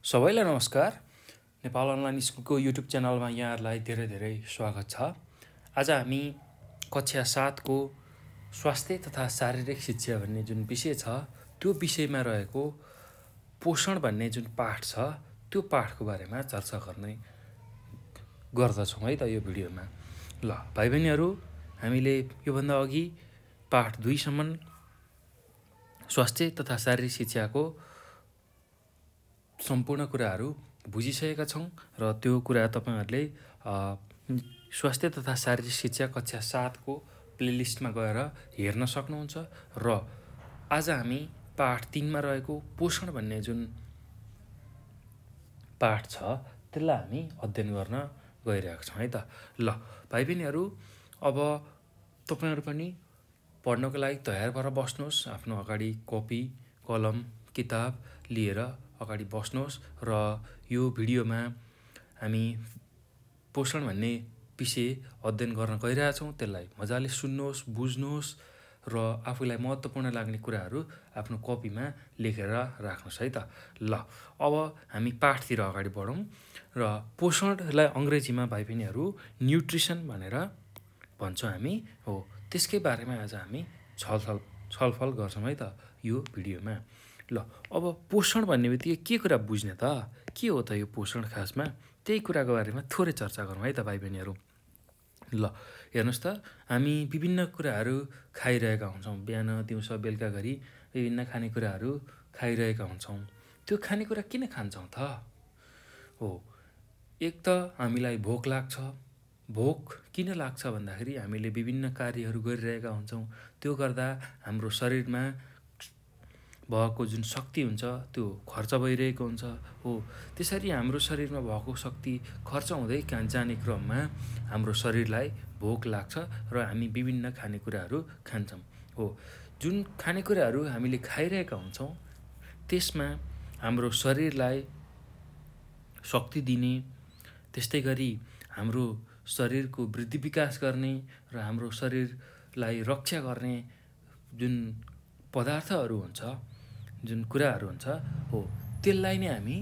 सबैलाई नमस्कार। नेपाल अनलाइन स्कुलको युट्युब च्यानलमा यहाँहरूलाई धेरै धेरै स्वागत छ। आज हामी कक्षा 7 को स्वास्थ्य तथा शारीरिक शिक्षा भन्ने जुन विषय छ त्यो विषयमा रहेको पोषण भन्ने जुन पाठ छ त्यो पाठको बारेमा चर्चा गर्दछौँ है त यो भिडियोमा। ल भाइ बहिनीहरू, हामीले योभन्दा अघि पाठ 2 सम्म स्वास्थ्य तथा शारीरिक शिक्षाको सम्पूर्ण कुराहरू बुझिसकेका छौँ र त्यो कुरा तपाईहरुले स्वास्थ्य तथा शारीरिक शिक्षा कक्षा 7 को प्लेलिस्टमा गएर हेर्न सक्नुहुन्छ। र आज हामी पाठ 3 मा रहेको पोषण भन्ने जुन पाठ छ त्यसलाई हामी अध्ययन गर्न गइरहेका छौँ है त। ल भाइ बहिनीहरू, अब तपाईहरु पनि पढ्नको लागि तयार भएर बस्नुहोस्। आफ्नो अगाडि कपी, कलम, किताब लिएर अगाडि बस्नुहोस् र यो भिडियोमा हामी पोषण भन्ने विषय अध्ययन गर्न गइरहेछौँ। त्यसलाई मजाले सुन्नुहोस्, बुझ्नुहोस् र आफूलाई महत्त्वपूर्ण लाग्ने कुराहरू आफ्नो कपीमा लेखेर राख्नुहोस् है त। ल अब हामी पाठतिर अगाडि बढौँ र पोषणलाई अङ्ग्रेजीमा भाइ बहिनीहरू न्युट्रिसन भनेर भन्छौँ हामी हो। त्यसकै बारेमा आज हामी छलफल गर्छौँ है त यो भिडियोमा। ल अब पोषण भन्ने बित्तिकै के कुरा बुझ्ने त? के हो त यो पोषण खासमा? त्यही कुराको बारेमा थोरै चर्चा गरौँ है त भाइ बहिनीहरू। ल हेर्नुहोस् त, हामी विभिन्न कुराहरू खाइरहेका हुन्छौँ। बिहान दिउँसो बेलुका गरी विभिन्न खानेकुराहरू खाइरहेका हुन्छौँ। त्यो खानेकुरा किन खान्छौँ त? हो, एक त हामीलाई भोक लाग्छ। भोक किन लाग्छ भन्दाखेरि हामीले विभिन्न कार्यहरू गरिरहेका हुन्छौँ। त्यो गर्दा हाम्रो शरीरमा भएको जुन शक्ति हुन्छ त्यो खर्च भइरहेको हुन्छ हो। त्यसरी हाम्रो शरीरमा भएको शक्ति खर्च हुँदै जाने क्रममा हाम्रो शरीरलाई भोक लाग्छ र हामी विभिन्न खानेकुराहरू खान्छौँ हो। जुन खानेकुराहरू हामीले खाइरहेका हुन्छौँ त्यसमा हाम्रो शरीरलाई शक्ति दिने, त्यस्तै गरी हाम्रो शरीरको वृद्धि विकास गर्ने र हाम्रो शरीरलाई रक्षा गर्ने जुन पदार्थहरू हुन्छ, जुन कुराहरू हुन्छ हो, त्यसलाई नै हामी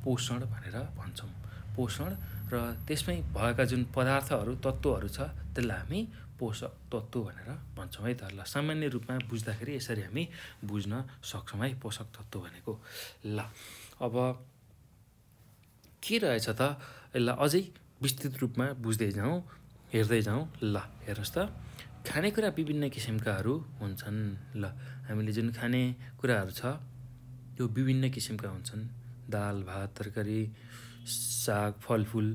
पोषण भनेर भन्छौँ। पोषण र त्यसमै भएका जुन पदार्थहरू, तत्त्वहरू छ त्यसलाई हामी पोषक तत्त्व भनेर भन्छौँ है त। ल सामान्य रूपमा बुझ्दाखेरि यसरी हामी बुझ्न सक्छौँ है पोषक तत्त्व भनेको। ल अब के रहेछ त? यसलाई अझै विस्तृत रूपमा बुझ्दै जाउँ, हेर्दै जाउँ। ल हेर्नुहोस् त, खानेकुरा विभिन्न किसिमकाहरू हुन्छन्। ल हामीले जुन खानेकुराहरू छ त्यो विभिन्न किसिमका हुन्छन्। दाल, भात, तरकारी, साग, फलफुल,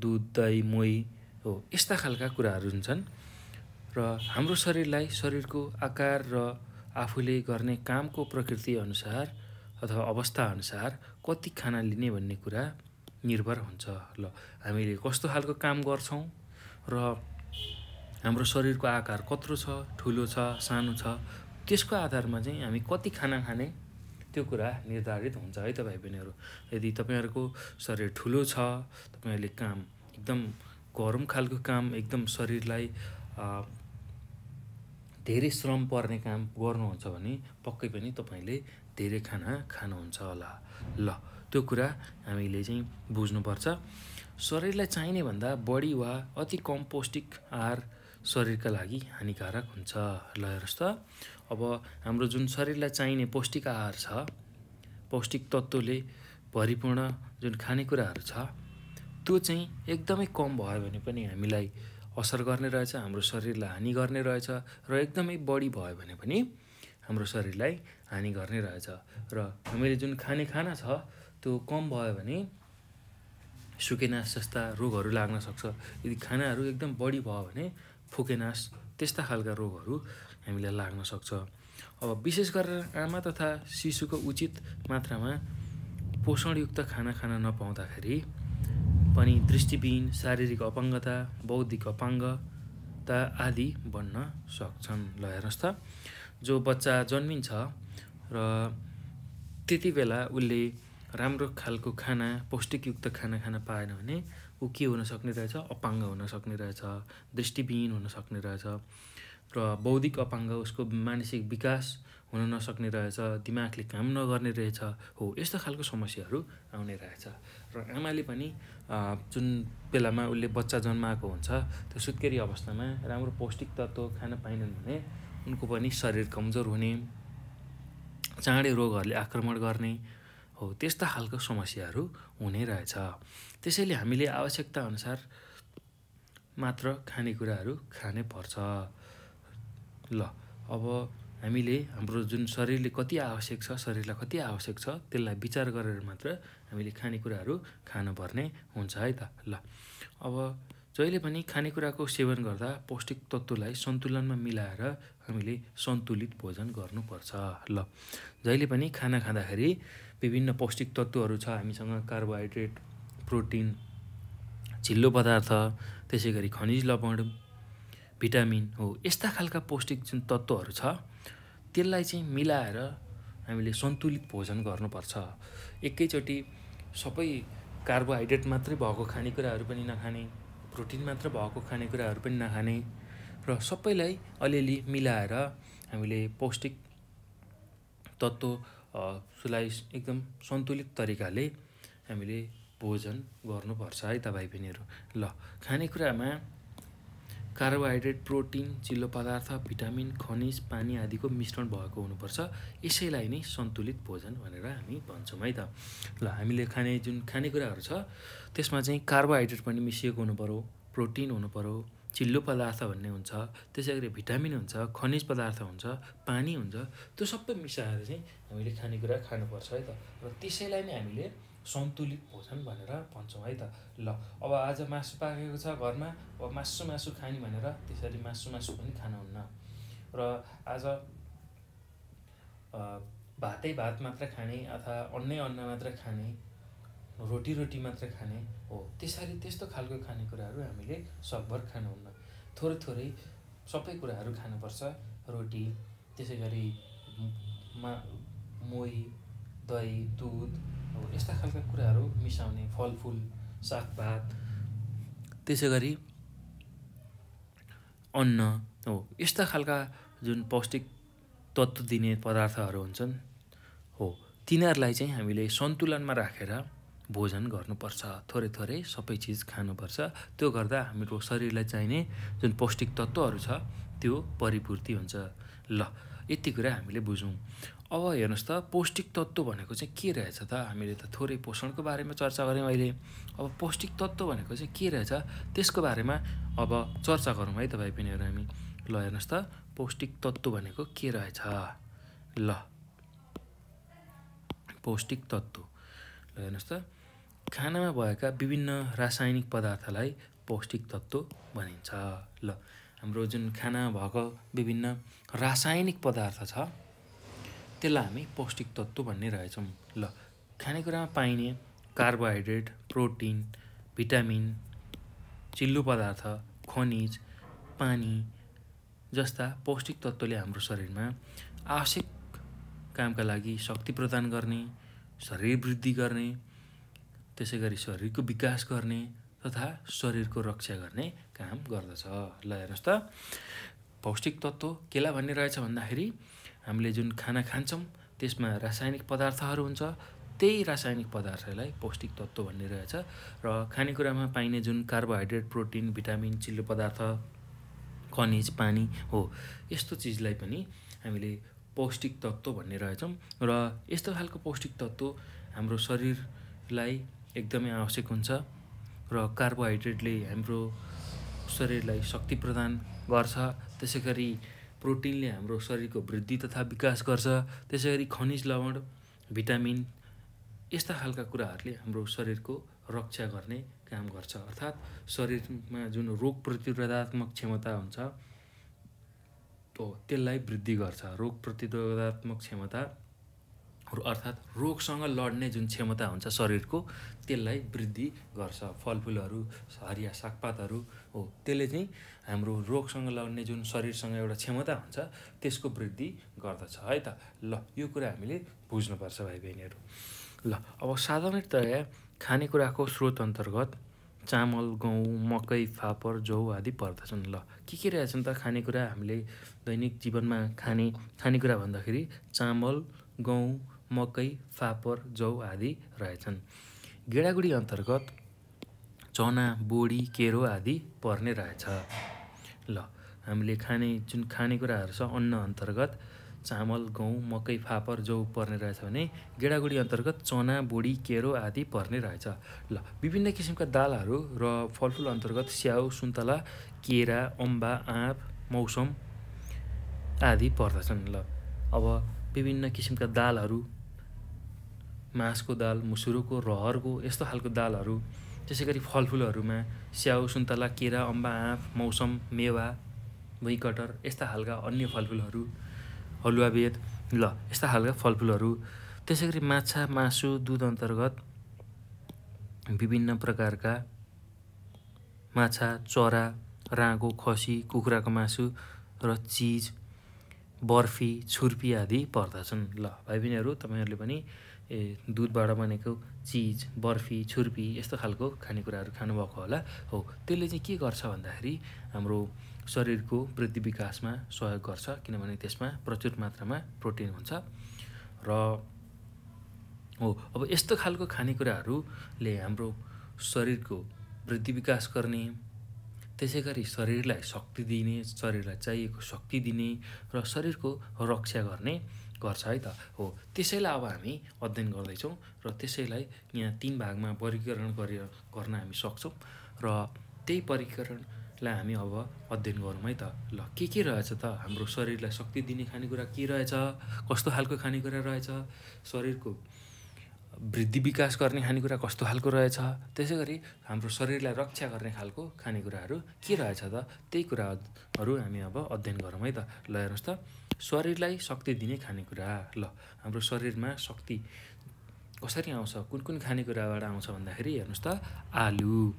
दुध, दही, मोही हो, यस्ता खालका कुराहरू हुन्छन्। र हाम्रो शरीरलाई शरीरको आकार र आफूले गर्ने कामको प्रकृति अनुसार अथवा अवस्था अनुसार कति खाना लिने भन्ने कुरा निर्भर हुन्छ। ल हामीले कस्तो खालको काम गर्छौँ र हाम्रो शरीरको आकार कत्रो छ, ठुलो छ, सानो छ, त्यसको आधारमा चाहिँ हामी कति खाना खाने त्यो कुरा निर्धारित हुन्छ है त भाइ बहिनीहरू। यदि तपाईहरुको शरीर ठुलो छ, तपाईहरुले काम एकदम गरम खालको काम, एकदम शरीरलाई धेरै श्रम पर्ने काम गर्नुहुन्छ भने पक्कै पनि तपाईले धेरै खाना खानुहुन्छ होला। ल त्यो कुरा हामीले चाहिँ बुझ्नुपर्छ। शरीरलाई चाहिने भन्दा बढी वा अति कम पौष्टिक आहार शरीरका लागि हानिकारक हुन्छ। ल हेर्नुहोस् त, अब हाम्रो जुन शरीरलाई चाहिने पौष्टिक आहार छ, पौष्टिक तत्त्वले भरिपूर्ण जुन खानेकुराहरू छ त्यो चाहिँ एकदमै कम भयो भने पनि हामीलाई असर गर्ने रहेछ, हाम्रो शरीरलाई हानि गर्ने रहेछ। र एकदमै बढी भयो भने पनि हाम्रो शरीरलाई हानि गर्ने रहेछ। र हामीले जुन खाना छ त्यो कम भयो भने सुकेनास जस्ता रोगहरू लाग्न सक्छ। यदि खानाहरू एकदम बढी भयो भने फुकेनास त्यस्ता खालका रोगहरू हामीलाई लाग्न सक्छ। अब विशेष गरेर आमा तथा शिशुको उचित मात्रामा पोषणयुक्त खाना खान नपाउँदाखेरि पनि दृष्टिविहीन, शारीरिक अपाङ्गता, बौद्धिक अपाङ्गता आदि बन्न सक्छन्। ल हेर्नुहोस् त, जो बच्चा जन्मिन्छ र त्यति बेला उसले राम्रो खालको खाना, पौष्टिकयुक्त खाना खान पाएन भने ऊ के हुन सक्ने रहेछ? अपाङ्ग हुन सक्ने रहेछ, दृष्टिविहीन हुन सक्ने रहेछ। र बौद्धिक अपाङ्ग, उसको मानसिक विकास हुन नसक्ने रहेछ, दिमागले काम नगर्ने रहेछ, हो यस्तो खालको समस्याहरू आउने रहेछ। र आमाले पनि जुन बेलामा उसले बच्चा जन्माएको हुन्छ त्यो सुत्केरी अवस्थामा राम्रो पौष्टिक तत्त्व खान पाइनन् भने उनको पनि शरीर कमजोर हुने, चाँडै रोगहरूले आक्रमण गर्ने, हो त्यस्ता खालको समस्याहरू हुने रहेछ। त्यसैले हामीले आवश्यकता अनुसार मात्र खानेकुराहरू खानै पर्छ। ल अब हामीले हाम्रो जुन शरीरले कति आवश्यक छ, शरीरलाई कति आवश्यक छ त्यसलाई विचार गरेर मात्र हामीले खानेकुराहरू खानुपर्ने हुन्छ है त। ल अब जहिले पनि खानेकुराको सेवन गर्दा पौष्टिक तत्त्वलाई सन्तुलनमा मिलाएर हामीले सन्तुलित भोजन गर्नुपर्छ। ल जहिले पनि खाना खाँदाखेरि विभिन्न पौष्टिक तत्त्वहरू छ हामीसँग, कार्बोहाइड्रेट, प्रोटिन, चिल्लो पदार्थ, त्यसै गरी खनिज लवण, भिटामिन, हो यस्ता खालका पौष्टिक जुन तत्त्वहरू छ त्यसलाई चाहिँ मिलाएर हामीले सन्तुलित भोजन गर्नुपर्छ। एकैचोटि सबै कार्बोहाइड्रेट मात्रै भएको खानेकुराहरू पनि नखाने, प्रोटिन मात्र भएको खानेकुराहरू पनि नखाने, र सबैलाई अलिअलि मिलाएर हामीले पौष्टिक तत्त्वलाई एकदम सन्तुलित तरिकाले हामीले भोजन गर्नुपर्छ है त भाइ बहिनीहरू। ल खानेकुरामा कार्बोहाइड्रेट, प्रोटिन, चिल्लो पदार्थ, भिटामिन, खनिज, पानी आदिको मिश्रण भएको हुनुपर्छ। यसैलाई नै सन्तुलित भोजन भनेर हामी भन्छौँ है त। ल हामीले खाने जुन खानेकुराहरू छ त्यसमा चाहिँ कार्बोहाइड्रेट पनि मिसिएको हुनुपऱ्यो, प्रोटिन हुनुपऱ्यो, चिल्लो पदार्थ भन्ने हुन्छ, त्यसै गरी भिटामिन हुन्छ, खनिज पदार्थ हुन्छ, पानी हुन्छ, त्यो सबै मिसाएर चाहिँ हामीले खानेकुरा खानुपर्छ है त। र त्यसैलाई नै हामीले सन्तुलित भोजन भनेर भन्छौँ है त। ल अब आज मासु पाकेको छ घरमा, अब मासु खाने भनेर त्यसरी मासु पनि खानुहुन्न, र आज भात मात्र खाने अथवा अन्न मात्र खाने, रोटी मात्र खाने, हो त्यस्तो खालको खानेकुराहरू हामीले सकभर खानुहुन्न। थोरै सबै कुराहरू खानुपर्छ। रोटी, त्यसै गरी मोही, दही, दुध, हो यस्ता खालका कुराहरू मिसाउने, फलफुल, सागभात, त्यसै गरी अन्न, हो यस्ता खालका जुन पौष्टिक तत्त्व दिने पदार्थहरू हुन्छन्, हो तिनीहरूलाई चाहिँ हामीले सन्तुलनमा राखेर भोजन गर्नुपर्छ। थोरै सबै चिज खानुपर्छ। त्यो गर्दा हाम्रो शरीरलाई चाहिने जुन पौष्टिक तत्त्वहरू छ त्यो परिपूर्ति हुन्छ। ल यति कुरा हामीले बुझौँ। अब हेर्नुहोस् त पौष्टिक तत्त्व भनेको चाहिँ के रहेछ त। हामीले त थोरै पोषणको बारेमा चर्चा गऱ्यौँ अहिले। अब पौष्टिक तत्त्व भनेको चाहिँ के रहेछ त्यसको बारेमा अब चर्चा गरौँ है त भाइ बहिनीहरू हामी। ल हेर्नुहोस् त पौष्टिक तत्त्व भनेको के रहेछ। ल पौष्टिक तत्त्व, ल हेर्नुहोस् त खानामा भएका विभिन्न रासायनिक पदार्थलाई पौष्टिक तत्त्व भनिन्छ। ल हाम्रो जुन खानामा भएको विभिन्न रासायनिक पदार्थ छ त्यसलाई हामी पौष्टिक तत्त्व भन्ने रहेछौँ। ल खानेकुरामा पाइने कार्बोहाइड्रेट, प्रोटिन, भिटामिन, चिल्लो पदार्थ, खनिज, पानी जस्ता पौष्टिक तत्त्वले हाम्रो शरीरमा आवश्यक कामका लागि शक्ति प्रदान गर्ने, शरीर वृद्धि गर्ने, त्यसै गरी शरीरको विकास गर्ने तथा शरीरको रक्षा गर्ने काम गर्दछ। ल हेर्नुहोस् त पौष्टिक तत्त्व केलाई भन्ने रहेछ भन्दाखेरि हामीले जुन खाना खान्छौँ त्यसमा रासायनिक पदार्थहरू हुन्छ, त्यही रासायनिक पदार्थलाई पौष्टिक तत्त्व भन्ने रहेछ। र खानेकुरामा पाइने जुन कार्बोहाइड्रेट, प्रोटिन, भिटामिन, चिल्लो पदार्थ, खनिज, पानी, हो यस्तो चिजलाई पनि हामीले पौष्टिक तत्त्व भन्ने रहेछौँ। र यस्तो खालको पौष्टिक तत्त्व हाम्रो शरीरलाई एकदमै आवश्यक हुन्छ। र कार्बोहाइड्रेटले हाम्रो शरीरलाई शक्ति प्रदान गर्छ, त्यसै गरी प्रोटिनले हाम्रो शरीरको वृद्धि तथा विकास गर्छ, त्यसै गरी खनिज लवण, भिटामिन यस्ता खालका कुराहरूले हाम्रो शरीरको रक्षा गर्ने काम गर्छ। अर्थात् शरीरमा जुन रोग प्रतिरोधात्मक क्षमता हुन्छ त्यसलाई वृद्धि गर्छ। रोग प्रतिरोधात्मक क्षमता अर्थात् रोगसँग लड्ने जुन क्षमता हुन्छ शरीरको त्यसलाई वृद्धि गर्छ। फलफुलहरू, हरिया सागपातहरू, हो त्यसले चाहिँ हाम्रो रोगसँग लड्ने जुन शरीरसँग एउटा क्षमता हुन्छ त्यसको वृद्धि गर्दछ है त। ल यो कुरा हामीले बुझ्नुपर्छ भाइ बहिनीहरू। ल अब साधारणतया खानेकुराको स्रोत अन्तर्गत चामल, गहुँ, मकै, फापर, जौ आदि पर्दछन्। ल के रहेछन् त खानेकुरा हामीले दैनिक जीवनमा खाने खानेकुरा भन्दाखेरि चामल, गहुँ, मकै, फापर, जौ आदि रहेछन्। गेडागुडी अन्तर्गत चना, बोडी, केरो आदि पर्ने रहेछ। ल हामीले खाने जुन खानेकुराहरू छ अन्न अन्तर्गत चामल, गहुँ, मकै, फापर, जौ पर्ने रहेछ भने गेडागुडी अन्तर्गत चना, बोडी, केरो आदि पर्ने रहेछ। ल विभिन्न किसिमका दालहरू र फलफुल अन्तर्गत स्याउ, सुन्तला, केरा, अम्बा, आँप, मौसम आदि पर्दछन्। ल अब विभिन्न किसिमका दालहरू मासको दाल, मुसुरोको, रहरको यस्तो खालको दालहरू, त्यसै गरी फलफुलहरूमा स्याउ, सुन्तला, केरा, अम्बा, आँप, मौसम, मेवा, भुइँकटर यस्ता खालका अन्य फलफुलहरू, हलुवावेद ल यस्ता खालका फलफुलहरू, त्यसै गरी माछा, मासु, दुध अन्तर्गत विभिन्न प्रकारका माछा, चरा, राँगो, खसी, कुखुराको मासु र चिज, बर्फी, छुर्पी आदि पर्दछन्। ल भाइ बहिनीहरू तपाईँहरूले पनि दुधबाट बनेको चिज, बर्फी, छुर्पी यस्तो खालको खानेकुराहरू खानुभएको होला। हो त्यसले चाहिँ के गर्छ भन्दाखेरि हाम्रो शरीरको वृद्धि विकासमा सहयोग गर्छ, किनभने त्यसमा प्रचुर मात्रामा प्रोटिन हुन्छ। र हो अब यस्तो खालको खानेकुराहरूले हाम्रो शरीरको वृद्धि विकास गर्ने, त्यसै गरी शरीरलाई शक्ति दिने, शरीरलाई चाहिएको शक्ति दिने र शरीरको रक्षा गर्ने गर्छ है त। हो त्यसैलाई अब हामी अध्ययन गर्दैछौँ र त्यसैलाई यहाँ 3 भागमा वर्गीकरण गर्न हामी सक्छौँ र त्यही वर्गीकरणलाई हामी अब अध्ययन गरौँ है त। ल के रहेछ त हाम्रो शरीरलाई शक्ति दिने खानेकुरा के रहेछ, कस्तो खालको खानेकुरा रहेछ, शरीरको वृद्धि विकास गर्ने खानेकुरा कस्तो खालको रहेछ, त्यसै गरी हाम्रो शरीरलाई रक्षा गर्ने खालको खानेकुराहरू के रहेछ त, त्यही कुराहरू हामी अब अध्ययन गरौँ है त। ल हेर्नुहोस् त, शरीरलाई शक्ति दिने खानेकुरा। ल हाम्रो शरीरमा शक्ति कसरी आउँछ, कुन कुन खानेकुराबाट आउँछ भन्दाखेरि हेर्नुहोस् त, आलु,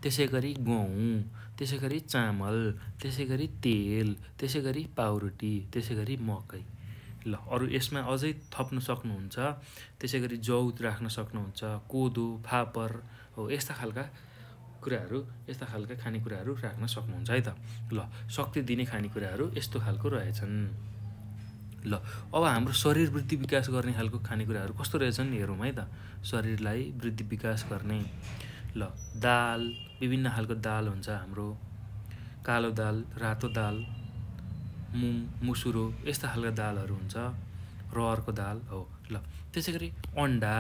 त्यसै गरी गहुँ, त्यसै गरी चामल, त्यसै गरी तेल, त्यसै गरी पाउरोटी, त्यसै गरी मकै। ल अरू यसमा अझै थप्न सक्नुहुन्छ, त्यसै गरी जौ राख्न सक्नुहुन्छ, कोदो, फापर हो यस्ता खालका कुराहरू, यस्ता खालका खानेकुराहरू राख्न सक्नुहुन्छ है त। ल शक्ति दिने खानेकुराहरू यस्तो खालको रहेछन्। ल अब हाम्रो शरीर वृद्धि विकास गर्ने खालको खानेकुराहरू कस्तो रहेछन् हेरौँ है त। शरीरलाई वृद्धि विकास गर्ने ल दाल, विभिन्न खालको दाल हुन्छ हाम्रो, कालो दाल, रातो दाल, मुङ, मुसुरो यस्ता खालका दालहरू हुन्छ, रहरको दाल हो। ल त्यसै गरी अन्डा,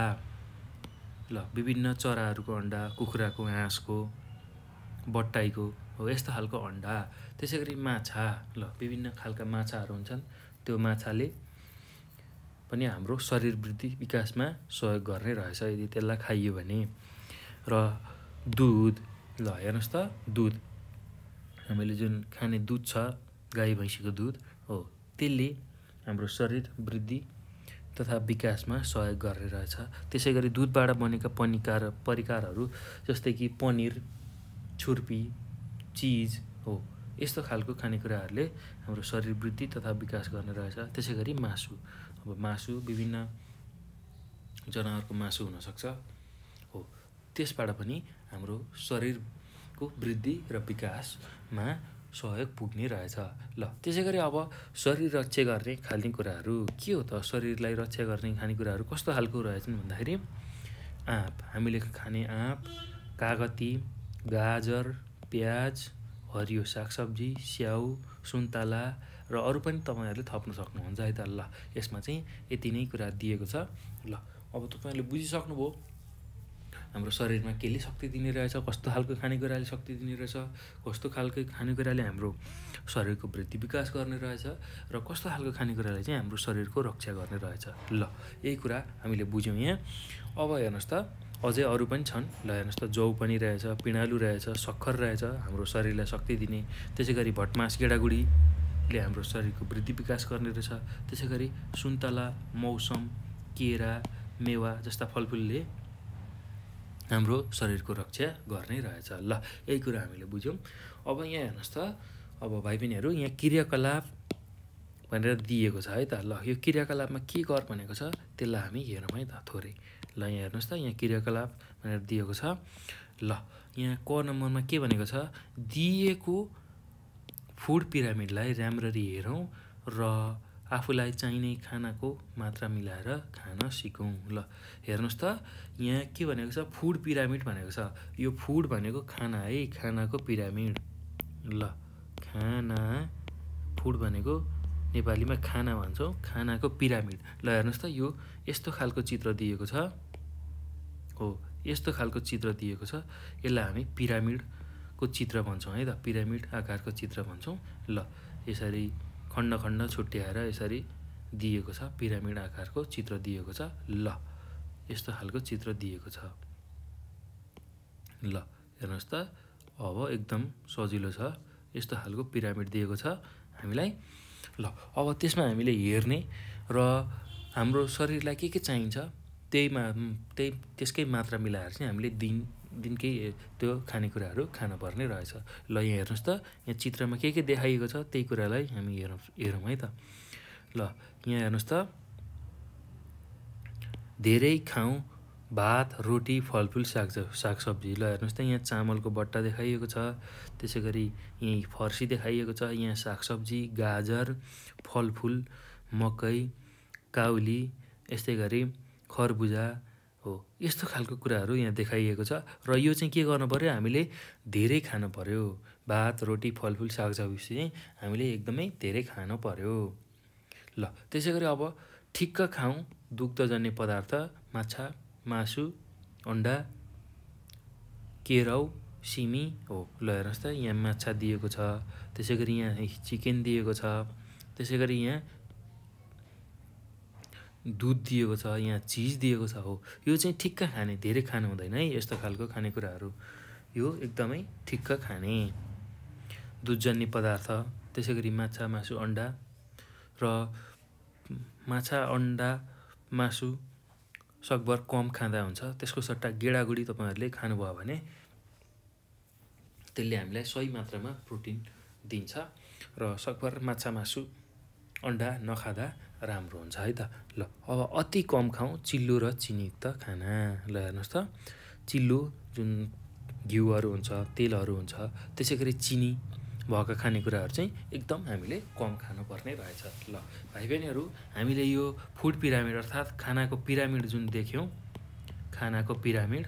ल विभिन्न चराहरूको अन्डा, कुखुराको, हाँसको, बट्टाइको हो यस्तो खालको अन्डा, त्यसै गरी माछा, ल विभिन्न खालका माछाहरू हुन्छन्, त्यो माछाले पनि हाम्रो शरीर वृद्धि विकासमा सहयोग गर्ने रहेछ यदि त्यसलाई खाइयो भने। र दुध, ल हेर्नुहोस् त, दुध हामीले जुन खाने दुध छ, गाई भैँसीको दुध हो, त्यसले हाम्रो शरीर वृद्धि तथा विकासमा सहयोग गर्ने रहेछ। त्यसै गरी दुधबाट बनेका परिकारहरू जस्तै कि पनिर, छुर्पी, चिज हो यस्तो खालको खानेकुराहरूले हाम्रो शरीर वृद्धि तथा विकास गर्ने रहेछ। त्यसै गरी मासु, अब मासु विभिन्न जनावरको मासु हुनसक्छ हो, त्यसबाट पनि हाम्रो शरीरको वृद्धि र विकासमा सहयोग पुग्ने रहेछ। ल त्यसै गरी अब शरीर रक्षा गर्ने खानेकुराहरू के हो त, शरीरलाई रक्षा गर्ने खानेकुराहरू कस्तो खालको रहेछन् भन्दाखेरि आँप, हामीले खाने आँप, कागती, गाजर, प्याज, हरियो सागसब्जी, स्याउ, सुन्तला र अरू पनि तपाईँहरूले थप्न सक्नुहुन्छ है त। ल यसमा चाहिँ यति नै कुरा दिएको छ। ल अब तपाईँहरूले बुझिसक्नुभयो हाम्रो शरीरमा केले शक्ति दिने रहेछ, कस्तो खालको खानेकुराले शक्ति दिने रहेछ, कस्तो खालको खानेकुराले हाम्रो शरीरको वृद्धि विकास गर्ने रहेछ र कस्तो खालको खानेकुराले चाहिँ हाम्रो शरीरको रक्षा गर्ने रहेछ। ल यही कुरा हामीले बुझ्यौँ यहाँ। अब हेर्नुहोस् त, अझै अरू पनि छन्। ल हेर्नुहोस् त, जौ पनि रहेछ, पिँडालु रहेछ, सक्खर रहेछ हाम्रो शरीरलाई शक्ति दिने, त्यसै गरी भटमास, गेडागुडीले हाम्रो शरीरको वृद्धि विकास गर्ने रहेछ, त्यसै गरी सुन्तला, मौसम, केरा, मेवा जस्ता फलफुलले हाम्रो शरीरको रक्षा गर्ने रहेछ। ल यही कुरा हामीले बुझ्यौँ। अब यहाँ हेर्नुहोस् त, अब भाइ बहिनीहरू यहाँ क्रियाकलाप भनेर दिएको छ है त। ल यो क्रियाकलापमा के गर भनेको छ त्यसलाई हामी हेरौँ है त थोरै। ल यहाँ हेर्नुहोस् त, यहाँ क्रियाकलाप भनेर दिएको छ। ल यहाँ क नम्बरमा के भनेको छ, दिएको फुड पिरामिडलाई राम्ररी हेरौँ र आफूलाई चाहिने खानाको मात्रा मिलाएर खान सिकौँ। ल हेर्नुहोस् त यहाँ के भनेको छ, फुड पिरामिड भनेको छ। यो फुड भनेको खाना है, खानाको पिरामिड। ल खाना, फुड भनेको नेपालीमा खाना भन्छौँ, खानाको पिरामिड। ल हेर्नुहोस् त यो यस्तो खालको चित्र दिएको छ हो, यस्तो खालको चित्र दिएको छ, यसलाई हामी पिरामिडको चित्र भन्छौँ है त, पिरामिड आकारको चित्र भन्छौँ। ल यसरी खण्ड खण्ड छुट्याएर यसरी दिएको छ, पिरामिड आकारको चित्र दिएको छ। ल यस्तो खालको चित्र दिएको छ। ल हेर्नुहोस् त अब एकदम सजिलो छ, यस्तो खालको पिरामिड दिएको छ हामीलाई। ल अब त्यसमा हामीले हेर्ने र हाम्रो शरीरलाई के चाहिन्छ त्यसकै मात्रा मिलाएर चाहिँ हामीले दिनकै त्यो खानेकुराहरू खानुपर्ने रहेछ। ल यहाँ हेर्नुहोस् त यहाँ चित्रमा के देखाइएको छ त्यही कुरालाई हामी हेरौँ है त। ल यहाँ हेर्नुहोस् त धेरै खाउँ भात, रोटी, फलफुल, सागसब्जी। ल हेर्नुहोस् त यहाँ चामलको बट्टा देखाइएको छ, त्यसै गरी यहीँ फर्सी देखाइएको छ, यहाँ सागसब्जी, गाजर, फलफुल, मकै, काउली, यस्तै गरी खरबुजा हो, यस्तो खालको कुराहरू यहाँ देखाइएको छ। र यो चाहिँ के गर्नु पर्यो, हामीले धेरै खानु पर्यो। भात, रोटी, फलफुल, सागसब्जी चाहिँ हामीले एकदमै धेरै खानु पर्यो। ल त्यसै गरी अब ठिक्क खाउँ दुग्धजन्य पदार्थ, माछा, मासु, अन्डा, केराउ, सिमी हो। ल हेर्नुहोस् त यहाँ माछा दिएको छ, त्यसै गरी यहाँ चिकन दिएको छ, त्यसै गरी यहाँ दुध दिएको छ, यहाँ चिज दिएको छ हो। यो चाहिँ ठिक्क खाने, धेरै खानु हुँदैन है यस्तो खालको खानेकुराहरू, यो एकदमै ठिक्क खाने। दुधजन्य पदार्थ, त्यसै गरी माछा, मासु, अन्डा र माछा, अन्डा, मासु सकभर कम खाँदा हुन्छ। त्यसको सट्टा गेडागुडी तपाईँहरूले खानुभयो भने त्यसले हामीलाई सही मात्रामा प्रोटिन दिन्छ र सकभर माछा, मासु, अन्डा नखाँदा राम्रो हुन्छ है त। ल अब अति कम खाउँ चिल्लो र चिनीयुक्त खाना। ल हेर्नुहोस् त चिल्लो जुन घिउहरू हुन्छ, तेलहरू हुन्छ, त्यसै गरी चिनी भएका खानेकुराहरू चाहिँ एकदम हामीले कम खानुपर्ने रहेछ। ल भाइ बहिनीहरू, हामीले यो फुड पिरामिड अर्थात् खानाको पिरामिड जुन देख्यौँ, खानाको पिरामिड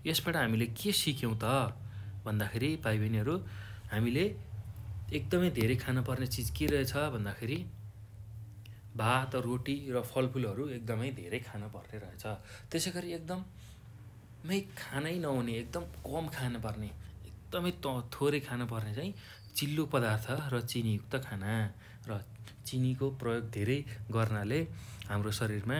यसबाट हामीले के सिक्यौँ त भन्दाखेरि भाइ बहिनीहरू, हामीले एकदमै धेरै खानुपर्ने चिज के रहेछ भन्दाखेरि भात, रोटी र फलफुलहरू एकदमै धेरै खानुपर्ने रहेछ। त्यसै गरी एकदमै खानै नहुने, एकदम कम खानुपर्ने, एकदमै थोरै खानुपर्ने चाहिँ चिल्लो पदार्थ र चिनीयुक्त खाना। र चिनीको प्रयोग धेरै गर्नाले हाम्रो शरीरमा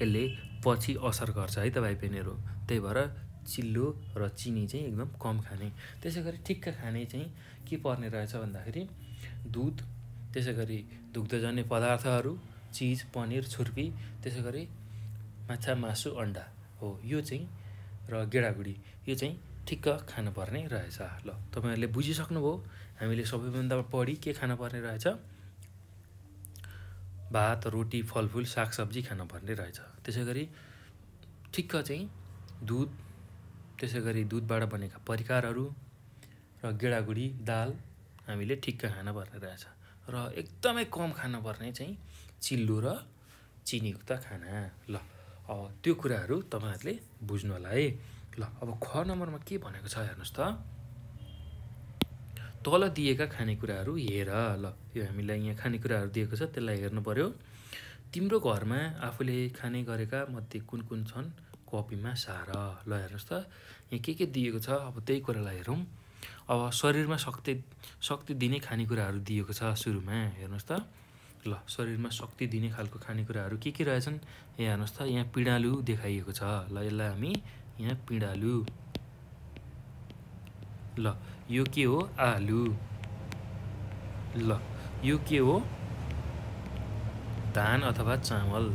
यसले पछि असर गर्छ है त भाइ बहिनीहरू। त्यही भएर चिल्लो र चिनी चाहिँ एकदम कम खाने। त्यसै गरी ठिक्क खाने चाहिँ के पर्ने रहेछ भन्दाखेरि दुध, त्यसै गरी दुग्धजन्य पदार्थहरू, चिज, पनिर, छुर्पी, त्यसै गरी माछा, मासु, अन्डा हो, यो चाहिँ र गेडागुडी, यो चाहिँ ठिक्क खानुपर्ने रहेछ। ल तपाईँहरूले बुझिसक्नुभयो हामीले सबैभन्दा बढी के खानुपर्ने रहेछ, भात, रोटी, फलफुल, सागसब्जी खानुपर्ने रहेछ। त्यसै गरी ठिक्क चाहिँ दुध, त्यसै गरी दुधबाट बनेका परिकारहरू र गेडागुडी, दाल हामीले ठिक्क खानुपर्ने रहेछ। र एकदमै कम खानुपर्ने चाहिँ चिल्लो र चिनीयुक्त खाना। ल अब त्यो कुराहरू तपाईँहरूले बुझ्नु होला है। ल अब ख नम्बरमा के भनेको छ हेर्नुहोस् त, तल दिएका खानेकुराहरू हेर। ल यो हामीलाई यहाँ खानेकुराहरू दिएको छ, त्यसलाई हेर्नु पर्यो। तिम्रो घरमा आफूले खाने गरेका मध्ये कुन कुन छन् कपीमा सार। ल हेर्नुहोस् त यहाँ के दिएको छ, अब त्यही कुरालाई हेरौँ। अब शरीरमा शक्ति दिने खानेकुराहरू दिएको छ सुरुमा, हेर्नुहोस् त। ल शरीरमा शक्ति दिने खालको खानेकुराहरू के रहेछन्, यहाँ हेर्नुहोस् त यहाँ पिँडालु देखाइएको छ। ल यसलाई हामी यहाँ पिँडालु, ल यो के हो, आलु, ल यो के हो, धान अथवा चामल,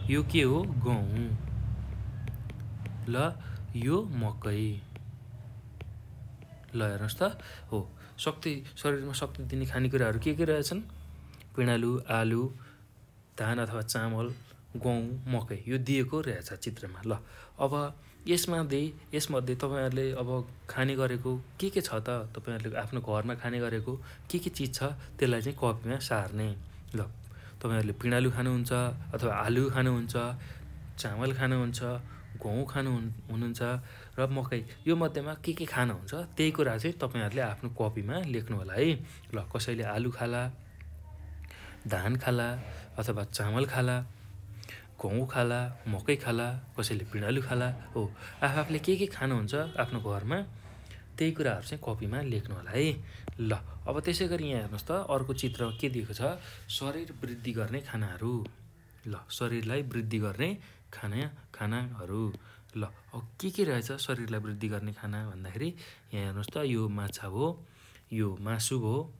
यो के हो, गहुँ, ल यो मकै। ल हेर्नुहोस् त हो, शरीरमा शक्ति दिने खानेकुराहरू के रहेछन्, पिँडालु, आलु, धान अथवा चामल, गहुँ मकै यो दिएको रहेछ चित्रमा। ल अब यसमध्ये तपाईँहरूले अब खाने गरेको के छ त, तपाईँहरूले आफ्नो घरमा खाने गरेको के चिज छ त्यसलाई चाहिँ कपीमा सार्ने। ल तपाईँहरूले पिँडालु खानुहुन्छ अथवा आलु खानुहुन्छ, चामल खानुहुन्छ, गहुँ हुनुहुन्छ र मकै, यो मध्येमा के खानुहुन्छ त्यही कुरा चाहिँ तपाईँहरूले आफ्नो कपीमा लेख्नु होला है। ल कसैले आलु खाला, धान खाला अथवा चामल खाला, गहुँ खाला, मकै खाला, कसैले पिँडालु खाला हो। आफूले के खानुहुन्छ आफ्नो घरमा त्यही कुराहरू चाहिँ कपीमा लेख्नु होला है। ल अब त्यसै गरी यहाँ हेर्नुहोस् त अर्को चित्र के दिएको छ, शरीर वृद्धि गर्ने खानाहरू। ल शरीरलाई वृद्धि गर्ने खानाहरू। ल अब के रहेछ शरीरलाई वृद्धि गर्ने खाना भन्दाखेरि यहाँ हेर्नुहोस् त यो माछा हो, यो मासु हो,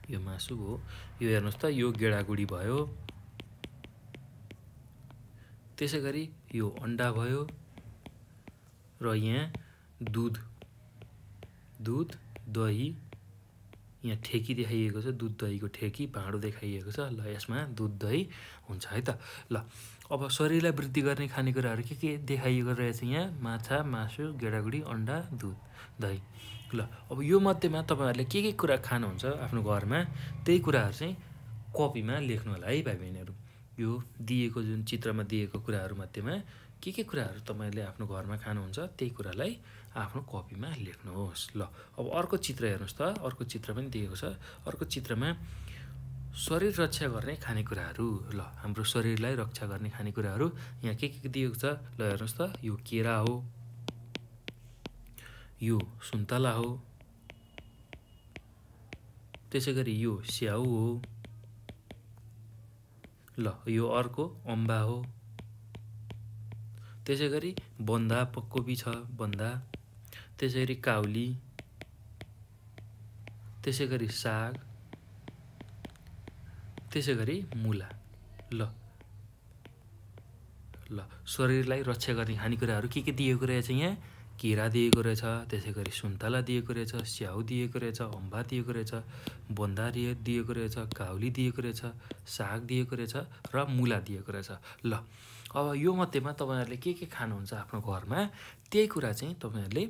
यो हेर्नुहोस् त यो गेडागुडी भयो, त्यसै गरी यो अन्डा भयो र यहाँ दुध, दही, यहाँ ठेकी देखाइएको छ, दुध दहीको ठेकी भाँडो देखाइएको छ। ल यसमा दुध दही हुन्छ है त। ल अब शरीरलाई वृद्धि गर्ने खानेकुराहरू के देखाइएको रहेछ यहाँ, माछा, मासु, गेडागुडी, अन्डा, दुध, दही। ल अब यो मध्येमा तपाईँहरूले के कुरा खानुहुन्छ आफ्नो घरमा त्यही कुराहरू चाहिँ कपीमा लेख्नु होला है भाइ बहिनीहरू। यो दिएको जुन चित्रमा दिएको कुराहरू मध्येमा के कुराहरू तपाईँहरूले आफ्नो घरमा खानुहुन्छ त्यही कुरालाई आफ्नो कपीमा लेख्नुहोस्। ल अब अर्को चित्र हेर्नुहोस् त, अर्को चित्र पनि दिएको छ। अर्को चित्रमा शरीर रक्षा गर्ने खानेकुराहरू। ल हाम्रो शरीरलाई रक्षा गर्ने खानेकुराहरू यहाँ के दिएको छ। ल हेर्नुहोस् त यो केरा हो, यो सुन्तला हो, त्यसै गरी यो स्याउ हो, ल यो अर्को अम्बा हो, त्यसै गरी बन्दाकोपी छ, त्यसै गरी काउली, त्यसै गरी साग, त्यसै गरी मुला। ल शरीरलाई रक्षा गर्ने खानेकुराहरू के दिएको रहेछ यहाँ, केरा दिएको रहेछ, त्यसै गरी सुन्तला दिएको रहेछ, स्याउ दिएको रहेछ, अम्बा दिएको रहेछ, बन्दा दिएको रहेछ, काउली दिएको रहेछ, साग दिएको रहेछ र मुला दिएको रहेछ। ल अब यो मध्येमा तपाईँहरूले के खानुहुन्छ आफ्नो घरमा त्यही कुरा चाहिँ तपाईँहरूले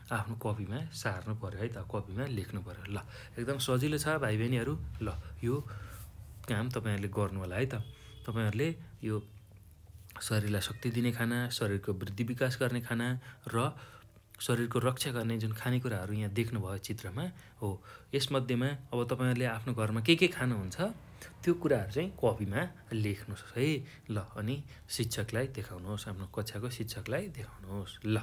आफ्नो कपीमा सार्नु पर्यो है त, कपीमा लेख्नु पर्यो। ल एकदम सजिलो छ भाइ बहिनीहरू। ल यो काम तपाईँहरूले गर्नु होला है त। तपाईँहरूले यो शरीरलाई शक्ति दिने खाना, शरीरको वृद्धि विकास गर्ने खाना र शरीरको रक्षा गर्ने जुन खानेकुराहरू यहाँ देख्नुभयो चित्रमा हो, यसमध्येमा अब तपाईँहरूले आफ्नो घरमा के खानुहुन्छ त्यो कुराहरू चाहिँ कपीमा लेख्नुहोस् है। ल अनि शिक्षकलाई देखाउनुहोस्, आफ्नो कक्षाको शिक्षकलाई देखाउनुहोस्। ल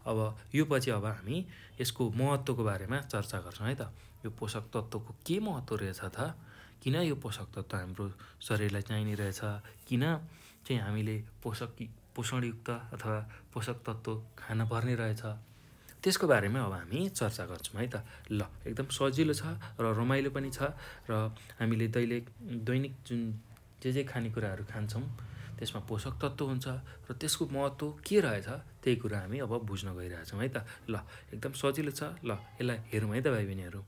अब यो पछि अब हामी यसको महत्त्वको बारेमा चर्चा गर्छौँ है त। यो पोषक तत्त्वको के महत्त्व रहेछ त, किन यो पोषक तत्त्व हाम्रो शरीरलाई चाहिने रहेछ, किन चाहिँ हामीले पोषणयुक्त अथवा पोषक तत्त्व खान पर्ने रहेछ, त्यसको बारेमा अब हामी चर्चा गर्छौँ है त। ल एकदम सजिलो छ र रमाइलो पनि छ र हामीले दैनिक जुन जे खानेकुराहरू खान्छौँ त्यसमा पोषक तत्त्व हुन्छ र त्यसको महत्त्व के रहेछ त्यही कुरा हामी अब बुझ्न गइरहेछौँ है त। ल एकदम सजिलो छ। ल यसलाई हेरौँ है त भाइ बहिनीहरू।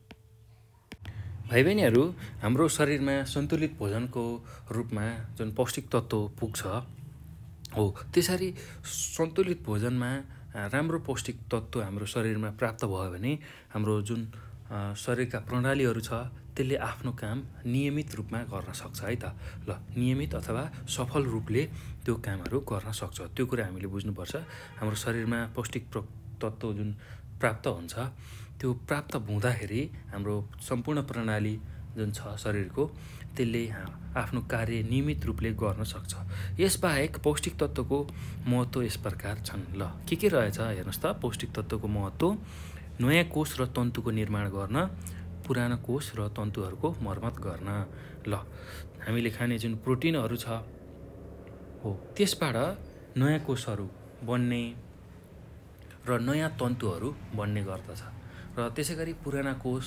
भाइ बहिनीहरू, हाम्रो शरीरमा सन्तुलित भोजनको रूपमा जुन पौष्टिक तत्त्व पुग्छ हो, त्यसरी सन्तुलित भोजनमा राम्रो पौष्टिक तत्त्व हाम्रो शरीरमा प्राप्त भयो भने हाम्रो जुन शरीरका प्रणालीहरू छ त्यसले आफ्नो काम नियमित रूपमा गर्न सक्छ है त। ल नियमित अथवा सफल रूपले त्यो कामहरू गर्न सक्छ, त्यो कुरा हामीले बुझ्नुपर्छ। हाम्रो शरीरमा पौष्टिक तत्त्व जुन प्राप्त हुन्छ त्यो प्राप्त हुँदाखेरि हाम्रो सम्पूर्ण प्रणाली जुन छ शरीरको त्यसले आफ्नो कार्य नियमित रूपले गर्न सक्छ। यसबाहेक पौष्टिक तत्त्वको महत्त्व यस प्रकार छन्। ल के रहेछ हेर्नुहोस् त। पौष्टिक तत्त्वको महत्त्व नयाँ कोष र तन्तुको निर्माण गर्न, पुरानो कोष र तन्तुहरूको मर्मत गर्न। ल हामीले खाने जुन प्रोटिनहरू छ हो त्यसबाट नयाँ कोषहरू बन्ने र नयाँ तन्तुहरू बन्ने गर्दछ र त्यसै गरी पुराना कोष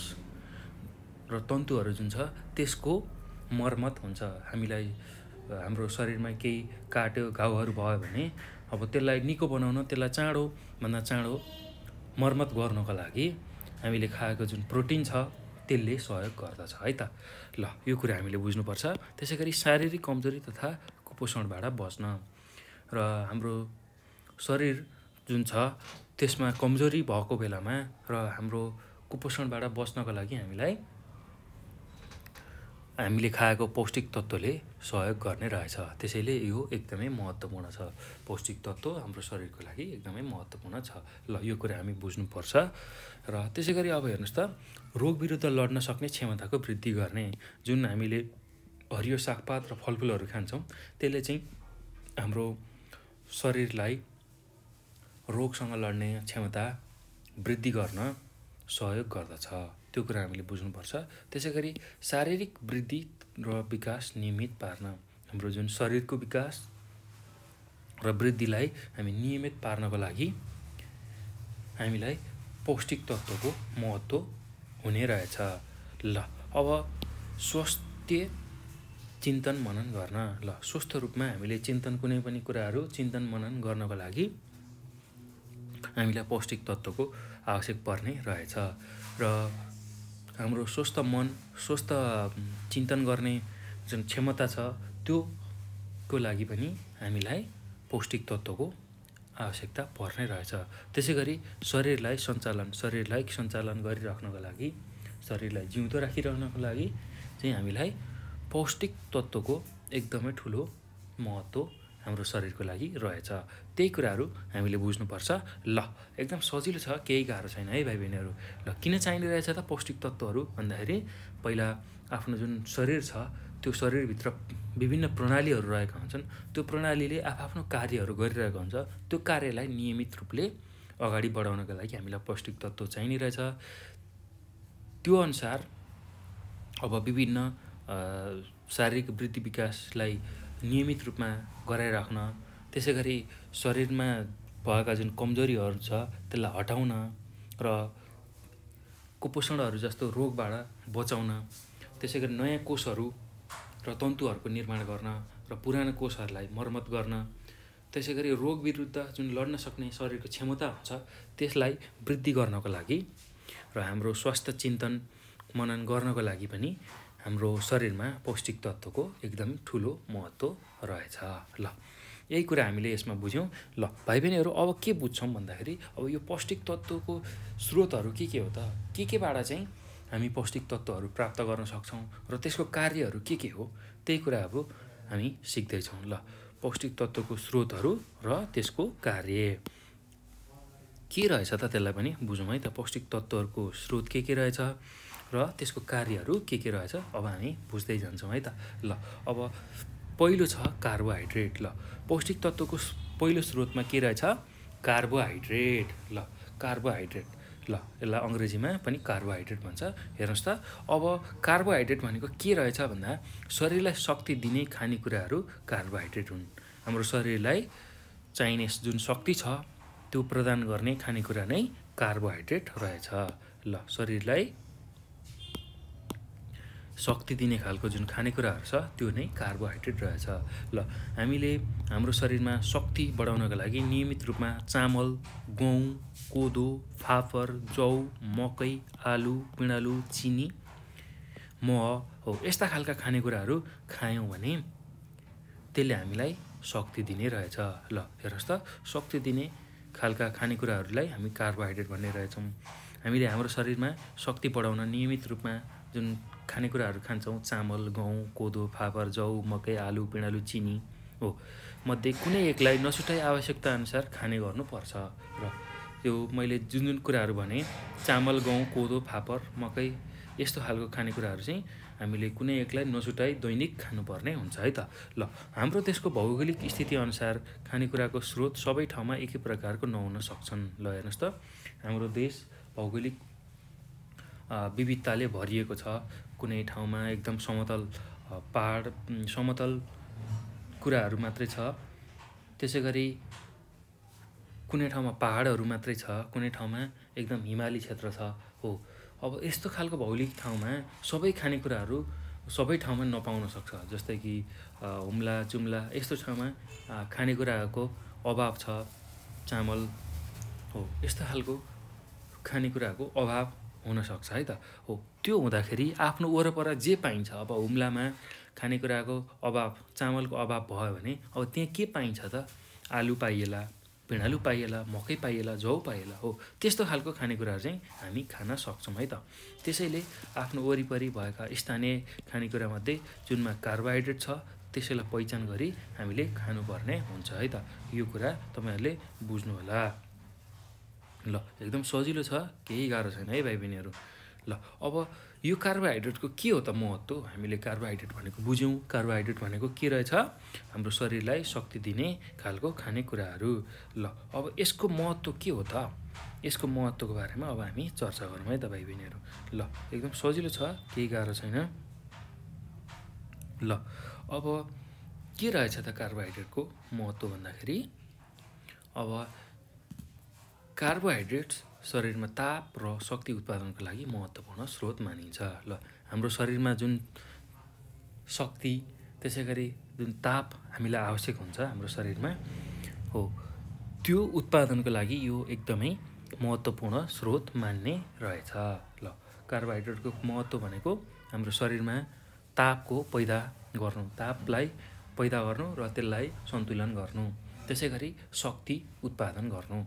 र तन्तुहरू जुन छ त्यसको मर्मत हुन्छ। हामीलाई हाम्रो शरीरमा केही काट्यो घाउहरू भयो भने अब त्यसलाई निको बनाउन, त्यसलाई चाँडोभन्दा चाँडो मर्मत गर्नको लागि हामीले खाएको जुन प्रोटिन छ त्यसले सहयोग गर्दछ है त। ल यो कुरा हामीले बुझ्नुपर्छ। त्यसै गरी शारीरिक कमजोरी तथा कुपोषणबाट बच्न र हाम्रो शरीर जुन छ त्यसमा कमजोरी भएको बेलामा र हाम्रो कुपोषणबाट बच्नको लागि हामीले खाएको पौष्टिक तत्त्वले सहयोग गर्ने रहेछ। त्यसैले यो एकदमै महत्त्वपूर्ण छ। पौष्टिक तत्त्व हाम्रो शरीरको लागि एकदमै महत्त्वपूर्ण छ। ल यो कुरा हामी बुझ्नुपर्छ। र त्यसै गरी अब हेर्नुहोस् त, रोग विरुद्ध लड्न सक्ने क्षमताको वृद्धि गर्ने जुन हामीले हरियो सागपात र फलफुलहरू खान्छौँ त्यसले चाहिँ हाम्रो शरीरलाई रोगसँग लड्ने क्षमता वृद्धि गर्न सहयोग गर्दछ। त्यो कुरा हामीले बुझ्नुपर्छ। त्यसै गरी शारीरिक वृद्धि र विकास नियमित पार्न हाम्रो जुन शरीरको विकास र वृद्धिलाई हामी नियमित पार्नको लागि हामीलाई पौष्टिक तत्त्वको महत्त्व हुने रहेछ। ल अब स्वास्थ्य चिन्तन मनन गर्न। ल स्वस्थ रूपमा हामीले कुनै पनि कुराहरू चिन्तन मनन गर्नको लागि हामीलाई पौष्टिक तत्त्वको आवश्यक पर्ने रहेछ। र हाम्रो स्वस्थ मन, स्वस्थ चिन्तन गर्ने जुन क्षमता छ त्योको लागि पनि हामीलाई पौष्टिक तत्त्वको आवश्यकता पर्ने रहेछ। त्यसै गरी शरीरलाई सञ्चालन गरिराख्नको लागि, शरीरलाई जिउँदो राखिराख्नको लागि चाहिँ हामीलाई पौष्टिक तत्त्वको एकदमै ठुलो महत्त्व हाम्रो शरीरको लागि रहेछ। त्यही कुराहरू हामीले बुझ्नुपर्छ। ल एकदम सजिलो छ, केही गाह्रो छैन है भाइ बहिनीहरू। ल किन चाहिने रहेछ त पौष्टिक तत्त्वहरू भन्दाखेरि पहिला आफ्नो जुन शरीर छ त्यो शरीरभित्र विभिन्न प्रणालीहरू रहेका हुन्छन्। त्यो प्रणालीले आफ्नो कार्यहरू गरिरहेको हुन्छ। त्यो कार्यलाई नियमित रूपले अगाडि बढाउनका लागि हामीलाई पौष्टिक तत्त्व चाहिने रहेछ। त्यो अनुसार अब विभिन्न शारीरिक वृद्धि विकासलाई नियमित रूपमा गराइराख्न, त्यसै गरी शरीरमा भएका जुन कमजोरीहरू छ त्यसलाई हटाउन र कुपोषणहरू जस्तो रोगबाट बचाउन, त्यसै गरी नयाँ कोषहरू र तन्तुहरूको निर्माण गर्न र पुरानो कोषहरूलाई मर्मत गर्न, त्यसै गरी रोग विरुद्ध जुन लड्न सक्ने शरीरको क्षमता हुन्छ त्यसलाई वृद्धि गर्नको लागि र हाम्रो स्वास्थ्य चिन्तन मनन गर्नको लागि पनि हाम्रो शरीरमा पौष्टिक तत्त्वको एकदम ठुलो महत्त्व रहेछ। ल यही कुरा हामीले यसमा बुझ्यौँ। ल भाइ बहिनीहरू अब के बुझ्छौँ भन्दाखेरि अब यो पौष्टिक तत्त्वको स्रोतहरू के हो त, केबाट चाहिँ हामी पौष्टिक तत्त्वहरू प्राप्त गर्न सक्छौँ र त्यसको कार्यहरू के हो, त्यही कुराहरू हामी सिक्दैछौँ। ल पौष्टिक तत्त्वको स्रोतहरू र त्यसको कार्य के रहेछ त त्यसलाई पनि बुझौँ है त। पौष्टिक तत्त्वहरूको स्रोत के रहेछ र त्यसको कार्यहरू के रहेछ अब हामी बुझ्दै जान्छौँ है त। ल अब पहिलो छ कार्बोहाइड्रेट। ल पौष्टिक तत्त्वको पहिलो स्रोतमा के रहेछ? कार्बोहाइड्रेट। ल कार्बोहाइड्रेट, ल यसलाई अङ्ग्रेजीमा पनि कार्बोहाइड्रेट भन्छ। हेर्नुहोस् त, अब कार्बोहाइड्रेट भनेको के रहेछ भन्दा शरीरलाई शक्ति दिने खानेकुराहरू कार्बोहाइड्रेट हुन्। हाम्रो शरीरलाई चाहिने जुन शक्ति छ त्यो प्रदान गर्ने खानेकुरा नै कार्बोहाइड्रेट रहेछ। ल शरीरलाई शक्ति दिने खालको जुन खानेकुराहरू छ त्यो नै कार्बोहाइड्रेट रहेछ। ल हामीले हाम्रो शरीरमा शक्ति बढाउनका लागि नियमित रूपमा चामल, गहुँ, कोदो, फापर, जौ, मकै, आलु, पिँडालु, चिनी, मह हो यस्ता खालका खानेकुराहरू खायौँ भने त्यसले हामीलाई शक्ति दिने रहेछ। ल हेर्नुहोस् त, शक्ति दिने खालका खानेकुराहरूलाई हामी कार्बोहाइड्रेट भन्ने रहेछौँ। हामीले हाम्रो शरीरमा शक्ति बढाउन नियमित रूपमा जुन खानेकुराहरू खान्छौँ, चामल, गहुँ, कोदो, फापर, जौ, मकै, आलु, पिँडालु, चिनी हो मध्ये कुनै एकलाई नछुटाई आवश्यकता अनुसार खाने गर्नुपर्छ। र त्यो मैले जुन कुराहरू भने चामल, गहुँ, कोदो, फापर, मकै यस्तो खालको खानेकुराहरू चाहिँ हामीले कुनै एकलाई नछुटाई दैनिक खानुपर्ने हुन्छ है त। ल हाम्रो देशको भौगोलिक स्थिति अनुसार खानेकुराको स्रोत सबै ठाउँमा एकै प्रकारको नहुन सक्छन्। ल हेर्नुहोस् त, हाम्रो देश भौगोलिक विविधताले भरिएको छ। कुनै ठाउँमा एकदम समतल कुराहरू मात्रै छ, त्यसै गरी कुनै ठाउँमा पहाडहरू मात्रै छ, कुनै ठाउँमा एकदम हिमाली क्षेत्र छ हो। अब यस्तो खालको भौगोलिक ठाउँमा सबै खानेकुराहरू सबै ठाउँमा नपाउन सक्छ। जस्तै कि हुम्ला, जुम्ला यस्तो ठाउँमा खानेकुराको अभाव छ, चामल हो यस्तो खालको खानेकुराको अभाव हुनसक्छ है त हो। त्यो हुँदाखेरि आफ्नो वरपर जे पाइन्छ, अब हुम्लामा खानेकुराको अभाव, चामलको अभाव भयो भने अब त्यहाँ के पाइन्छ त? आलु पाइएला, पिँडालु पाइएला, मकै पाइएला, जौ पाइएला, हो त्यस्तो खालको खानेकुराहरू चाहिँ हामी खान सक्छौँ है त। त्यसैले आफ्नो वरिपरि भएका स्थानीय खानेकुरामध्ये जुनमा कार्बोहाइड्रेट छ त्यसैलाई पहिचान गरी हामीले खानुपर्ने हुन्छ है त। यो कुरा तपाईँहरूले बुझ्नु होला। ल एकदम सजिलो छ, केही गाह्रो छैन है भाइ बहिनीहरू। ल अब यो कार्बोहाइड्रेटको के हो त महत्त्व? हामीले कार्बोहाइड्रेट भनेको बुझ्यौँ। कार्बोहाइड्रेट भनेको के रहेछ? हाम्रो शरीरलाई शक्ति दिने खालको खानेकुराहरू। ल अब यसको महत्त्व के हो त? यसको महत्त्वको बारेमा अब हामी चर्चा गरौँ है त भाइ बहिनीहरू। ल एकदम सजिलो छ, केही गाह्रो छैन। ल अब के रहेछ त कार्बोहाइड्रेटको महत्त्व भन्दाखेरि, अब कार्बोहाइड्रेट्स शरीरमा ताप र शक्ति उत्पादनको लागि महत्त्वपूर्ण स्रोत मानिन्छ। ल हाम्रो शरीरमा जुन शक्ति, त्यसै गरी जुन ताप हामीलाई आवश्यक हुन्छ हाम्रो शरीरमा, हो त्यो उत्पादनको लागि यो एकदमै महत्त्वपूर्ण स्रोत मान्ने रहेछ। ल कार्बोहाइड्रेटको महत्त्व भनेको हाम्रो शरीरमा तापको पैदा गर्नु, तापलाई पैदा गर्नु र त्यसलाई सन्तुलन गर्नु, त्यसै गरी शक्ति उत्पादन गर्नु।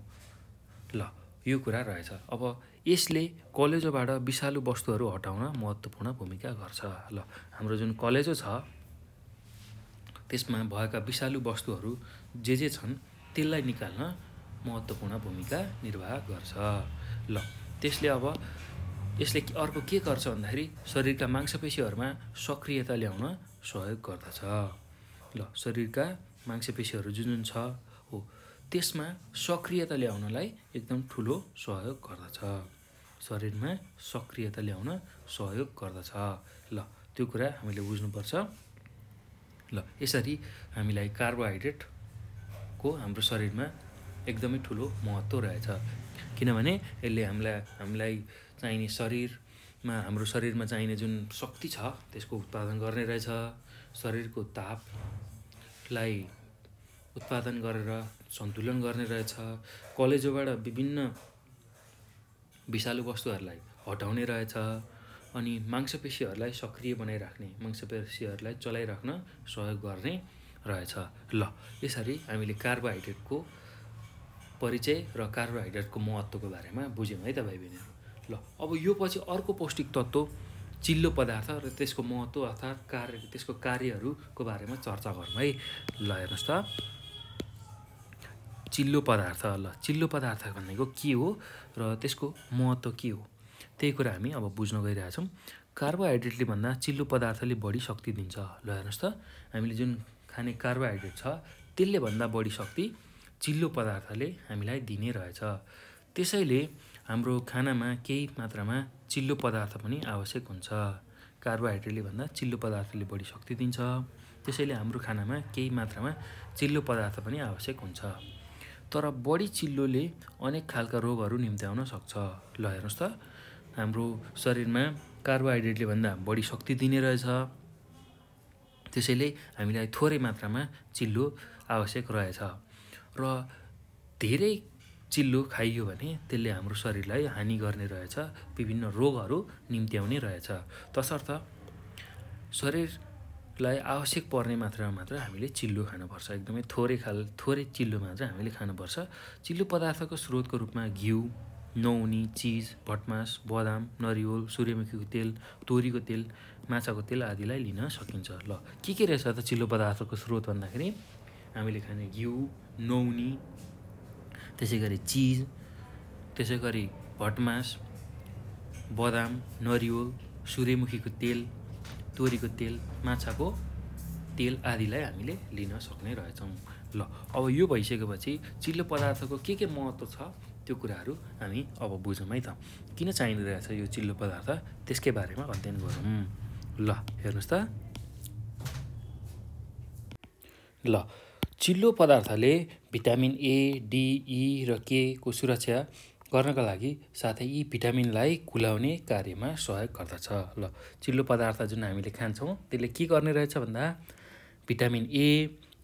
ल यो कुरा रहेछ। अब यसले कलेजोबाट विषालु वस्तुहरू हटाउन महत्त्वपूर्ण भूमिका गर्छ। ल हाम्रो जुन कलेजो छ त्यसमा भएका विषालु वस्तुहरू जे छन् त्यसलाई निकाल्न महत्त्वपूर्ण भूमिका निर्वाह गर्छ। ल त्यसले अब यसले अर्को के गर्छ भन्दाखेरि शरीरका मांसपेशीहरूमा सक्रियता ल्याउन सहयोग गर्दछ। ल शरीरका मांसपेशीहरू जुन छ, हो त्यसमा सक्रियता ल्याउनलाई एकदम ठुलो सहयोग गर्दछ। शरीरमा सक्रियता ल्याउन सहयोग गर्दछ। ल त्यो कुरा हामीले बुझ्नुपर्छ। ल यसरी हामीलाई कार्बोहाइड्रेटको हाम्रो शरीरमा एकदमै ठुलो महत्त्व रहेछ। किनभने यसले हामीलाई चाहिने हाम्रो शरीरमा चाहिने जुन शक्ति छ त्यसको उत्पादन गर्ने रहेछ। शरीरको तापलाई उत्पादन गरेर सन्तुलन गर्ने रहेछ। कलेजोबाट विभिन्न विषालु वस्तुहरूलाई हटाउने रहेछ। अनि मांसपेशीहरूलाई सक्रिय बनाइराख्ने, मांसपेशीहरूलाई चलाइराख्न सहयोग गर्ने रहेछ। ल यसरी हामीले कार्बोहाइड्रेटको परिचय र कार्बोहाइड्रेटको महत्त्वको बारेमा बुझ्यौँ है त भाइ बहिनीहरू। ल अब यो पछि अर्को पौष्टिक तत्त्व चिल्लो पदार्थ र त्यसको महत्त्व अर्थात् त्यसको कार्यहरूको बारेमा चर्चा गरौँ है। ल हेर्नुहोस् त, चिल्लो पदार्थ। ल चिल्लो पदार्थ भनेको के हो र त्यसको महत्त्व के हो, त्यही कुरा हामी अब बुझ्न गइरहेछौँ। कार्बोहाइड्रेटले भन्दा चिल्लो पदार्थले बढी शक्ति दिन्छ। ल हेर्नुहोस् त, हामीले जुन खाने कार्बोहाइड्रेट छ त्यसले भन्दा बढी शक्ति चिल्लो पदार्थले हामीलाई दिने रहेछ। त्यसैले हाम्रो खानामा केही मात्रामा चिल्लो पदार्थ पनि आवश्यक हुन्छ। कार्बोहाइड्रेटले भन्दा चिल्लो पदार्थले बढी शक्ति दिन्छ, त्यसैले हाम्रो खानामा केही मात्रामा चिल्लो पदार्थ पनि आवश्यक हुन्छ। तर बढी चिल्लोले अनेक खालका रोगहरू निम्त्याउन सक्छ। ल हेर्नुहोस् त, हाम्रो शरीरमा कार्बोहाइड्रेटले भन्दा बढी शक्ति दिने रहेछ, त्यसैले हामीलाई थोरै मात्रामा चिल्लो आवश्यक रहेछ। र धेरै चिल्लो खाइयो भने त्यसले हाम्रो शरीरलाई हानि गर्ने रहेछ, विभिन्न रोगहरू निम्त्याउने रहेछ। तसर्थ शरीरलाई आवश्यक पर्ने मात्रामा मात्र हामीले चिल्लो खानुपर्छ। एकदमै थोरै चिल्लो मात्र हामीले खानुपर्छ। चिल्लो पदार्थको स्रोतको रूपमा घिउ, नौनी, चिज, भटमास, बदाम, नरिवल, सूर्यमुखीको तेल, तोरीको तेल, माछाको तेल आदिलाई लिन सकिन्छ। ल के रहेछ त चिल्लो पदार्थको स्रोत भन्दाखेरि हामीले खाने घिउ, नौनी, त्यसै गरी चिज, त्यसै गरी भटमास, बदाम, नरिवल, सूर्यमुखीको तेल, तोरीको तेल, माछाको तेल आदिलाई हामीले लिन सक्ने रहेछौँ। ल अब यो भइसकेपछि चिल्लो पदार्थको के महत्त्व छ त्यो कुराहरू हामी अब बुझौँ है त। किन चाहिँदो रहेछ यो चिल्लो पदार्थ त्यसकै बारेमा अध्ययन गरौँ। ल हेर्नुहोस् त, ल चिल्लो पदार्थले भिटामिन ए, डी, ई र के को सुरक्षा गर्नका लागि साथै यी भिटामिनलाई कुलाउने कार्यमा सहयोग गर्दछ। ल चिल्लो पदार्थ जुन हामीले खान्छौँ त्यसले के गर्ने रहेछ भन्दा vitamin A,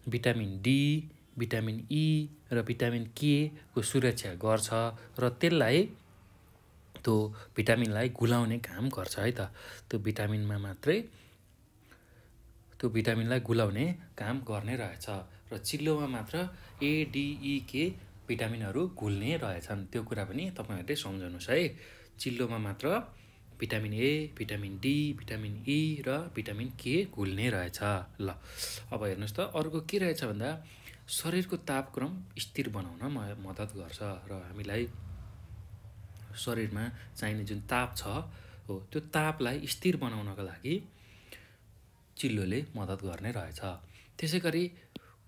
vitamin D, vitamin E र भिटामिन के को सुरक्षा गर्छ र त्यसलाई त्यो भिटामिनलाई गुलाउने काम गर्छ है त। त्यो भिटामिनलाई गुलाउने काम गर्ने रहेछ र चिल्लोमा मात्र ADEK भिटामिनहरू घुल्ने रहेछन्। त्यो कुरा पनि तपाईँहरूले सम्झनुहोस् है। चिल्लोमा मात्र vitamin A, vitamin D, vitamin E र भिटामिन K घुल्ने रहेछ। ल अब हेर्नुहोस् त अर्को के रहेछ भन्दा शरीरको तापक्रम स्थिर बनाउन मद्दत गर्छ र हामीलाई शरीरमा चाहिने जुन ताप छ हो त्यो तापलाई स्थिर बनाउनको लागि चिल्लोले मद्दत गर्ने रहेछ। त्यसै गरी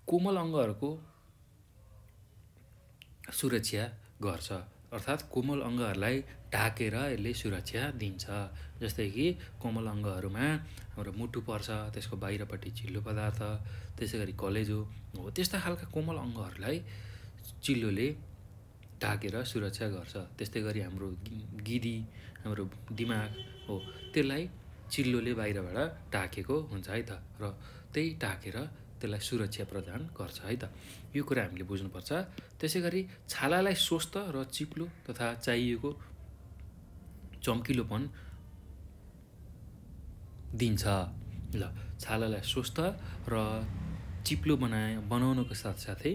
कोमल अङ्गहरूको सुरक्षा गर्छ, अर्थात् कोमल अङ्गहरूलाई ढाकेर यसले सुरक्षा दिन्छ। जस्तै कि कोमल अङ्गहरूमा हाम्रो मुटु पर्छ, त्यसको बाहिरपट्टि चिल्लो पदार्थ, त्यसै गरी कलेजो हो, त्यस्ता खालका कोमल अङ्गहरूलाई चिल्लोले ढाकेर सुरक्षा गर्छ। त्यस्तै गरी हाम्रो गिदी, हाम्रो दिमाग हो, त्यसलाई चिल्लोले बाहिरबाट ढाकेको हुन्छ है त र त्यही ढाकेर त्यसलाई सुरक्षा प्रदान गर्छ है त। यो कुरा हामीले बुझ्नुपर्छ। त्यसै गरी छालालाई स्वस्थ र चिप्लो तथा चाहिएको चम्किलोपन दिन्छ। ल छालालाई स्वस्थ र चिप्लो बनाउनको साथसाथै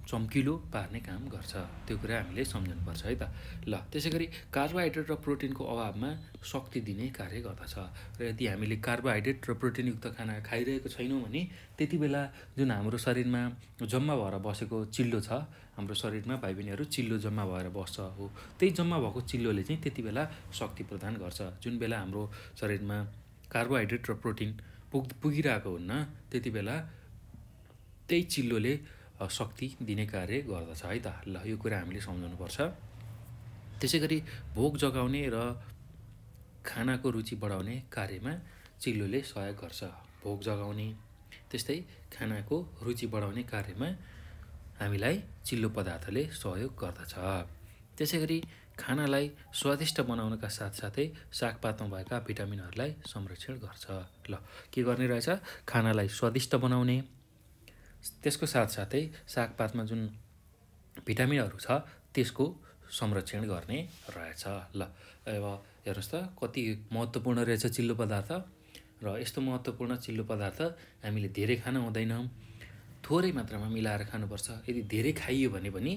चम्किलो पार्ने काम गर्छ। त्यो कुरा हामीले सम्झनुपर्छ है त। ल त्यसै गरी कार्बोहाइड्रेट र प्रोटिनको अभावमा शक्ति दिने कार्य गर्दछ र यदि हामीले कार्बोहाइड्रेट र प्रोटिनयुक्त खाना खाइरहेको छैनौँ भने त्यति बेला जुन हाम्रो शरीरमा जम्मा भएर बसेको चिल्लो छ, हाम्रो शरीरमा भाइ बहिनीहरू चिल्लो जम्मा भएर बस्छ हो, त्यही जम्मा भएको चिल्लोले चाहिँ त्यति बेला शक्ति प्रदान गर्छ। जुन बेला हाम्रो शरीरमा कार्बोहाइड्रेट र प्रोटिन पुगिरहेको हुन्न त्यति बेला त्यही चिल्लोले शक्ति दिने कार्य गर्दछ है त। ल यो कुरा हामीले सम्झाउनुपर्छ। त्यसै गरी भोक जगाउने र खानाको रुचि बढाउने कार्यमा चिल्लोले सहयोग गर्छ। भोक जगाउने त्यस्तै खानाको रुचि बढाउने कार्यमा हामीलाई चिल्लो पदार्थले सहयोग गर्दछ। त्यसै गरी खानालाई स्वादिष्ट बनाउनका साथसाथै सागपातमा भएका भिटामिनहरूलाई संरक्षण गर्छ। ल के गर्ने रहेछ, खानालाई स्वादिष्ट बनाउने, त्यसको साथसाथै सागपातमा जुन भिटामिनहरू छ त्यसको संरक्षण गर्ने रहेछ। ल अब हेर्नुहोस् त कति महत्त्वपूर्ण रहेछ चिल्लो पदार्थ। र यस्तो महत्त्वपूर्ण चिल्लो पदार्थ हामीले धेरै खान हुँदैन, थोरै मात्रामा मिलाएर खानुपर्छ। यदि धेरै खाइयो भने पनि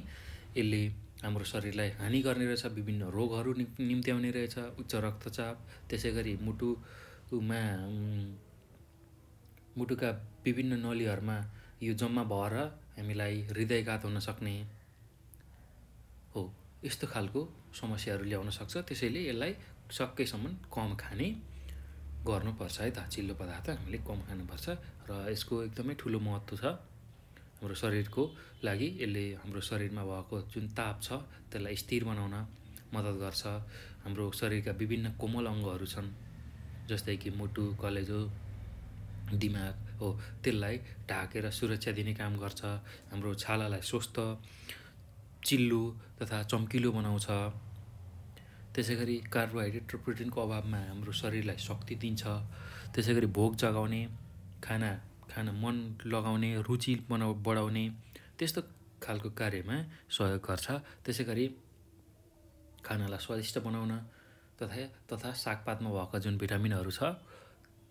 यसले हाम्रो शरीरलाई हानि गर्ने रहेछ, विभिन्न रोगहरू निम्त्याउने रहेछ, उच्च रक्तचाप, त्यसै गरी मुटुका विभिन्न नलीहरूमा यो जम्मा भएर हामीलाई हृदयघात हुन सक्ने हो, यस्तो खालको समस्याहरू ल्याउन सक्छ। त्यसैले यसलाई सकेसम्म कम खाने गर्नुपर्छ है त। चिल्लो पदार्थ हामीले कम खानुपर्छ र यसको एकदमै ठुलो महत्त्व छ हाम्रो शरीरको लागि। यसले हाम्रो शरीरमा भएको जुन ताप छ त्यसलाई स्थिर बनाउन मद्दत गर्छ। हाम्रो शरीरका विभिन्न कोमल अङ्गहरू छन् जस्तै कि मुटु, कलेजो, दिमाग हो, त्यसलाई ढाकेर सुरक्षा दिने काम गर्छ। हाम्रो छालालाई स्वस्थ, चिल्लो तथा चम्किलो बनाउँछ। त्यसै गरी कार्बोहाइड्रेट र प्रोटिनको अभावमा हाम्रो शरीरलाई शक्ति दिन्छ। त्यसै गरी भोक जगाउने, खाना मन लगाउने, रुचि बढाउने त्यस्तो खालको कार्यमा सहयोग गर्छ। त्यसै गरी खानालाई स्वादिष्ट बनाउन तथा सागपातमा भएका जुन भिटामिनहरू छ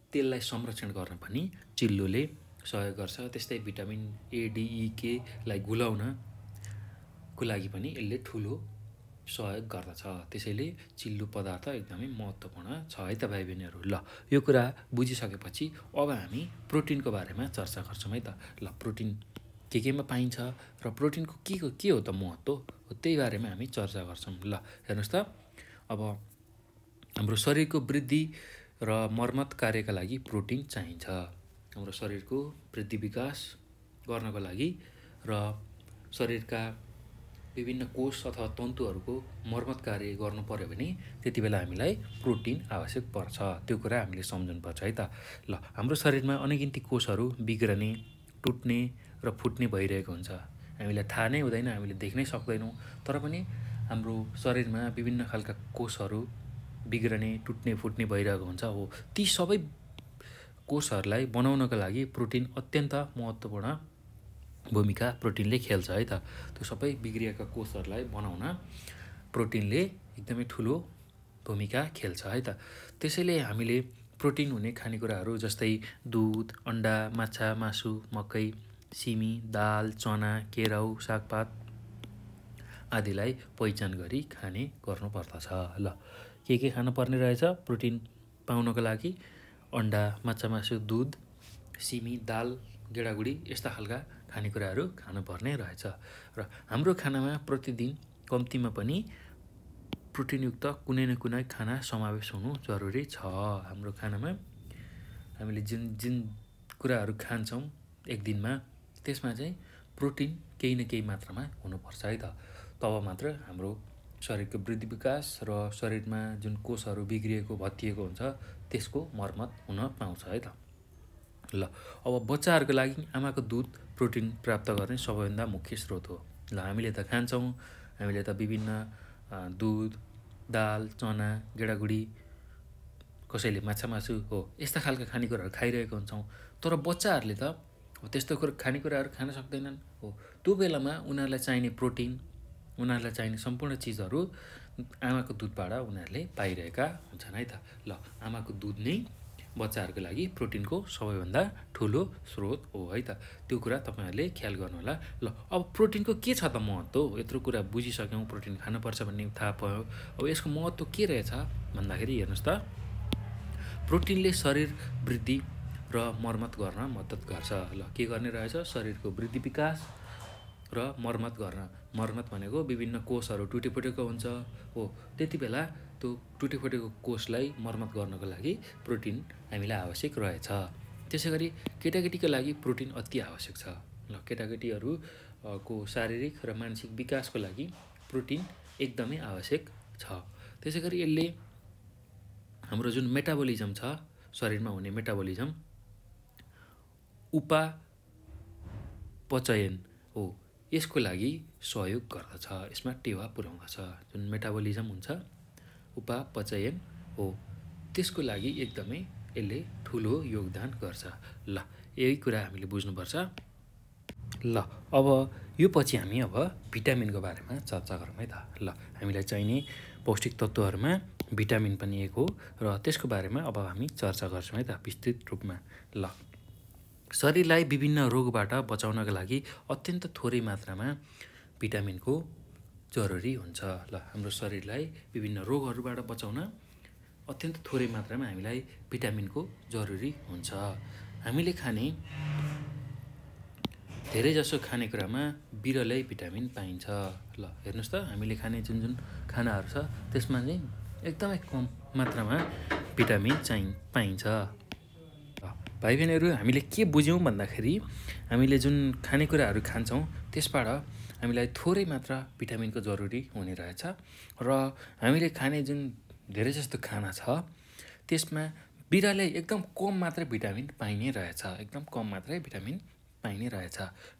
त्यसलाई संरक्षण गर्न पनि चिल्लोले सहयोग गर्छ। त्यस्तै भिटामिन ADEK लाई गुलाउनको लागि पनि यसले ठुलो सहयोग गर्दछ। त्यसैले चिल्लो पदार्थ एकदमै महत्त्वपूर्ण छ है त भाइ बहिनीहरू। ल यो कुरा बुझिसकेपछि अब हामी प्रोटिनको बारेमा चर्चा गर्छौँ है त। ल प्रोटिन केमा पाइन्छ र प्रोटिनको के हो त महत्त्व हो, त्यही बारेमा हामी चर्चा गर्छौँ। ल हेर्नुहोस् त, अब हाम्रो शरीरको वृद्धि र मर्मत कार्यका लागि प्रोटिन चाहिन्छ। हाम्रो शरीरको वृद्धि विकास गर्नको लागि र शरीरका विभिन्न कोष अथवा तन्तुहरूको मर्मत कार्य गर्नु पर्यो भने त्यति बेला हामीलाई प्रोटिन आवश्यक पर्छ। त्यो कुरा हामीले सम्झनुपर्छ है त। ल हाम्रो शरीरमा अनगिन्ती कोषहरू बिग्रने, टुट्ने र फुट्ने भइरहेको हुन्छ। हामीलाई थाहा नै हुँदैन, हामीले देख्नै सक्दैनौँ, तर पनि हाम्रो शरीरमा विभिन्न खालका कोषहरू बिग्रने, टुट्ने, फुट्ने भइरहेको हुन्छ हो। ती सबै कोषहरूलाई बनाउनको लागि प्रोटिन अत्यन्त महत्त्वपूर्ण भूमिका प्रोटिनले खेल्छ है त। त्यो सबै बिग्रिएका कोषहरूलाई बनाउन प्रोटिनले एकदमै ठुलो भूमिका खेल्छ है त। त्यसैले हामीले प्रोटिन हुने खानेकुराहरू जस्तै दुध, अन्डा, माछा, मासु, मकै, सिमी, दाल, चना, केराउ, सागपात आदिलाई पहिचान गरी खाने गर्नुपर्दछ। ल के खानुपर्ने रहेछ प्रोटिन पाउनको लागि? अन्डा, माछा, मासु, दुध, सिमी, दाल, गेडागुडी यस्ता खालका खानेकुराहरू खानुपर्ने रहेछ। र हाम्रो खानामा प्रतिदिन कम्तीमा पनि प्रोटिनयुक्त कुनै न कुनै खाना समावेश हुनु जरुरी छ। हाम्रो खानामा हामीले जुन जुन कुराहरू खान्छौँ एक दिनमा त्यसमा चाहिँ प्रोटिन केही न केही मात्रामा हुनुपर्छ है त। तब मात्र हाम्रो शरीरको वृद्धि विकास र शरीरमा जुन कोषहरू बिग्रिएको भत्किएको हुन्छ त्यसको मर्मत हुन पाउँछ है त। ल अब बच्चाहरूको लागि आमाको दुध प्रोटिन प्राप्त गर्ने सबैभन्दा मुख्य स्रोत हो। ल हामीले त खान्छौँ, हामीले त विभिन्न दुध, दाल, चना, गेडागुडी, कसैले माछा मासु हो यस्ता खालका खानेकुराहरू खाइरहेको हुन्छौँ। तर बच्चाहरूले त त्यस्तो खानेकुराहरू खान सक्दैनन् हो। त्यो बेलामा उनीहरूलाई चाहिने प्रोटिन, उनीहरूलाई चाहिने सम्पूर्ण चिजहरू आमाको दुधबाट उनीहरूले पाइरहेका हुन्छन् है त। ल आमाको दुध नै बच्चाहरूको लागि प्रोटिनको सबैभन्दा ठुलो स्रोत हो है त। त्यो कुरा तपाईँहरूले ख्याल गर्नुहोला। ल अब प्रोटिनको के छ त महत्त्व? यत्रो कुरा बुझिसक्यौँ, प्रोटिन खानुपर्छ भन्ने थाहा भयो। अब यसको महत्त्व के रहेछ भन्दाखेरि हेर्नुहोस् त, प्रोटिनले शरीर वृद्धि र मर्मत गर्न मद्दत गर्छ। ल के गर्ने रहेछ? शरीरको वृद्धि विकास र मर्मत गर्न। मर्मत भनेको विभिन्न कोषहरू टुटेफुटेको हुन्छ हो, त्यति बेला त्यो टुटेफुटेको कोषलाई मर्मत गर्नको लागि प्रोटिन हामीलाई आवश्यक रहेछ। त्यसै गरी केटाकेटीको लागि प्रोटिन अति आवश्यक छ। ल केटाकेटीहरू को शारीरिक र मानसिक विकासको लागि प्रोटिन एकदमै आवश्यक छ। त्यसै गरी यसले हाम्रो जुन मेटाबोलिजम छ, शरीरमा हुने मेटाबोलिजम, उपापचयन हो, यसको लागि सहयोग गर्दछ, यसमा टेवा पुर्याउँदछ। जुन मेटाबोलिजम हुन्छ, उपापचयन हो, त्यसको लागि एकदमै यसले ठुलो योगदान गर्छ। ल यही कुरा हामीले बुझ्नुपर्छ। ल अब यो पछि हामी अब भिटामिनको बारेमा चर्चा गरौँ है त। ल हामीलाई चाहिने पौष्टिक तत्त्वहरूमा भिटामिन पनि एक हो र त्यसको बारेमा अब हामी चर्चा गर्छौँ है त विस्तृत रूपमा। ल शरीरलाई विभिन्न रोगबाट बचाउनका लागि अत्यन्त थोरै मात्रामा भिटामिनको जरुरी हुन्छ। ल हाम्रो शरीरलाई विभिन्न रोगहरूबाट बचाउन अत्यन्त थोरै मात्रामा हामीलाई भिटामिनको जरुरी हुन्छ। हामीले खाने धेरैजसो खानेकुरामा बिरलै भिटामिन पाइन्छ। ल हेर्नुहोस् त, हामीले खाने जुन जुन खानाहरू छ त्यसमा चाहिँ एकदमै कम मात्रामा भिटामिन पाइन्छ। भाइ बहिनीहरू, हामीले के बुझ्यौँ भन्दाखेरि हामीले जुन खानेकुराहरू खान्छौँ त्यसबाट हामीलाई थोरै मात्रा भिटामिनको जरुरी हुने रहेछ र हामीले खाने जुन धेरै जस्तो खाना छ त्यसमा बिरलै एकदम कम मात्रै भिटामिन पाइने रहेछ, एकदम कम मात्रै भिटामिन पाइने रहेछ।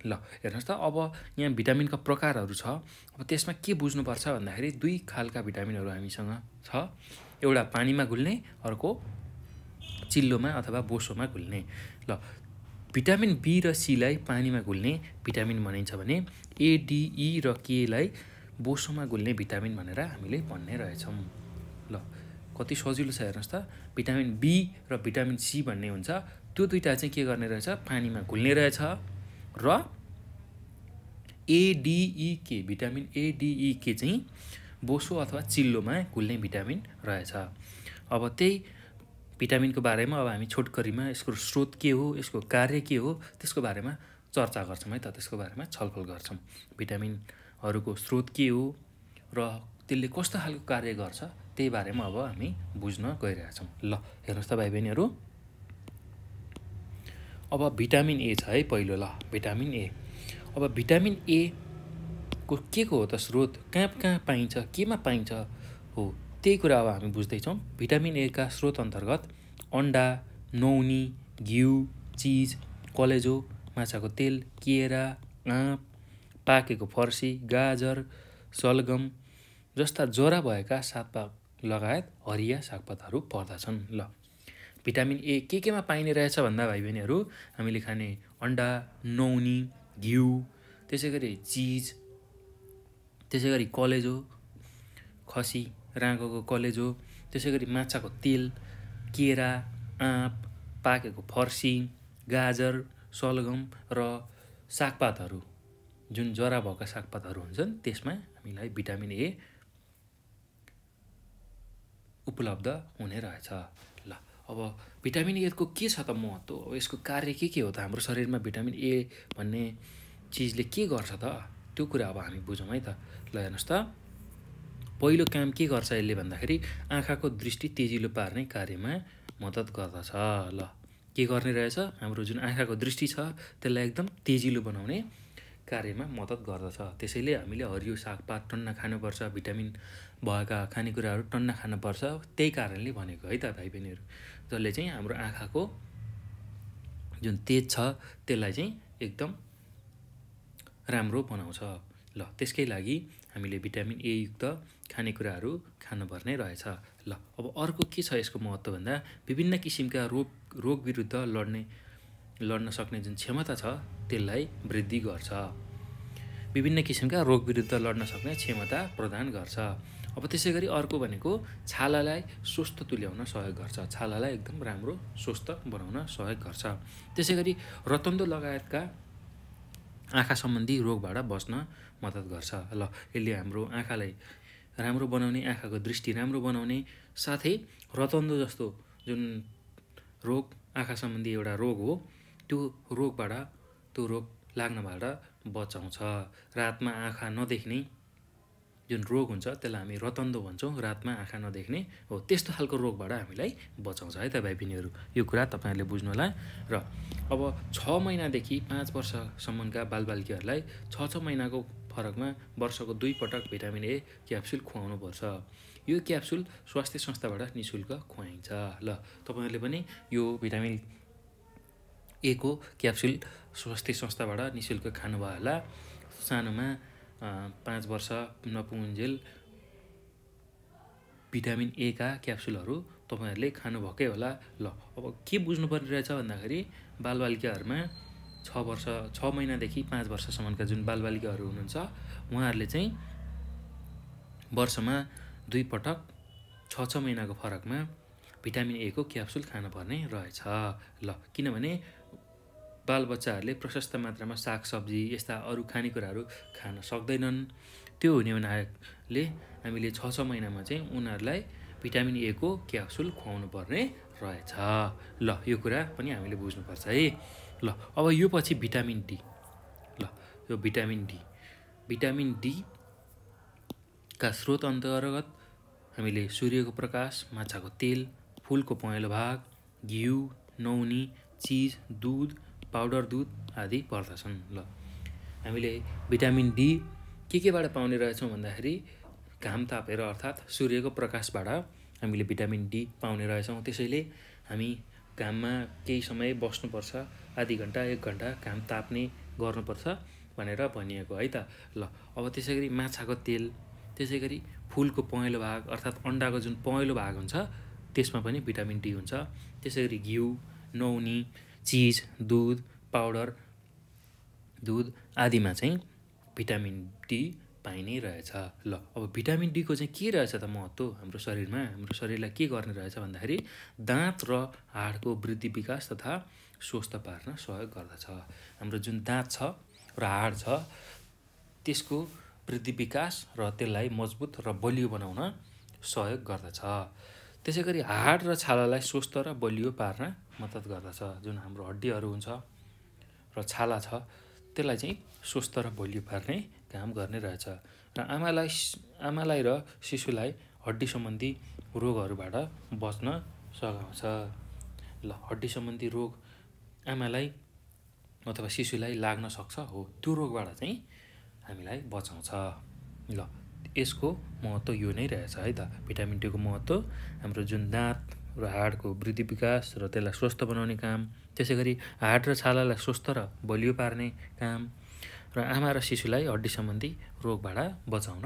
ल हेर्नुहोस् त, अब यहाँ भिटामिनका प्रकारहरू छ। अब त्यसमा के बुझ्नुपर्छ भन्दाखेरि दुई खालका भिटामिनहरू हामीसँग छ। एउटा पानीमा घुल्ने, अर्को चिल्लोमा अथवा बोसोमा घुल्ने। ल भिटामिन बी र सीलाई पानीमा घुल्ने भिटामिन भनिन्छ भने ए, डी, ई र केलाई बोसोमा घुल्ने भिटामिन भनेर हामीले भन्ने रहेछौँ। ल कति सजिलो छ हेर्नुहोस् त। भिटामिन बी र भिटामिन सी भन्ने हुन्छ, त्यो दुईवटा चाहिँ के गर्ने रहेछ? पानीमा घुल्ने रहेछ। र एडिई के, भिटामिन एडिई के चाहिँ बोसो अथवा चिल्लोमा घुल्ने भिटामिन रहेछ। अब त्यही भिटामिनको बारेमा अब हामी छोटकरीमा यसको स्रोत के हो, यसको कार्य के हो, त्यसको बारेमा चर्चा गर्छौँ है त, त्यसको बारेमा छलफल गर्छौँ। भिटामिनहरूको स्रोत के हो र त्यसले कस्तो खालको कार्य गर्छ त्यही बारेमा अब हामी बुझ्न गइरहेछौँ। ल हेर्नुहोस् त भाइ बहिनीहरू, अब भिटामिन ए छ है पहिलो। ल भिटामिन ए, अब भिटामिन ए को हो त स्रोत? कहाँ पाइन्छ, केमा पाइन्छ हो, त्यही कुरा अब हामी बुझ्दैछौँ। भिटामिन ए का स्रोत अन्तर्गत अन्डा, नौनी, घिउ, चिज, कलेजो, माछाको तेल, केरा, आँप, पाकेको फर्सी, गाजर, सलगम जस्ता जरा भएका सागपात लगायत हरिया सागपातहरू पर्दछन्। ल भिटामिन ए केमा पाइने रहेछ भन्दा भाइ बहिनीहरू, हामीले खाने अन्डा, नौनी, घिउ, त्यसै गरी चिज, त्यसै गरी कलेजो खसी, राँगोको कलेजो, त्यसै गरी माछाको तेल, केरा, आँप, पाकेको फर्सी, गाजर, सलगम र सागपातहरू, जुन जरा भएका सागपातहरू हुन्छन् त्यसमा हामीलाई भिटामिन ए उपलब्ध हुने रहेछ। ल अब भिटामिन ए को के छ त महत्त्व, अब यसको कार्य के हो त, हाम्रो शरीरमा भिटामिन ए भन्ने चिजले के गर्छ त, त्यो कुरा अब हामी बुझौँ है त। ल हेर्नुहोस् त, पहिलो काम के गर्छ यसले भन्दाखेरि आँखाको दृष्टि तेजिलो पार्ने कार्यमा मद्दत गर्दछ। ल के गर्ने रहेछ, हाम्रो जुन आँखाको दृष्टि छ त्यसलाई एकदम तेजिलो बनाउने कार्यमा मद्दत गर्दछ। त्यसैले हामीले हरियो सागपात टन्ना खानुपर्छ, भिटामिन भएका खानेकुराहरू टन्ना खानुपर्छ, त्यही कारणले भनेको है त भाइ बहिनीहरू, जसले चाहिँ हाम्रो आँखाको जुन तेज छ त्यसलाई चाहिँ एकदम राम्रो बनाउँछ। ल त्यसकै लागि हामीले भिटामिन ए युक्त खानेकुराहरू खानुपर्ने रहेछ। ल अब अर्को के छ यसको महत्त्व भन्दा विभिन्न किसिमका रोग विरुद्ध लड्न सक्ने जुन क्षमता छ त्यसलाई वृद्धि गर्छ। विभिन्न किसिमका रोग विरुद्ध लड्न सक्ने क्षमता प्रदान गर्छ। अब त्यसै गरी अर्को भनेको छालालाई स्वस्थ तुल्याउन सहयोग गर्छ, छालालाई एकदम राम्रो स्वस्थ बनाउन सहयोग गर्छ। त्यसै गरी रतन्डो लगायतका आँखा सम्बन्धी रोगबाट बस्न मद्दत गर्छ। ल यसले हाम्रो आँखालाई राम्रो बनाउने, आँखाको दृष्टि राम्रो बनाउने साथै रतन्डो जस्तो जुन रोग, आँखा सम्बन्धी एउटा रोग हो, त्यो रोग लाग्नबाट बचाउँछ। रातमा आँखा नदेख्ने जुन रोग हुन्छ त्यसलाई हामी रतन्डो भन्छौँ, रातमा आँखा नदेख्ने हो, त्यस्तो खालको रोगबाट हामीलाई बचाउँछ है त भाइ बहिनीहरू। यो कुरा तपाईँहरूले बुझ्नु होला। र अब 6 महिनादेखि 5 वर्षसम्मका बालबालिकाहरूलाई 6 महिनाको फरकमा वर्षको 2 पटक भिटामिन ए क्याप्सुल खुवाउनुपर्छ। यो क्याप्सुल स्वास्थ्य संस्थाबाट निःशुल्क खुवाइन्छ। ल तपाईँहरूले पनि यो भिटामिन ए को क्याप्सुल स्वास्थ्य संस्थाबाट निःशुल्क खानुभयो होला। सानोमा 5 वर्ष नपुगुन्जेल भिटामिन ए का क्याप्सुलहरू तपाईँहरूले खानुभएकै होला। ल अब के बुझ्नुपर्ने रहेछ भन्दाखेरि बालबालिकाहरूमा 6 महिनादेखि 5 वर्षसम्मका जुन बालबालिकाहरू हुनुहुन्छ उहाँहरूले चाहिँ वर्षमा 2 पटक 6 महिनाको फरकमा भिटामिन ए को क्याप्सुल खानुपर्ने रहेछ। ल किनभने बालबच्चाहरूले प्रशस्त मात्रामा सागसब्जी यस्ता अरू खानेकुराहरू खान सक्दैनन्। त्यो हुने हुनाले हामीले 6 महिनामा चाहिँ उनीहरूलाई भिटामिन ए को क्याप्सुल खुवाउनु पर्ने रहेछ। ल यो कुरा पनि हामीले बुझ्नुपर्छ है। ल अब यो पछि भिटामिन डी। ल यो भिटामिन डी का स्रोत अन्तर्गत हामीले सूर्यको प्रकाश, माछाको तेल, फुलको पहेँलो भाग, घिउ, नौनी, चिज, दुध, पाउडर दुध आदि पर्दछन्। ल हामीले भिटामिन डी केबाट पाउने रहेछौँ भन्दाखेरि घाम तापेर अर्थात् सूर्यको प्रकाशबाट हामीले भिटामिन डी पाउने रहेछौँ। त्यसैले हामी घाममा केही समय बस्नुपर्छ, आधी घन्टा 1 घन्टा घाम ताप्ने गर्नुपर्छ भनेर भनिएको है त। ल अब त्यसै गरी माछाको तेल, त्यसै गरी फुलको पहेँलो भाग अर्थात् अन्डाको जुन पहेँलो भाग हुन्छ त्यसमा पनि भिटामिन डी हुन्छ। त्यसै गरी घिउ, नौनी, चिज, दुध, पाउडर दुध आदिमा चाहिँ भिटामिन डी पाइने रहेछ। ल अब भिटामिन डी को चाहिँ के रहेछ त महत्त्व हाम्रो शरीरमा, हाम्रो शरीरलाई के गर्ने रहेछ भन्दाखेरि दाँत र हाडको वृद्धि विकास तथा स्वस्थ पार्न सहयोग गर्दछ। हाम्रो जुन दाँत छ र हाड छ त्यसको वृद्धि विकास र त्यसलाई मजबुत र बलियो बनाउन सहयोग गर्दछ। त्यसै गरी हाड र छालालाई स्वस्थ र बलियो पार्न मद्दत गर्दछ। जुन हाम्रो हड्डीहरू हुन्छ र छाला छ त्यसलाई चाहिँ स्वस्थ र बलियो पार्ने काम गर्ने रहेछ। र आमालाई र शिशुलाई हड्डी सम्बन्धी रोगहरूबाट बच्न सघाउँछ। ल हड्डी सम्बन्धी रोग आमालाई अथवा शिशुलाई लाग्न सक्छ, हो त्यो रोगबाट चाहिँ हामीलाई बचाउँछ। ल यसको महत्त्व यो नै रहेछ है त। भिटामिन डी को महत्त्व हाम्रो जुन दाँत र हाडको वृद्धि विकास र त्यसलाई स्वस्थ बनाउने काम, त्यसै गरी हाड र छालालाई स्वस्थ र बलियो पार्ने काम र आमा र शिशुलाई हड्डी सम्बन्धी रोगबाट बचाउन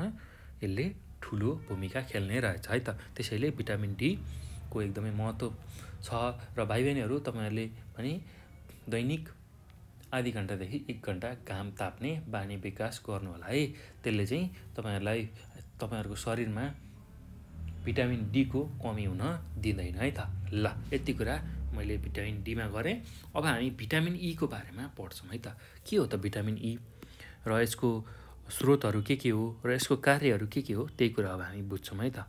यसले ठुलो भूमिका खेल्ने रहेछ है त। त्यसैले भिटामिन डी को एकदमै महत्त्व छ र भाइ बहिनीहरू तपाईँहरूले पनि दैनिक आधी घन्टादेखि 1 घन्टा घाम ताप्ने बानी विकास गर्नु होला है। त्यसले चाहिँ तपाईँहरूको शरीरमा भिटामिन डी को कमी हुन दिँदैन है त। ल यति कुरा मैले भिटामिन डीमा गरेँ। अब हामी भिटामिन ई को बारेमा पढ्छौँ है त। के हो त भिटामिन ई र यसको स्रोतहरू के हो र यसको कार्यहरू के हो त्यही कुरा अब हामी बुझ्छौँ है त।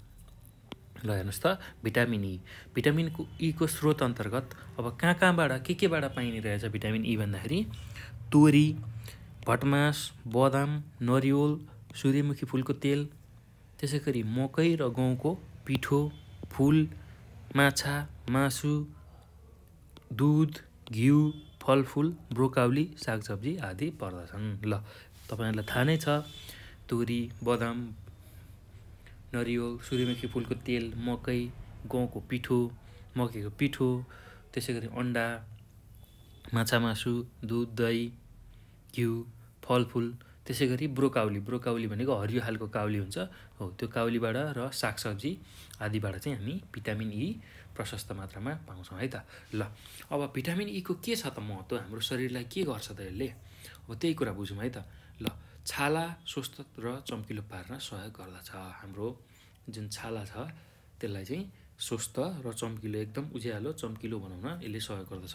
ल हेर्नुहोस् त भिटामिन ई, भिटामिन ई को स्रोत अन्तर्गत अब कहाँबाट केबाट पाइने रहेछ भिटामिन ई भन्दाखेरि तोरी, भटमास, बदाम, नरिवल, सूर्यमुखी फुलको तेल, त्यसै गरी मकै र गहुँको पिठो, फुल, माछा, मासु, दुध, घिउ, फलफुल, ब्रोकाउली, सागसब्जी आदि पर्दछन्। ल तपाईँहरूलाई थाहा नै छ तोरी, बदाम, नरिवल, सूर्यमुखी फुलको तेल, मकै, गहुँको पिठो, मकैको पिठो, त्यसै गरी अन्डा, माछा मासु, दुध, दही, घिउ, फलफुल, त्यसै गरी ब्रोकाउली भनेको हरियो खालको काउली हुन्छ हो, त्यो काउलीबाट र सागसब्जी आदिबाट चाहिँ हामी भिटामिन ई प्रशस्त मात्रामा पाउँछौँ है त। ल अब भिटामिन ई को के छ त महत्त्व, हाम्रो शरीरलाई के गर्छ त यसले, अब त्यही कुरा बुझौँ है त। ल छाला स्वस्थ र चम्किलो पार्न सहयोग गर्दछ। हाम्रो जुन छाला छ त्यसलाई चाहिँ स्वस्थ र चम्किलो, एकदम उज्यालो चम्किलो बनाउन यसले सहयोग गर्दछ।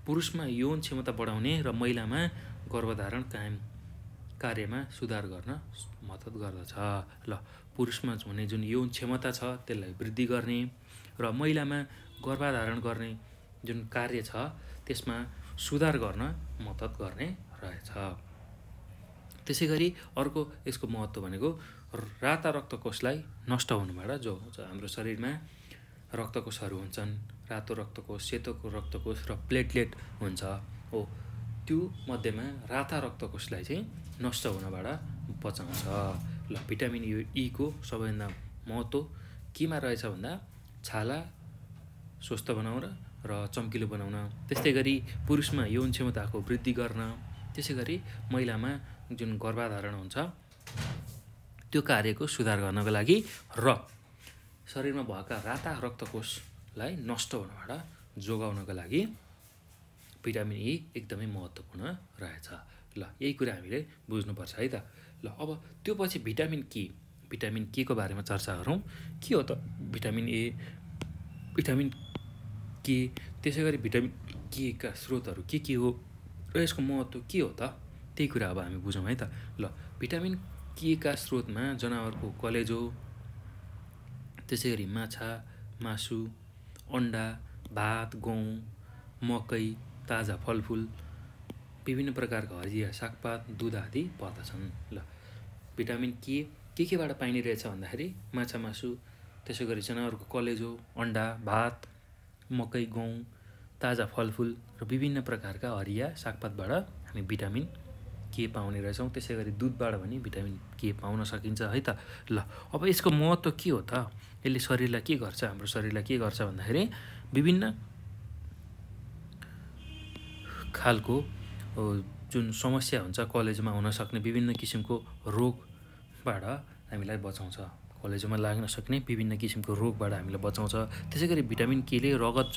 पुरुषमा यौन क्षमता बढाउने र महिलामा गर्भधारण कायम कार्यमा सुधार गर्न मद्दत गर्दछ। ल पुरुषमा हुने जुन यौन क्षमता छ त्यसलाई वृद्धि गर्ने र महिलामा गर्भधारण गर्ने जुन कार्य छ त्यसमा सुधार गर्न मद्दत गर्ने रहेछ। त्यसै गरी अर्को यसको महत्त्व भनेको राता रक्तकोषलाई नष्ट हुनुबाट, जो हाम्रो शरीरमा रक्तकोषहरू हुन्छन्, रातो रक्तकोष, सेतो रक्तकोष र प्लेटलेट हुन्छ हो, त्यो मध्येमा राता रक्तकोषलाई चाहिँ नष्ट हुनबाट बचाउँछ। ल भिटामिन ई को सबैभन्दा महत्त्व केमा रहेछ भन्दा छाला स्वस्थ बनाउन र चम्किलो बनाउन, त्यस्तै गरी पुरुषमा यौन क्षमताको वृद्धि गर्न, त्यसै गरी महिलामा जुन गर्भधारण हुन्छ त्यो कार्यको सुधार गर्नको लागि र शरीरमा भएका राता रक्तकोषलाई नष्ट हुनबाट जोगाउनको लागि भिटामिन ई एकदमै महत्त्वपूर्ण रहेछ। ल यही कुरा हामीले बुझ्नुपर्छ है त। ल अब त्यो पछि भिटामिन के को बारेमा चर्चा गरौँ। के हो त भिटामिन ए, भिटामिन के, त्यसै गरी भिटामिन के का स्रोतहरू के हो र यसको महत्त्व के हो त, त्यही कुरा अब हामी बुझौँ है त। ल भिटामिन के का स्रोतमा जनावरको कलेजो, त्यसै गरी माछा, मासु, अन्डा, भात, गहुँ, मकै, ताजा फलफुल, विभिन्न प्रकारका हरिया सागपात, दुध आदि पर्दछन्। ल भिटामिन केबाट पाइने रहेछ भन्दाखेरि माछा मासु, त्यसै गरी जनावरको कलेजो, अन्डा, भात, मकै, गहुँ, ताजा फलफुल र विभिन्न प्रकारका हरिया सागपातबाट हामी भिटामिन के पाउने रहेछौँ। त्यसै गरी दुधबाट पनि भिटामिन के पाउन सकिन्छ है त। ल अब यसको महत्त्व के हो त, यसले शरीरलाई के गर्छ, हाम्रो शरीरलाई के गर्छ भन्दाखेरि विभिन्न खालको जुन समस्या हुन्छ कलेजोमा हुन सक्ने विभिन्न किसिमको रोगबाट हामीलाई बचाउँछ, कलेजोमा लाग्न सक्ने विभिन्न किसिमको रोगबाट हामीलाई बचाउँछ। त्यसै गरी भिटामिन केले रगत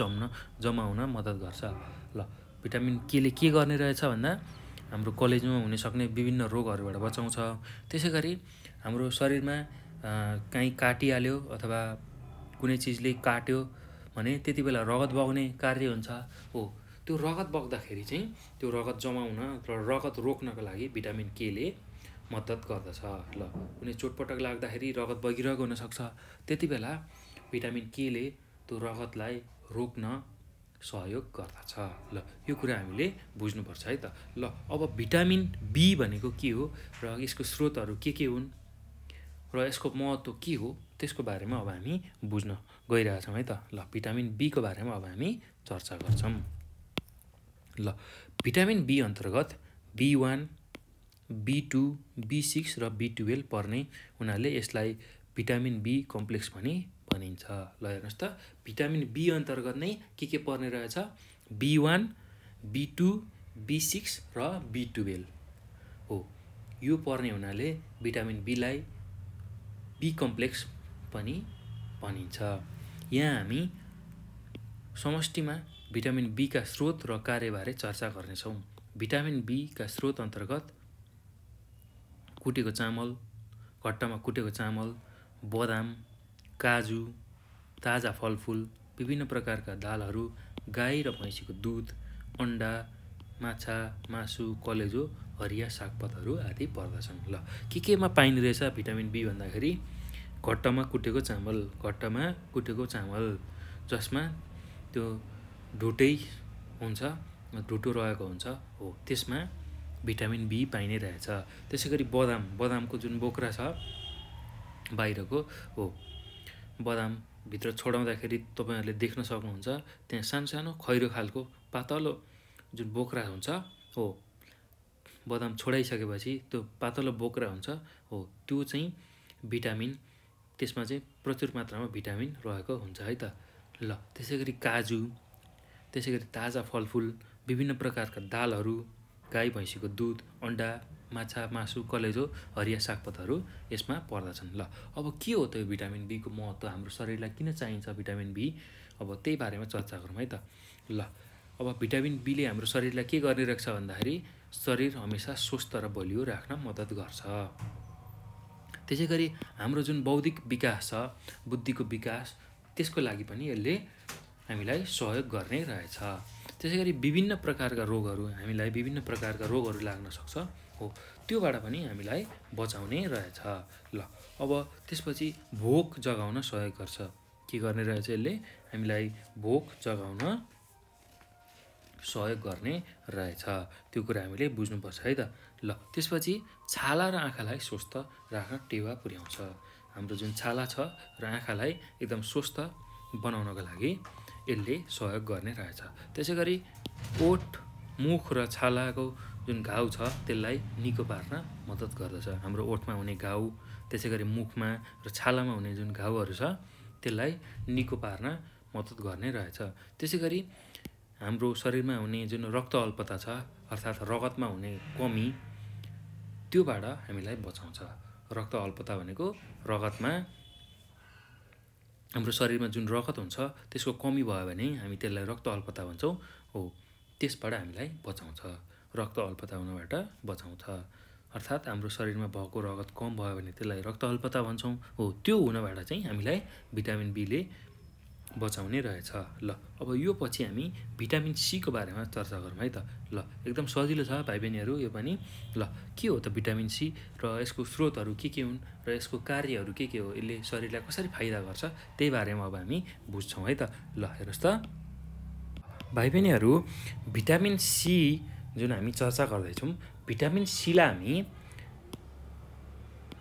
जम्मा हुन मद्दत गर्छ। ल भिटामिन केले के गर्ने रहेछ भन्दा हाम्रो कलेजोमा हुन सक्ने विभिन्न रोगहरूबाट बचाउँछ। त्यसै गरी हाम्रो शरीरमा कहीँ काटिहाल्यो अथवा कुनै चिजले काट्यो भने त्यति बेला रगत बग्ने कार्य हुन्छ हो, त्यो रगत बग्दाखेरि चाहिँ त्यो रगत जमाउन र रगत रोक्नको लागि भिटामिन केले मद्दत गर्दछ। ल कुनै चोटपटक लाग्दाखेरि रगत बगिरहेको हुनसक्छ, त्यति बेला भिटामिन केले त्यो रगतलाई रोक्न सहयोग गर्दछ। ल यो कुरा हामीले बुझ्नुपर्छ है त। ल अब भिटामिन बी भनेको के हो र यसको स्रोतहरू के हुन् र यसको महत्त्व के हो त्यसको बारेमा अब हामी बुझ्न गइरहेछौँ है त। ल भिटामिन बी को बारेमा अब हामी चर्चा गर्छौँ। ल भिटामिन बी अन्तर्गत B1, B2, B6 र B12 पर्ने हुनाले यसलाई भिटामिन बी कम्प्लेक्स पनि भनिन्छ। ल हेर्नुहोस् त भिटामिन बी अन्तर्गत नै के पर्ने रहेछ, B1, B2, B6 र B12 हो, यो पर्ने हुनाले भिटामिन बीलाई बी कम्प्लेक्स पनि भनिन्छ। यहाँ हामी समष्टिमा भिटामिन बी का स्रोत र कार्यबारे चर्चा गर्नेछौँ। भिटामिन बी का स्रोत अन्तर्गत कुटेको चामल, घट्टामा कुटेको चामल, बदाम, काजु, ताजा फलफुल, विभिन्न प्रकारका दालहरू, गाई र भैँसीको दुध, अन्डा, माछा, मासु, कलेजो, हरिया सागपातहरू आदि पर्दछन्। ल केमा पाइने रहेछ भिटामिन बी भन्दाखेरि घट्टामा कुटेको चामल जसमा त्यो ढुटै हुन्छ, ढुटो रहेको हुन्छ हो, त्यसमा भिटामिन बी पाइने रहेछ। त्यसै गरी बदामको जुन बोक्रा छ बाहिरको हो, बदामभित्र छोडाउँदाखेरि तपाईँहरूले देख्न सक्नुहुन्छ त्यहाँ सानो खैरो खालको पातलो जुन बोक्रा हुन्छ हो, बदाम छोडाइसकेपछि त्यो पातलो बोक्रा हुन्छ हो, त्यो चाहिँ भिटामिन, त्यसमा चाहिँ प्रचुर मात्रामा भिटामिन रहेको हुन्छ है त। ल त्यसै गरी काजु, त्यसै गरी ताजा फलफुल, विभिन्न प्रकारका दालहरू, गाई भैँसीको दुध, अन्डा, माछा, मासु, कलेजो, हरिया सागपातहरू यसमा पर्दछन्। ल अब के हो त यो भिटामिन बीको महत्त्व, हाम्रो शरीरलाई किन चाहिन्छ भिटामिन बी, अब त्यही बारेमा चर्चा गरौँ है त। ल अब भिटामिन बीले हाम्रो शरीरलाई के गर्ने रहेछ भन्दाखेरि शरीर हमेसा स्वस्थ र बलियो राख्न मद्दत गर्छ। त्यसै गरी हाम्रो जुन बौद्धिक विकास छ, बुद्धिको विकास, त्यसको लागि पनि यसले हामीलाई सहयोग गर्ने रहेछ। त्यसै गरी विभिन्न प्रकारका रोगहरू लाग्न सक्छ हो, त्योबाट पनि हामीलाई बचाउने रहेछ। ल अब त्यसपछि भोक जगाउन सहयोग गर्छ। के गर्ने रहेछ यसले हामीलाई भोक जगाउन सहयोग गर्ने रहेछ, त्यो कुरा हामीले बुझ्नुपर्छ है त। ल त्यसपछि छाला र आँखालाई स्वस्थ राख्न टेवा पुर्याउँछ। हाम्रो जुन छाला छ र आँखालाई एकदम स्वस्थ बनाउनको लागि यसले सहयोग गर्ने रहेछ। त्यसै गरी ओठ, मुख र छालाको जुन घाउ छ त्यसलाई निको पार्न मद्दत गर्दछ। हाम्रो ओठमा हुने घाउ, त्यसै गरी मुखमा र छालामा हुने जुन घाउहरू छ त्यसलाई निको पार्न मद्दत गर्ने रहेछ। त्यसै गरी हाम्रो शरीरमा हुने जुन रक्त अल्पता छ अर्थात् रगतमा हुने कमी, त्योबाट हामीलाई बचाउँछ। रक्त अल्पता भनेको रगतमा, हाम्रो शरीरमा जुन रगत हुन्छ त्यसको कमी भयो भने हामी त्यसलाई रक्त अल्पता भन्छौँ हो, त्यसबाट हामीलाई बचाउँछ, रक्त अल्पता हुनबाट बचाउँछ। अर्थात् हाम्रो शरीरमा भएको रगत कम भयो भने त्यसलाई रक्त अल्पता भन्छौँ हो, त्यो हुनबाट चाहिँ हामीलाई भिटामिन बीले बचाउने रहेछ। ल अब यो पछि हामी भिटामिन सीको बारेमा चर्चा गरौँ है त। ल एकदम सजिलो छ भाइ बहिनीहरू यो पनि। ल के हो त भिटामिन सी र यसको स्रोतहरू के हुन् र यसको कार्यहरू के हो, यसले शरीरलाई कसरी फाइदा गर्छ, त्यही बारेमा अब हामी बुझ्छौँ है त। ल हेर्नुहोस् त भाइ बहिनीहरू, भिटामिन सी जुन हामी चर्चा गर्दैछौँ, भिटामिन सीलाई हामी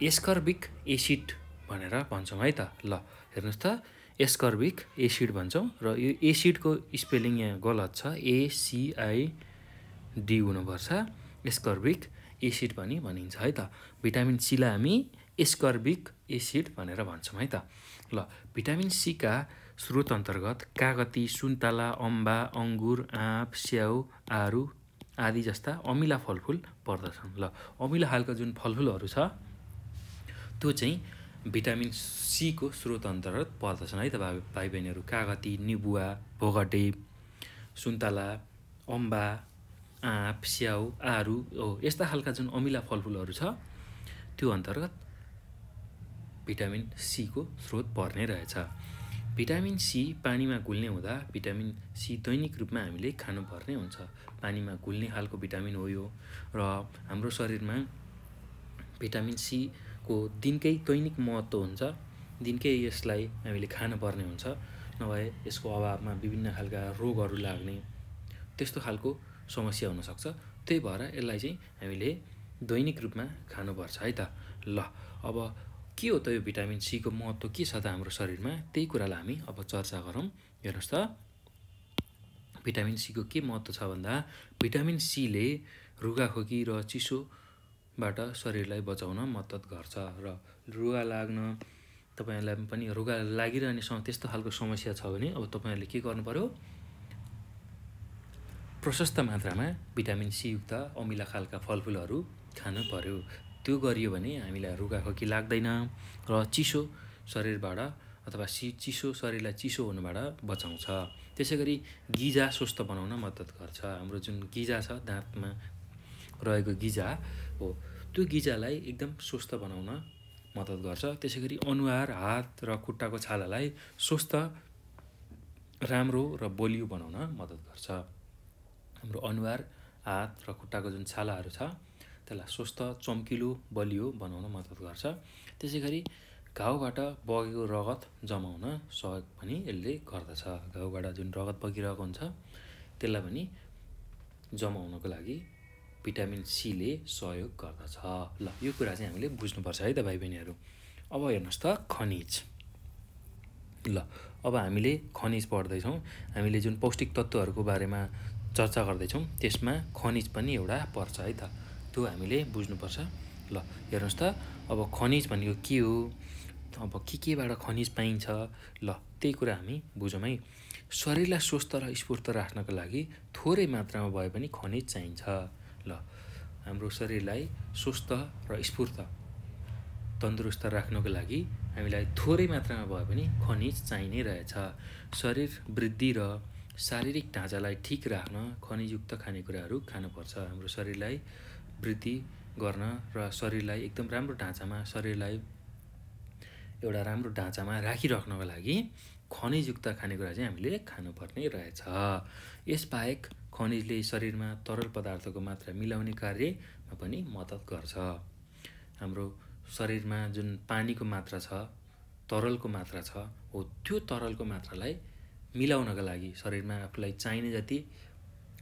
एस्कर्बिक एसिड भनेर भन्छौँ है त। ल हेर्नुहोस् त, एस्कर्बिक एसिड भन्छौँ र यो एसिडको स्पेलिङ यहाँ गलत छ, ACID हुनुपर्छ, एस्कर्बिक एसिड पनि भनिन्छ है त। भिटामिन सीलाई हामी एस्कर्बिक एसिड भनेर भन्छौँ है त। ल भिटामिन सीका स्रोत अन्तर्गत कागती, सुन्तला, अम्बा, अङ्गुर, आँप, स्याउ, आरु आदि जस्ता अमिला फलफुल पर्दछन्। ल अमिला खालका जुन फलफुलहरू छ त्यो चाहिँ भिटामिन सीको स्रोत अन्तर्गत पर्दछन् है त भाइ बहिनीहरू। कागती, निबुवा, भोगटे, सुन्तला, अम्बा, आँप, स्याउ, आरु हो, यस्ता खालका जुन अमिला फलफुलहरू छ त्यो अन्तर्गत भिटामिन सीको स्रोत पर्ने रहेछ। भिटामिन सी पानीमा घुल्ने हुँदा भिटामिन सी दैनिक रूपमा हामीले खानुपर्ने हुन्छ। पानीमा घुल्ने खालको भिटामिन हो यो, र हाम्रो शरीरमा भिटामिन सीको दिनकै दैनिक महत्त्व हुन्छ। दिनकै यसलाई हामीले खानुपर्ने हुन्छ, नभए यसको अभावमा विभिन्न खालका रोगहरू लाग्ने त्यस्तो खालको समस्या हुनसक्छ। त्यही भएर यसलाई चाहिँ हामीले दैनिक रूपमा खानुपर्छ है त। ल अब के हो त यो भिटामिन सीको महत्त्व के छ त हाम्रो शरीरमा, त्यही कुरालाई हामी अब चर्चा गरौँ। हेर्नुहोस् त भिटामिन सीको के महत्त्व छ भन्दा भिटामिन सीले रुगाखोकी र चिसोबाट शरीरलाई बचाउन मद्दत गर्छ। र रुगा लाग्न, तपाईँहरूलाई पनि रुगा लागिरहने त्यस्तो खालको समस्या छ भने अब तपाईँहरूले के गर्नु पर्यो, प्रशस्त मात्रामा भिटामिन सी युक्त अमिला खालका फलफुलहरू खानु पर्यो। त्यो गरियो भने हामीलाई रुगाखोकी लाग्दैन र चिसो शरीरबाट अथवा चिसो शरीरलाई चिसो हुनबाट बचाउँछ। त्यसै गरी गिजा स्वस्थ बनाउन मद्दत गर्छ। हाम्रो जुन गिजा छ, दाँतमा रहेको गिजा हो, त्यो गिजालाई एकदम स्वस्थ बनाउन मद्दत गर्छ। त्यसै गरी अनुहार, हात र खुट्टाको छालालाई स्वस्थ, राम्रो र बलियो बनाउन मद्दत गर्छ। हाम्रो अनुहार, हात र खुट्टाको जुन छालाहरू छ त्यसलाई स्वस्थ, चम्किलो, बलियो बनाउन मद्दत गर्छ। त्यसै गरी घाउबाट बगेको रगत जमाउन सहयोग पनि यसले गर्दछ। घाउबाट जुन रगत बगिरहेको हुन्छ त्यसलाई पनि जमाउनको लागि भिटामिन सीले सहयोग गर्दछ। ल यो कुरा चाहिँ हामीले बुझ्नुपर्छ है त भाइ बहिनीहरू। अब हेर्नुहोस् त खनिज। ल अब हामीले खनिज पढ्दैछौँ। हामीले जुन पौष्टिक तत्त्वहरूको बारेमा चर्चा गर्दैछौँ त्यसमा खनिज पनि एउटा पर्छ है त, त्यो हामीले बुझ्नुपर्छ। ल हेर्नुहोस् त अब खनिज भनेको के हो, अब केबाट खनिज पाइन्छ, ल त्यही कुरा हामी बुझौँ है। शरीरलाई स्वस्थ र स्फूर्त राख्नको लागि थोरै मात्रामा भए पनि खनिज चाहिन्छ। ल हाम्रो शरीरलाई स्वस्थ र स्फूर्त, तन्दुरुस्त राख्नको लागि हामीलाई थोरै मात्रामा भए पनि खनिज चाहिने रहेछ। शरीर वृद्धि र शारीरिक ढाँचालाई ठिक राख्न खनिजयुक्त खानेकुराहरू खानुपर्छ। हाम्रो शरीरलाई वृद्धि गर्न र शरीरलाई एकदम राम्रो ढाँचामा, शरीरलाई एउटा राम्रो ढाँचामा राखिराख्नको लागि खनिजयुक्त खानेकुरा चाहिँ हामीले खानुपर्ने रहेछ। यसबाहेक खनिजले शरीरमा तरल पदार्थको मात्रा मिलाउने कार्यमा पनि मद्दत गर्छ। हाम्रो शरीरमा जुन पानीको मात्रा छ, तरलको मात्रा छ, हो त्यो तरलको मात्रालाई मिलाउनका लागि शरीरमा आफूलाई चाहिने जति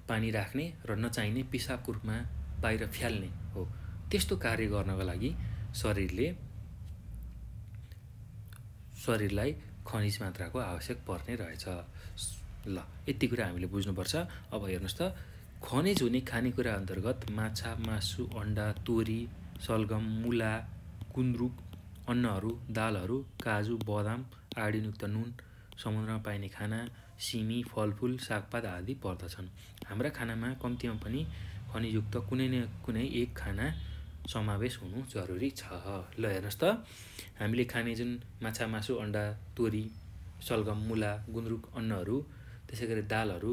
पानी राख्ने र नचाहिने पिसाबको रूपमा बाहिर फ्याल्ने हो, त्यस्तो कार्य गर्नको लागि शरीरलाई खनिज मात्राको आवश्यक पर्ने रहेछ। ल यति कुरा हामीले बुझ्नुपर्छ। अब हेर्नुहोस् त खनिज हुने खानेकुरा अन्तर्गत माछा, मासु, अन्डा, तोरी, सलगम, मुला, गुन्द्रुक, अन्नहरू, दालहरू, काजु, बदाम, आयोडिनयुक्त नुन, समुद्रमा पाइने खाना, सिमी, फलफुल, सागपात आदि पर्दछन्। हाम्रा खानामा कम्तीमा पनि खनिजयुक्त कुनै न कुनै एक खाना समावेश हुनु जरुरी छ। ल हेर्नुहोस् त हामीले खाने जुन माछा, मासु, अन्डा, तोरी, सलगम, मुला, गुन्द्रुक, अन्नहरू, त्यसै गरी दालहरू,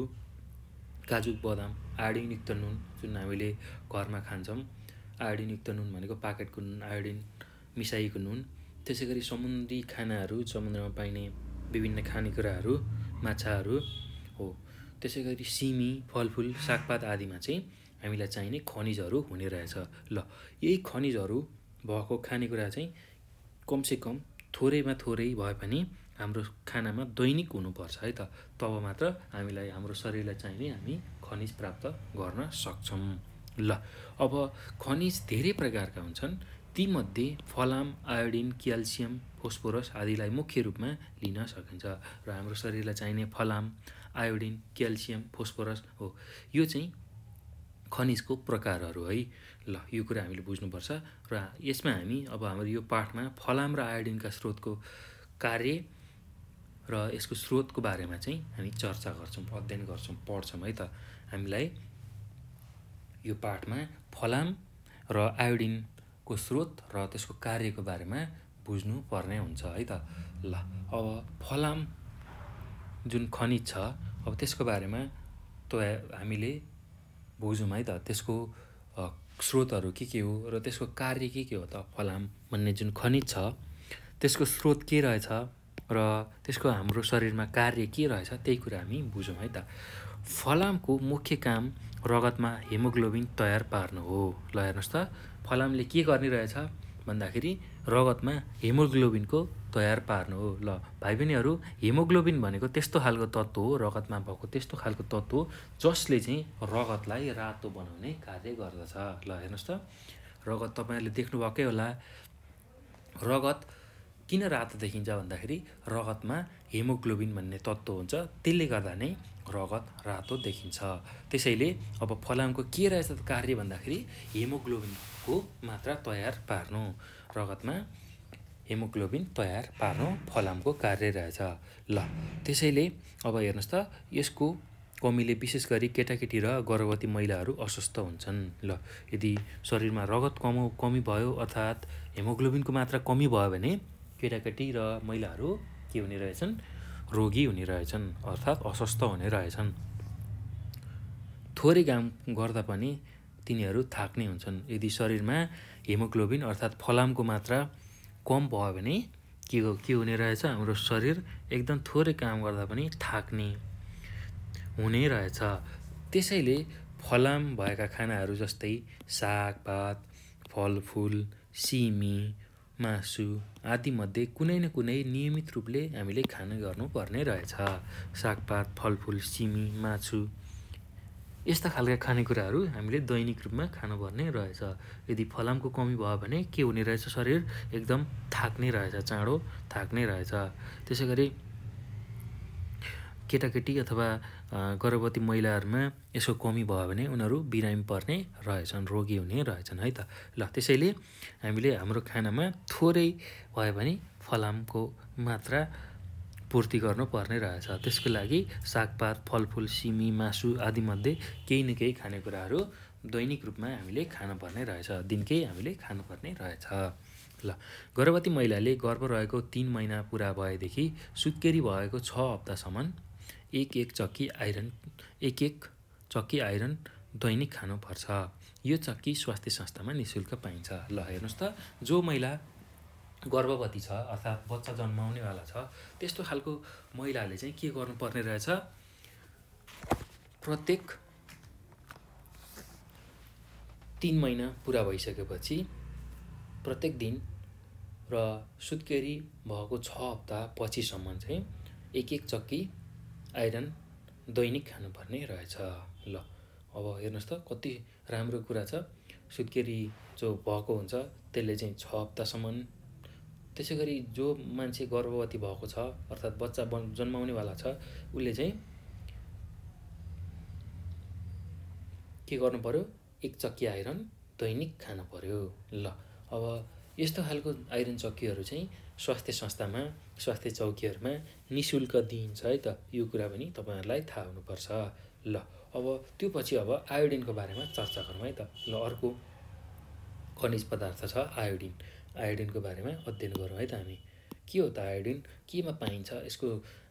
काजु, बदाम, आयोडिनयुक्त नुन जुन हामीले घरमा खान्छौँ, आयोडिनयुक्त नुन भनेको पाकेटको नुन, आयोडिन मिसाइएको नुन, त्यसै गरी समुद्री खानाहरू, समुद्रमा पाइने विभिन्न खानेकुराहरू, माछाहरू हो, त्यसै गरी सिमी, फलफुल, सागपात आदिमा चाहिँ हामीलाई चाहिने खनिजहरू हुने रहेछ। ल यही खनिजहरू भएको खानेकुरा चाहिँ कमसेकम थोरैमा थोरै भए पनि हाम्रो खानामा दैनिक हुनुपर्छ है त, तब मात्र हामीलाई, हाम्रो शरीरलाई चाहिने हामी खनिज प्राप्त गर्न सक्छौँ। ल अब खनिज धेरै प्रकारका हुन्छन्। तीमध्ये फलाम, आयोडिन, क्याल्सियम, फोस्फोरस आदिलाई मुख्य रूपमा लिन सकिन्छ। र हाम्रो शरीरलाई चाहिने फलाम, आयोडिन, क्याल्सियम, फोस्फोरस हो, यो चाहिँ खनिजको प्रकारहरू है। ल यो कुरा हामीले बुझ्नुपर्छ। र यसमा हामी अब हाम्रो यो पाठमा फलाम र आयोडिनका स्रोतको कार्य र यसको स्रोतको बारेमा चाहिँ हामी चर्चा गर्छौँ, अध्ययन गर्छौँ, पढ्छौँ है त। हामीलाई यो पाठमा फलाम र आयोडिनको स्रोत र त्यसको कार्यको बारेमा बुझ्नु पर्ने हुन्छ है त। ल अब फलाम जुन खनिज छ, अब त्यसको बारेमा त हामीले बुझौँ है त। त्यसको स्रोतहरू के हो र त्यसको कार्य के हो त। फलाम भन्ने जुन खनिज छ त्यसको स्रोत के रहेछ र त्यसको हाम्रो शरीरमा कार्य के रहेछ, त्यही कुरा हामी बुझौँ है त। फलामको मुख्य काम रगतमा हेमोग्लोबिन तयार पार्नु हो। ल हेर्नुहोस् त फलामले के गर्ने रहेछ भन्दाखेरि रगतमा हेमोग्लोबिनको तयार पार्नु हो। ल भाइ बहिनीहरू, हेमोग्लोबिन भनेको त्यस्तो खालको तत्त्व हो, रगतमा भएको त्यस्तो खालको तत्त्व हो जसले चाहिँ रगतलाई रातो बनाउने कार्य गर्दछ। ल हेर्नुहोस् त रगत तपाईँहरूले देख्नुभएकै होला, रगत किन रातो देखिन्छ भन्दाखेरि रगतमा हेमोग्लोबिन भन्ने तत्त्व हुन्छ, त्यसले गर्दा नै रगत रातो देखिन्छ। त्यसैले अब फलामको के रहेछ त कार्य भन्दाखेरि हेमोग्लोबिनको मात्रा तयार पार्नु, रगतमा हेमोग्लोबिन तयार पार्नु फलामको कार्य रहेछ। ल त्यसैले अब हेर्नुहोस् त यसको कमीले विशेष गरी केटाकेटी र गर्भवती महिलाहरू अस्वस्थ हुन्छन्। ल यदि शरीरमा रगत कमी भयो अर्थात् हेमोग्लोबिनको मात्रा कमी भयो भने केटाकेटी र महिलाहरू के हुने रहेछन्, रोगी हुने रहेछन्, अर्थात् अस्वस्थ हुने रहेछन्। थोरै काम गर्दा पनि तिनीहरू थाक्ने हुन्छन्। यदि शरीरमा हेमोग्लोबिन अर्थात् फलामको मात्रा कम भयो भने के हुने रहेछ, हाम्रो शरीर एकदम थोरै काम गर्दा पनि थाक्ने हुने रहेछ। त्यसैले फलाम भएका खानाहरू जस्तै सागपात, फलफुल, सिमी, मासु आदिमध्ये कुनै न कुनै नियमित रूपले हामीले खाने गर्नुपर्ने रहेछ। सागपात, फलफुल, सिमी, मासु यस्ता खालका खानेकुराहरू हामीले दैनिक रूपमा खानुपर्ने रहेछ। यदि फलामको कमी भयो भने के हुने रहेछ, शरीर एकदम थाक्ने रहेछ, चाँडो थाक्ने रहेछ। त्यसै गरी केटाकेटी अथवा गर्भवती महिलाहरूमा यसको कमी भयो भने उनीहरू बिरामी पर्ने रहेछन्, रोगी हुने रहेछन् है त। ल त्यसैले हामीले हाम्रो खानामा थोरै भयो भने फलामको मात्रा पूर्ति गर्नुपर्ने रहेछ। त्यसको लागि सागपात, फलफुल, सिमी, मासु आदिमध्ये केही न केही खानेकुराहरू दैनिक रूपमा हामीले खानुपर्ने रहेछ, दिनकै हामीले खानुपर्ने रहेछ। ल गर्भवती महिलाले गर्भ रहेको 3 महिना पुरा भएदेखि सुत्केरी भएको 6 हप्तासम्म एक चक्की आइरन दैनिक खानुपर्छ। यो चक्की स्वास्थ्य संस्थामा निःशुल्क पाइन्छ। ल हेर्नुहोस् त, जो महिला गर्भवती छ अर्थात् बच्चा जन्माउनेवाला छ, त्यस्तो खालको महिलाले चाहिँ के गर्नुपर्ने रहेछ, प्रत्येक 3 महिना पुरा भइसकेपछि प्रत्येक दिन र सुत्केरी भएको 6 हप्ता पछिसम्म चाहिँ एक चक्की आइरन दैनिक खानुपर्ने रहेछ। ल अब हेर्नुहोस् त कति राम्रो कुरा छ। सुत्केरी जो भएको हुन्छ त्यसले चाहिँ 6 हप्तासम्म, त्यसै गरी जो मान्छे गर्भवती भएको छ अर्थात् बच्चा जन्माउनेवाला छ उसले चाहिँ के गर्नु पर्यो, 1 चक्की आइरन दैनिक खानु पर्यो। ल अब यस्तो खालको आइरन चक्कीहरू चाहिँ स्वास्थ्य संस्थामा, स्वास्थ्य चौकीहरूमा निःशुल्क दिइन्छ है त। यो कुरा पनि तपाईँहरूलाई थाहा हुनुपर्छ। ल अब त्यो पछि अब आयोडिनको बारेमा चर्चा गरौँ है त। ल अर्को खनिज पदार्थ छ आयोडिन। आयोडिनको बारेमा अध्ययन गरौँ है त हामी। के हो त आयोडिन, केमा पाइन्छ, यसको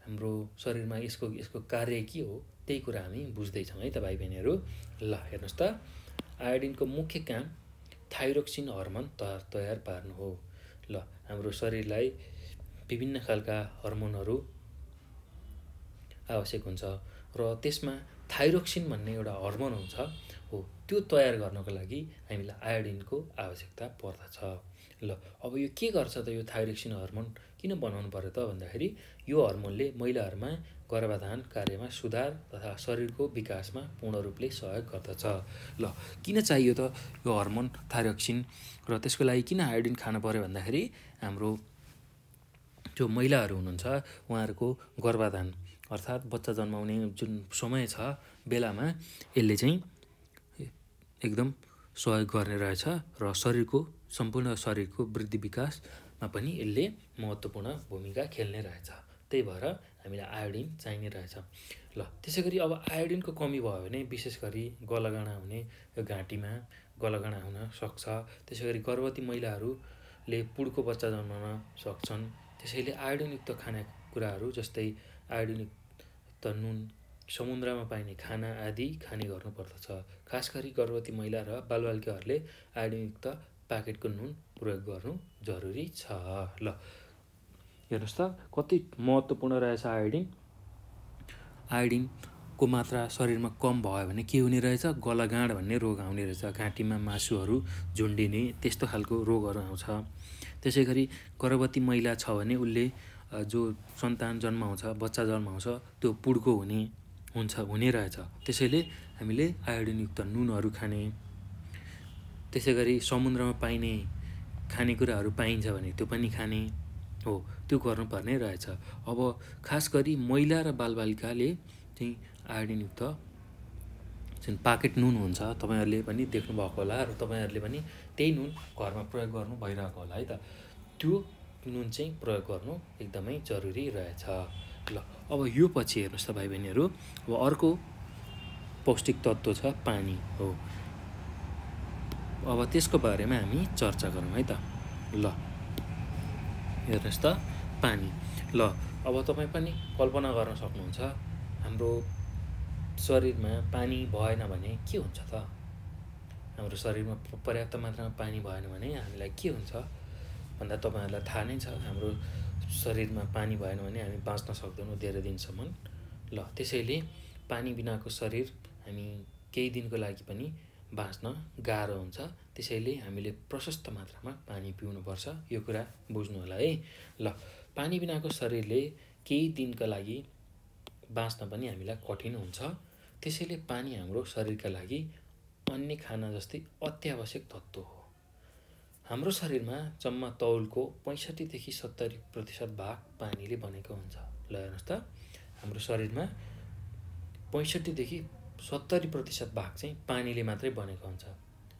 हाम्रो शरीरमा यसको कार्य के हो, त्यही कुरा हामी बुझ्दैछौँ है त भाइ बहिनीहरू। ल हेर्नुहोस् त, आयोडिनको मुख्य काम थाइरोक्सिन हर्मोन तयार पार्नु हो। ल हाम्रो शरीरलाई विभिन्न खालका हर्मोनहरू आवश्यक हुन्छ र त्यसमा थाइरोक्सिन भन्ने एउटा हर्मोन हुन्छ हो, त्यो तयार गर्नको लागि हामीलाई आयोडिनको आवश्यकता पर्दछ। ल अब यो के गर्छ त, यो थाइरोक्सिन हर्मोन किन बनाउनु पर्यो त भन्दाखेरि यो हर्मोनले महिलाहरूमा गर्भाधान कार्यमा सुधार तथा शरीरको विकासमा पूर्ण रूपले सहयोग गर्दछ। ल किन चाहियो त यो हर्मोन थाइरोक्सिन, र त्यसको लागि किन आयोडिन खानु पर्यो भन्दाखेरि हाम्रो जो महिलाहरू हुनुहुन्छ उहाँहरूको गर्भाधान अर्थात् बच्चा जन्माउने जुन समय छ बेलामा यसले चाहिँ एकदम सहयोग गर्ने रहेछ र सम्पूर्ण शरीरको वृद्धि विकासमा पनि यसले महत्त्वपूर्ण भूमिका खेल्ने रहेछ। त्यही भएर हामीलाई आयोडिन चाहिने रहेछ। ल त्यसै गरी अब आयोडिनको कमी भयो भने विशेष गरी गलगाँडा हुने, यो घाँटीमा गलगाँडा हुन सक्छ। त्यसै गरी गर्भवती महिलाहरूले पुड्को बच्चा जन्माउन सक्छन्। त्यसैले आयोडिनयुक्त खानेकुराहरू जस्तै आयोडिनयुक्त नुन, समुद्रमा पाइने खाना आदि खाने गर्नुपर्दछ। खास गरी गर्भवती महिला र बालबालिकाहरूले आयोडिनयुक्त प्याकेटको नुन प्रयोग गर्नु जरुरी छ। ल हेर्नुहोस् त कति महत्त्वपूर्ण रहेछ आयोडिन। आयोडिनको मात्रा शरीरमा कम भयो भने के हुने रहेछ, गलगाँड भन्ने रोग आउने रहेछ, घाँटीमा मासुहरू झुन्डिने त्यस्तो खालको रोगहरू आउँछ। त्यसै गरी गर्भवती महिला छ भने उसले जो सन्तान जन्माउँछ, बच्चा जन्माउँछ, त्यो पुड्को हुने रहेछ। त्यसैले हामीले आयोडिनयुक्त नुनहरू खाने, त्यसै गरी समुद्रमा पाइने खानेकुराहरू पाइन्छ भने त्यो पनि खाने हो, त्यो गर्नुपर्ने रहेछ। अब खास गरी महिला र बालबालिकाले चाहिँ आयोडिनयुक्त जुन प्याकेट नुन हुन्छ तपाईँहरूले पनि देख्नुभएको होला र तपाईँहरूले पनि त्यही नुन घरमा प्रयोग गर्नु भइरहेको होला है त। त्यो नुन चाहिँ प्रयोग गर्नु एकदमै जरुरी रहेछ। ल अब यो पछि हेर्नुहोस् त भाइ बहिनीहरू, अब अर्को पौष्टिक तत्त्व छ पानी हो। अब त्यसको बारेमा हामी चर्चा गरौँ है त। ल हेर्नुहोस् त पानी। ल अब तपाईँ पनि कल्पना गर्न सक्नुहुन्छ हाम्रो शरीरमा पानी भएन भने के हुन्छ त। हाम्रो शरीरमा पर्याप्त मात्रामा पानी भएन भने हामीलाई के हुन्छ भन्दा तपाईँहरूलाई थाहा नै छ हाम्रो शरीरमा पानी भएन भने हामी बाँच्न सक्दैनौँ धेरै दिनसम्म। ल त्यसैले पानी बिनाको शरीर हामी केही दिनको लागि पनि बाँच्न गाह्रो हुन्छ। त्यसैले हामीले प्रशस्त मात्रामा पानी पिउनुपर्छ, यो कुरा बुझ्नु होला है। ल पानी बिनाको शरीरले केही दिनका लागि बाँच्न पनि हामीलाई कठिन हुन्छ। त्यसैले पानी हाम्रो शरीरका लागि अन्य खाना जस्तै अत्यावश्यक तत्त्व हो। हाम्रो शरीरमा जम्मा तौलको 65 देखि 70% भाग पानीले बनेको हुन्छ। ल हेर्नुहोस् त, हाम्रो शरीरमा 65 देखि 70% भाग चाहिँ पानीले मात्रै बनेको हुन्छ।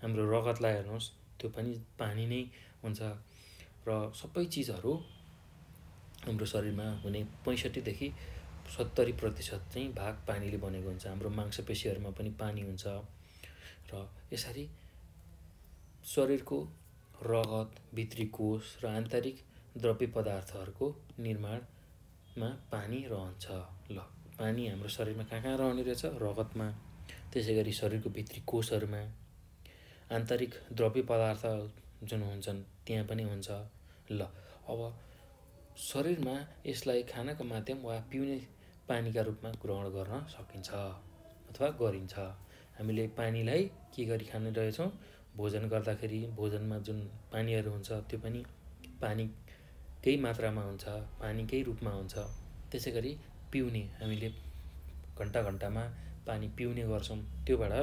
हाम्रो रगतलाई हेर्नुहोस्, त्यो पनि पानी नै हुन्छ। र सबै चिजहरू हाम्रो शरीरमा हुने 65 देखि 70% चाहिँ भाग पानीले बनेको हुन्छ। हाम्रो मांसपेशीहरूमा पनि पानी हुन्छ। र यसरी शरीरको रगत, भित्री कोष र आन्तरिक द्रव्य पदार्थहरूको निर्माणमा पानी रहन्छ। ल पानी हाम्रो शरीरमा कहाँ रहने रहेछ? रगतमा, त्यसै गरी शरीरको भित्री कोषहरूमा, आन्तरिक द्रव्य पदार्थ जुन हुन्छन् त्यहाँ पनि हुन्छ। ल अब शरीरमा यसलाई खानाको माध्यम वा पिउने पानीका रूपमा ग्रहण गर्न सकिन्छ अथवा गरिन्छ। हामीले पानीलाई के गरी खाने रहेछौँ? भोजन गर्दाखेरि भोजनमा जुन पानीहरू हुन्छ त्यो पनि पानीकै मात्रामा हुन्छ, पानीकै रूपमा हुन्छ। त्यसै गरी पिउने, हामीले घन्टा घन्टामा पानी पिउने गर्छौँ, त्योबाट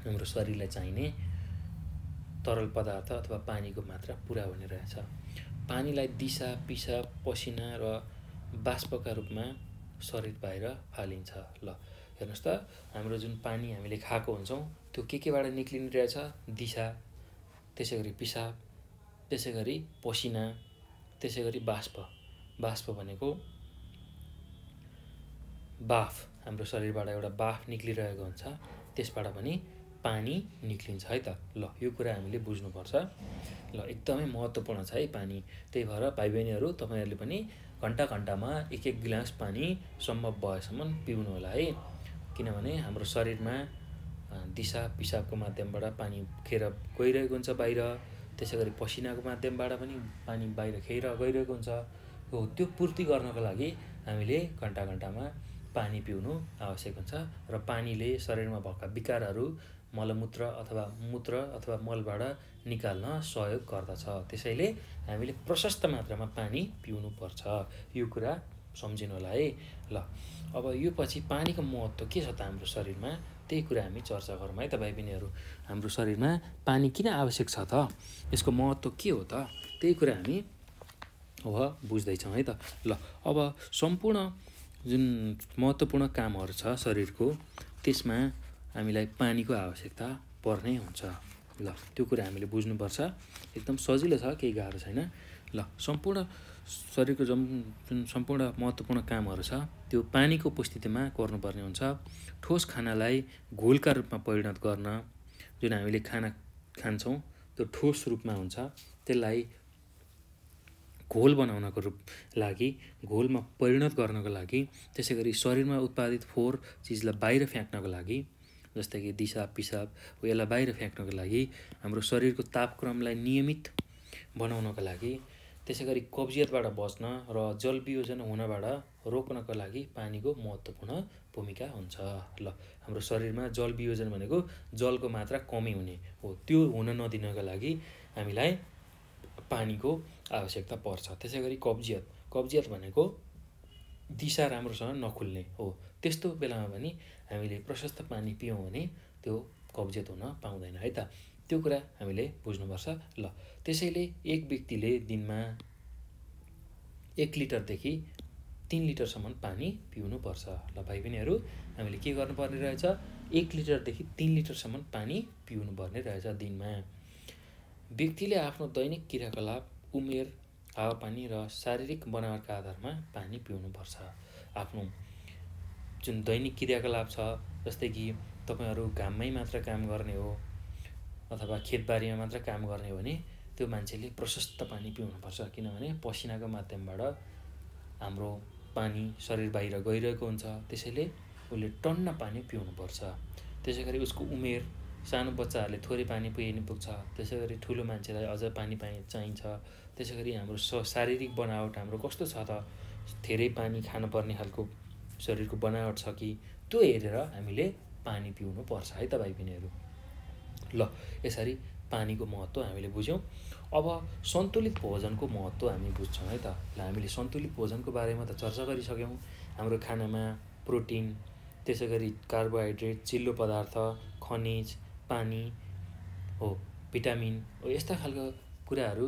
हाम्रो शरीरलाई चाहिने तरल पदार्थ अथवा पानीको मात्रा पुरा हुने रहेछ। पानीलाई दिशा, पिसाब, पसिना र बाष्पका रूपमा शरीर बाहिर फालिन्छ। ल हेर्नुहोस् त, हाम्रो जुन पानी हामीले खाएको हुन्छौँ त्यो केबाट निक्लिने रहेछ? दिशा, त्यसै गरी पिसाब, त्यसै गरी पसिना, त्यसै गरी बाष्प। बाष्प भनेको बाफ, हाम्रो शरीरबाट एउटा बाफ निक्लिरहेको हुन्छ, त्यसबाट पनि पानी निक्लिन्छ है त। ल यो कुरा हामीले बुझ्नुपर्छ। ल एकदमै महत्त्वपूर्ण छ है पानी। त्यही भएर भाइ बहिनीहरू, तपाईँहरूले पनि घन्टा घन्टामा 1-1 गिलास पानी सम्भव भएसम्म पिउनु होला है। किनभने हाम्रो शरीरमा दिशा पिसाबको माध्यमबाट पानी खेर गइरहेको हुन्छ बाहिर, त्यसै गरी पसिनाको माध्यमबाट पनि पानी बाहिर खेर गइरहेको हुन्छ। हो त्यो पूर्ति गर्नको लागि हामीले घन्टा घन्टामा पानी पिउनु आवश्यक हुन्छ। र पानीले शरीरमा भएका विकारहरू मलमूत्र अथवा मूत्र अथवा मलबाट निकाल्न सहयोग गर्दछ। त्यसैले हामीले प्रशस्त मात्रामा पानी पिउनुपर्छ, यो कुरा सम्झिनु होला है। ल अब यो पछि पानीको महत्त्व के छ त हाम्रो शरीरमा, त्यही कुरा हामी चर्चा गरौँ है त भाइ बहिनीहरू। हाम्रो शरीरमा पानी किन आवश्यक छ त? यसको महत्त्व के हो त? त्यही कुरा हामी अब बुझ्दैछौँ है त। ल अब सम्पूर्ण जुन महत्त्वपूर्ण कामहरू छ शरीरको, त्यसमा हामीलाई पानीको आवश्यकता पर्नै हुन्छ। ल त्यो कुरा हामीले बुझ्नुपर्छ। एकदम सजिलो छ, केही गाह्रो छैन। ल सम्पूर्ण शरीरको जुन सम्पूर्ण महत्त्वपूर्ण कामहरू छ त्यो पानीको उपस्थितिमा गर्नुपर्ने हुन्छ। ठोस खानालाई घोलका रूपमा परिणत गर्न, जुन हामीले खाना खान्छौँ त्यो ठोस रूपमा हुन्छ, त्यसलाई घोल बनाउनको लागि, घोलमा परिणत गर्नको लागि, त्यसै गरी शरीरमा उत्पादित फोहोर चिजलाई बाहिर फ्याँक्नको लागि, जस्तै कि दिशा पिसाब हो, यसलाई बाहिर फ्याँक्नको लागि, हाम्रो शरीरको तापक्रमलाई नियमित बनाउनको लागि, त्यसै गरी कब्जियतबाट बच्न र जल वियोजन हुनबाट रोक्नको लागि पानीको महत्त्वपूर्ण भूमिका हुन्छ। ल हाम्रो शरीरमा जल वियोजन भनेको जलको मात्रा कमी हुने हो, त्यो हुन नदिनको लागि हामीलाई पानीको आवश्यकता पर्छ। त्यसै गरी कब्जियत भनेको दिशा राम्रोसँग नखुल्ने हो, त्यस्तो बेलामा पनि हामीले प्रशस्त पानी पियौँ भने त्यो कब्जियत हुन पाउँदैन है त। त्यो कुरा हामीले बुझ्नुपर्छ। ल त्यसैले एक व्यक्तिले दिनमा 1 लिटरदेखि 3 लिटरसम्म पानी पिउनुपर्छ। ल भाइ बहिनीहरू, हामीले के गर्नुपर्ने रहेछ? 1 लिटरदेखि 3 लिटरसम्म पानी पिउनुपर्ने रहेछ दिनमा। व्यक्तिले आफ्नो दैनिक क्रियाकलाप, उमेर, हावापानी र शारीरिक बनावटका आधारमा पानी पिउनुपर्छ। आफ्नो जुन दैनिक क्रियाकलाप छ, जस्तै कि तपाईँहरू घाममै मात्र काम गर्ने हो अथवा खेतबारीमा मात्र काम गर्ने हो भने त्यो मान्छेले प्रशस्त पानी पिउनुपर्छ। किनभने पसिनाको माध्यमबाट हाम्रो पानी शरीर बाहिर गइरहेको हुन्छ, त्यसैले उसले टन्न पानी पिउनुपर्छ। त्यसै गरी उसको उमेर सानो बच्चाहरूले थोरै पानी पिए नि पुग्छ, त्यसै गरी ठुलो मान्छेलाई अझ पानी चाहिन्छ। त्यसै गरी हाम्रो शारीरिक बनावट हाम्रो कस्तो छ त, धेरै पानी खानुपर्ने खालको शरीरको बनावट छ कि, त्यो हेरेर हामीले पानी पिउनुपर्छ है त भाइ बहिनीहरू। ल, यसरी पानीको महत्त्व हामीले बुझ्यौँ। अब सन्तुलित भोजनको महत्त्व हामी बुझ्छौँ है त। ल, हामीले सन्तुलित भोजनको बारेमा त चर्चा गरिसक्यौँ। हाम्रो खानामा प्रोटिन, त्यसै गरी कार्बोहाइड्रेट, चिल्लो पदार्थ, खनिज, पानी हो, भिटामिन हो, यस्ता खालको कुराहरू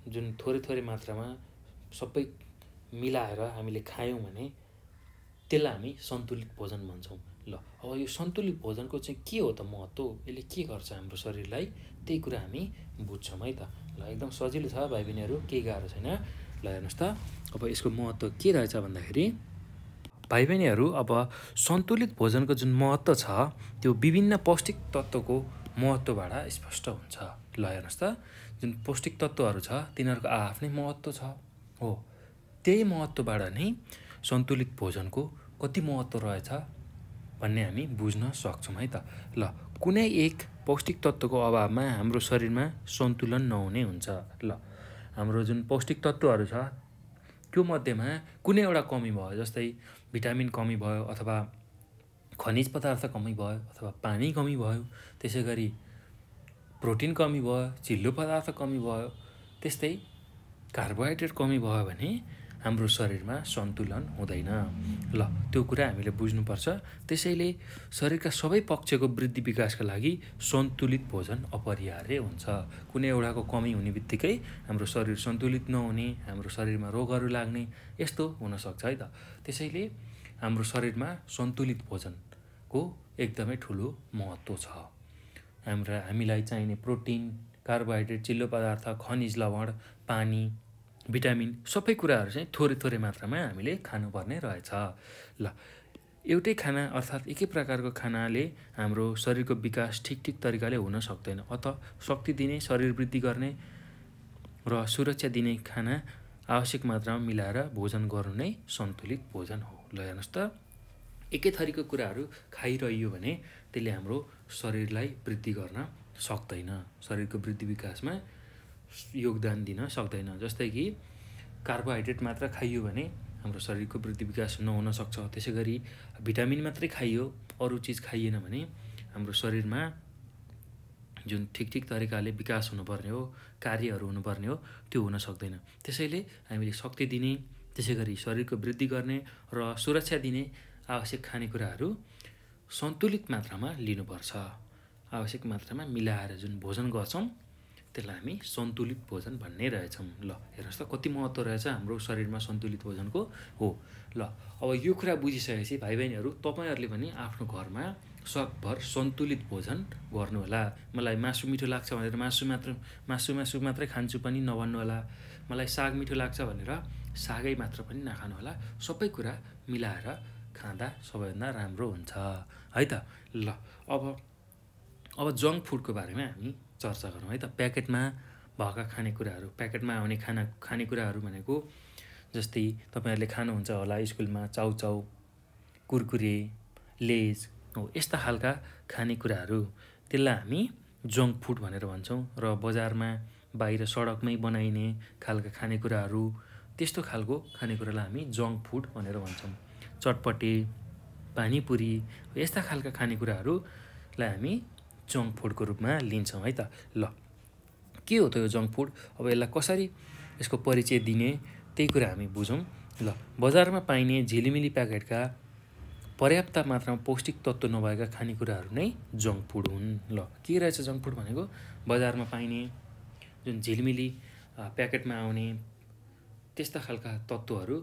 जुन थोरै थोरै मात्रामा सबै मिलाएर हामीले खायौँ भने त्यसलाई हामी सन्तुलित भोजन भन्छौँ। ल, अब यो सन्तुलित भोजनको चाहिँ के हो त महत्त्व, यसले के गर्छ हाम्रो शरीरलाई, त्यही कुरा हामी बुझ्छौँ है त। ल, एकदम सजिलो छ भाइ बहिनीहरू, केही गाह्रो छैन। ल, हेर्नुहोस् त, अब यसको महत्त्व के रहेछ भन्दाखेरि भाइ बहिनीहरू, अब सन्तुलित भोजनको जुन महत्त्व छ त्यो विभिन्न पौष्टिक तत्त्वको महत्त्वबाट स्पष्ट हुन्छ। ल, हेर्नुहोस् त, जुन पौष्टिक तत्त्वहरू छ तिनीहरूको आफ्नै महत्त्व छ हो। त्यही महत्त्वबाट नै सन्तुलित भोजनको कति महत्त्व रहेछ भन्ने हामी बुझ्न सक्छौँ है त। ल, कुनै एक पौष्टिक तत्त्वको अभावमा हाम्रो शरीरमा सन्तुलन नहुने हुन्छ। ल, हाम्रो जुन पौष्टिक तत्त्वहरू छ त्यो मध्येमा कुनै एउटा कमी भयो, जस्तै भिटामिन कमी भयो, अथवा खनिज पदार्थ कमी भयो, अथवा पानी कमी भयो, त्यसै गरी प्रोटिन कमी भयो, चिल्लो पदार्थ कमी भयो, त्यस्तै कार्बोहाइड्रेट कमी भयो भने हाम्रो शरीरमा सन्तुलन हुँदैन। ल, त्यो कुरा हामीले बुझ्नुपर्छ। त्यसैले शरीरका सबै पक्षको वृद्धि विकासका लागि सन्तुलित भोजन अपरिहार्य हुन्छ। कुनै एउटाको कमी हुने बित्तिकै हाम्रो शरीर सन्तुलित नहुने, हाम्रो शरीरमा रोगहरू लाग्ने, यस्तो हुनसक्छ है त। त्यसैले हाम्रो शरीरमा सन्तुलित भोजनको एकदमै ठुलो महत्त्व छ। हामीलाई चाहिने प्रोटिन, कार्बोहाइड्रेट, चिल्लो पदार्थ, खनिज लवण, पानी, भिटामिन सबै कुराहरू चाहिँ थोरै थोरै मात्रामा हामीले खानुपर्ने रहेछ। ल, एउटै खाना अर्थात् एकै प्रकारको खानाले हाम्रो शरीरको विकास ठिक तरिकाले हुन सक्दैन। अत शक्ति दिने, शरीर वृद्धि गर्ने र सुरक्षा दिने खाना आवश्यक मात्रामा मिलाएर भोजन गर्नु नै सन्तुलित भोजन हो। ल, हेर्नुहोस् त, एकै थरीको कुराहरू खाइरहियो भने त्यसले हाम्रो शरीरलाई वृद्धि गर्न सक्दैन, शरीरको वृद्धि विकासमा योगदान दिन सक्दैन। जस्तै कि कार्बोहाइड्रेट मात्र खाइयो भने हाम्रो शरीरको वृद्धि विकास नहुन सक्छ। त्यसै गरी भिटामिन मात्रै खाइयो, अरू चिज खाइएन भने हाम्रो शरीरमा जुन ठिक तरिकाले विकास हुनुपर्ने हो, कार्यहरू हुनुपर्ने हो, त्यो हुन सक्दैन। त्यसैले हामीले शक्ति दिने, त्यसै गरी शरीरको वृद्धि गर्ने र सुरक्षा दिने आवश्यक खानेकुराहरू सन्तुलित मात्रामा लिनुपर्छ। आवश्यक मात्रामा मिलाएर जुन भोजन गर्छौँ त्यसलाई हामी सन्तुलित भोजन भन्ने रहेछौँ। ल, हेर्नुहोस् त, कति महत्त्व रहेछ हाम्रो शरीरमा सन्तुलित भोजनको हो। ल, अब यो कुरा बुझिसकेपछि भाइ बहिनीहरू, तपाईँहरूले पनि आफ्नो घरमा सकभर सन्तुलित भोजन गर्नुहोला। मलाई मासु मिठो लाग्छ भनेर मासु मात्रै खान्छु पनि नभन्नु होला। मलाई साग मिठो लाग्छ भनेर सागै मात्र पनि नखानु होला। सबै कुरा मिलाएर खाँदा सबैभन्दा राम्रो हुन्छ है त। ल, अब जङ्क फुडको बारेमा हामी चर्चा गरौँ है त। प्याकेटमा भएका खानेकुराहरू, प्याकेटमा आउने खानेकुराहरू भनेको जस्तै तपाईँहरूले खानुहुन्छ होला स्कुलमा चाउचाउ, कुरकुरे, लेज हो, यस्ता खालका खानेकुराहरू, त्यसलाई हामी जङ्क फुड भनेर भन्छौँ। र बजारमा बाहिर सडकमै बनाइने खालका खानेकुराहरू, त्यस्तो खालको खानेकुरालाई हामी जङ्क फुड भनेर भन्छौँ। चटपटे, पानीपुरी, यस्ता खालका खानेकुराहरूलाई हामी जङ्क फुडको रूपमा लिन्छौँ है त। ल, के हो त यो जङ्क फुड, अब यसलाई कसरी यसको परिचय दिने त्यही कुरा हामी बुझौँ। ल, बजारमा पाइने झिलिमिली प्याकेटका पर्याप्त मात्रामा पौष्टिक तत्त्व नभएका खानेकुराहरू नै जङ्क फुड हुन्। ल, के रहेछ जङ्क फुड भनेको? बजारमा पाइने जुन झिलिमिली प्याकेटमा आउने त्यस्ता खालका तत्त्वहरू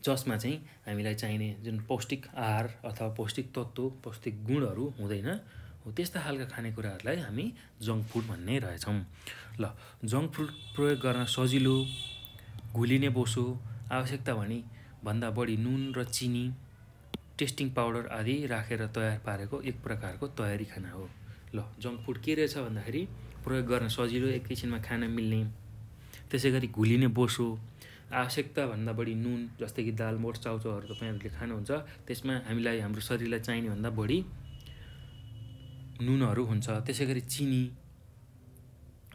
जसमा चाहिँ हामीलाई चाहिने जुन पौष्टिक आहार अथवा पौष्टिक तत्त्व, पौष्टिक गुणहरू हुँदैन हो, त्यस्ता खालका खानेकुराहरूलाई हामी जङ्क फुड भन्ने रहेछौँ। ल, जङ्क फुड प्रयोग गर्न सजिलो, घुलिने बोसो, आवश्यकता भन्दा बढी नुन र चिनी, टेस्टिङ पाउडर आदि राखेर तयार पारेको एक प्रकारको तयारी खाना हो। ल, जङ्क फुड के रहेछ भन्दाखेरि प्रयोग गर्न सजिलो, एकैछिनमा खान मिल्ने, त्यसै गरी घुलिने बोसो, आवश्यकताभन्दा बढी नुन, जस्तै कि दाल, मोठ, चाउचाउहरू तपाईँहरूले खानुहुन्छ, त्यसमा हामीलाई हाम्रो शरीरलाई चाहिने भन्दा बढी नुनहरू हुन्छ, त्यसै गरी चिनी,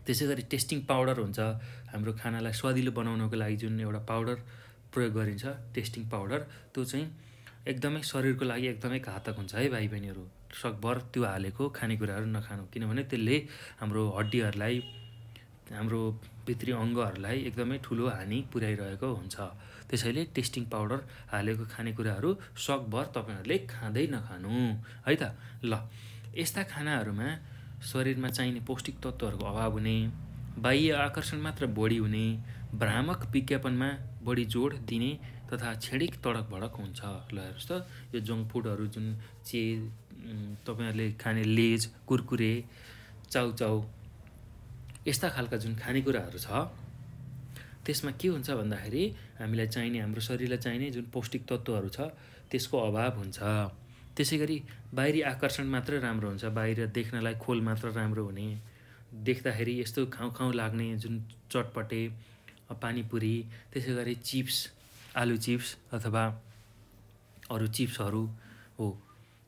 त्यसै गरी टेस्टिङ पाउडर हुन्छ। हाम्रो खानालाई स्वादिलो बनाउनको लागि जुन एउटा पाउडर प्रयोग गरिन्छ, टेस्टिङ पाउडर, त्यो चाहिँ एकदमै शरीरको लागि एकदमै घातक हुन्छ है भाइ बहिनीहरू। सकभर त्यो हालेको खानेकुराहरू नखानु, किनभने त्यसले हाम्रो हड्डीहरूलाई, हाम्रो भित्री अङ्गहरूलाई एकदमै ठुलो हानि पुर्याइरहेको हुन्छ। त्यसैले टेस्टिङ पाउडर हालेको खानेकुराहरू सकभर तपाईँहरूले खाँदै नखानु है त। ल, यस्ता खानाहरूमा शरीरमा चाहिने पौष्टिक तत्त्वहरूको अभाव हुने, बाह्य आकर्षण मात्र बढी हुने, भ्रामक विज्ञापनमा बढी जोड दिने तथा छेडिक तडक भडक हुन्छ। ल हेर्नुहोस् त, यो जङ्क फुडहरू जुन तपाईँहरूले खाने लेज, कुरकुरे, चाउचाउ, यस्ता खालका जुन खानेकुराहरू छ, त्यसमा के हुन्छ भन्दाखेरि हामीलाई चाहिने, हाम्रो शरीरलाई चाहिने जुन पौष्टिक तत्त्वहरू छ त्यसको अभाव हुन्छ। त्यसै गरी बाहिरी आकर्षण मात्र राम्रो हुन्छ, बाहिर देख्नलाई खोल मात्र राम्रो हुने, देख्दाखेरि यस्तो खाउँ खाउँ लाग्ने जुन चटपटे पानीपुरी, त्यसै गरी चिप्स, आलु चिप्स अथवा अरू चिप्सहरू हो,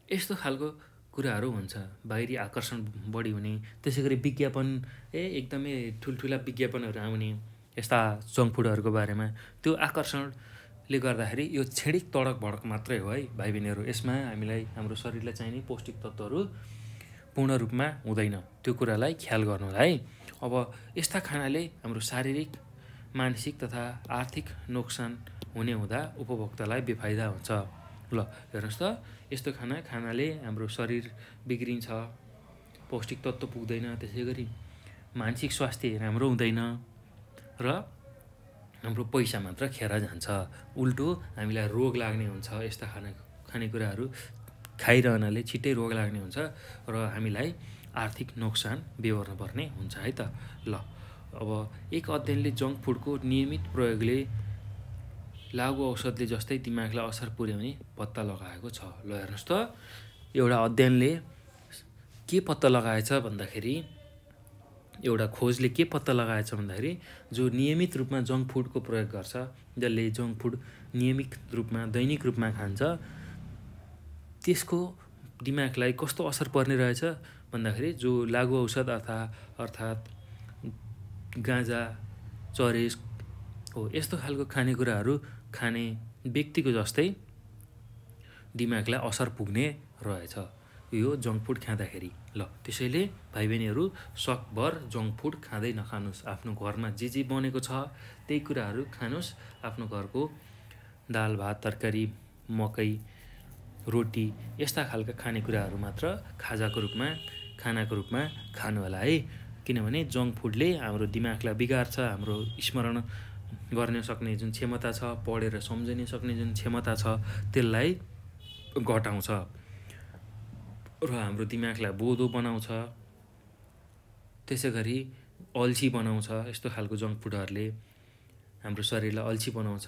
यस्तो खालको कुराहरू हुन्छ। बाहिरी आकर्षण बढी हुने, त्यसै गरी विज्ञापन एकदमै ठुल्ठुला विज्ञापनहरू आउने यस्ता जङ्क फुडहरूको बारेमा, त्यो आकर्षणले गर्दाखेरि यो छेडिक तडक भडक मात्रै हो है भाइ बहिनीहरू। यसमा हामीलाई, हाम्रो शरीरलाई चाहिने पौष्टिक तत्त्वहरू पूर्ण रूपमा हुँदैन, त्यो कुरालाई ख्याल गर्नु होला है। अब यस्ता खानाले हाम्रो शारीरिक, मानसिक तथा आर्थिक नोक्सान हुने हुँदा उपभोक्तालाई बेफाइदा हुन्छ। ल हेर्नुहोस् त, यस्तो खानाले हाम्रो शरीर बिग्रिन्छ, पौष्टिक तत्त्व पुग्दैन, त्यसै गरी मानसिक स्वास्थ्य राम्रो हुँदैन र हाम्रो पैसा मात्र खेर जान्छ। उल्टो हामीलाई रोग लाग्ने हुन्छ, यस्ता खानेकुराहरू खाइरहनाले छिट्टै रोग लाग्ने हुन्छ र हामीलाई आर्थिक नोक्सान बेहोर्न पर्ने हुन्छ है त। ल अब एक अध्ययनले जङ्क फुडको नियमित प्रयोगले लागु औषधले जस्तै दिमागलाई असर पुर्याउने पत्ता लगाएको छ। ल हेर्नुहोस् त, एउटा अध्ययनले के पत्ता लगाएछ भन्दाखेरि, एउटा खोजले के पत्ता लगाएछ भन्दाखेरि, जो नियमित रूपमा जङ्क फुडको प्रयोग गर्छ, जसले जङ्क फुड नियमित रूपमा, दैनिक रूपमा खान्छ, त्यसको दिमागलाई कस्तो असर पर्ने रहेछ भन्दाखेरि, जो लागु औषध अर्थात् गाँजा, चरेस हो, यस्तो खालको खानेकुराहरू खाने व्यक्तिको जस्तै दिमागलाई असर पुग्ने रहेछ यो जङ्क फुड खाँदाखेरि। ल त्यसैले भाइ बहिनीहरू, सकभर जङ्क फुड खाँदै नखानुहोस्। आफ्नो घरमा जे बनेको छ त्यही कुराहरू खानुहोस्। आफ्नो घरको दाल भात तरकारी, मकै, रोटी, यस्ता खालका खानेकुराहरू मात्र खाजाको रूपमा, खानाको रूपमा खानु होला है। किनभने जङ्क फुडले हाम्रो दिमागलाई बिगार्छ, हाम्रो स्मरण गर्न सक्ने जुन क्षमता छ, पढेर सम्झिन सक्ने जुन क्षमता छ, त्यसलाई घटाउँछ र हाम्रो दिमागलाई बोधो बनाउँछ, त्यसै गरी अल्छी बनाउँछ। यस्तो खालको जङ्क फुडहरूले हाम्रो शरीरलाई अल्छी बनाउँछ।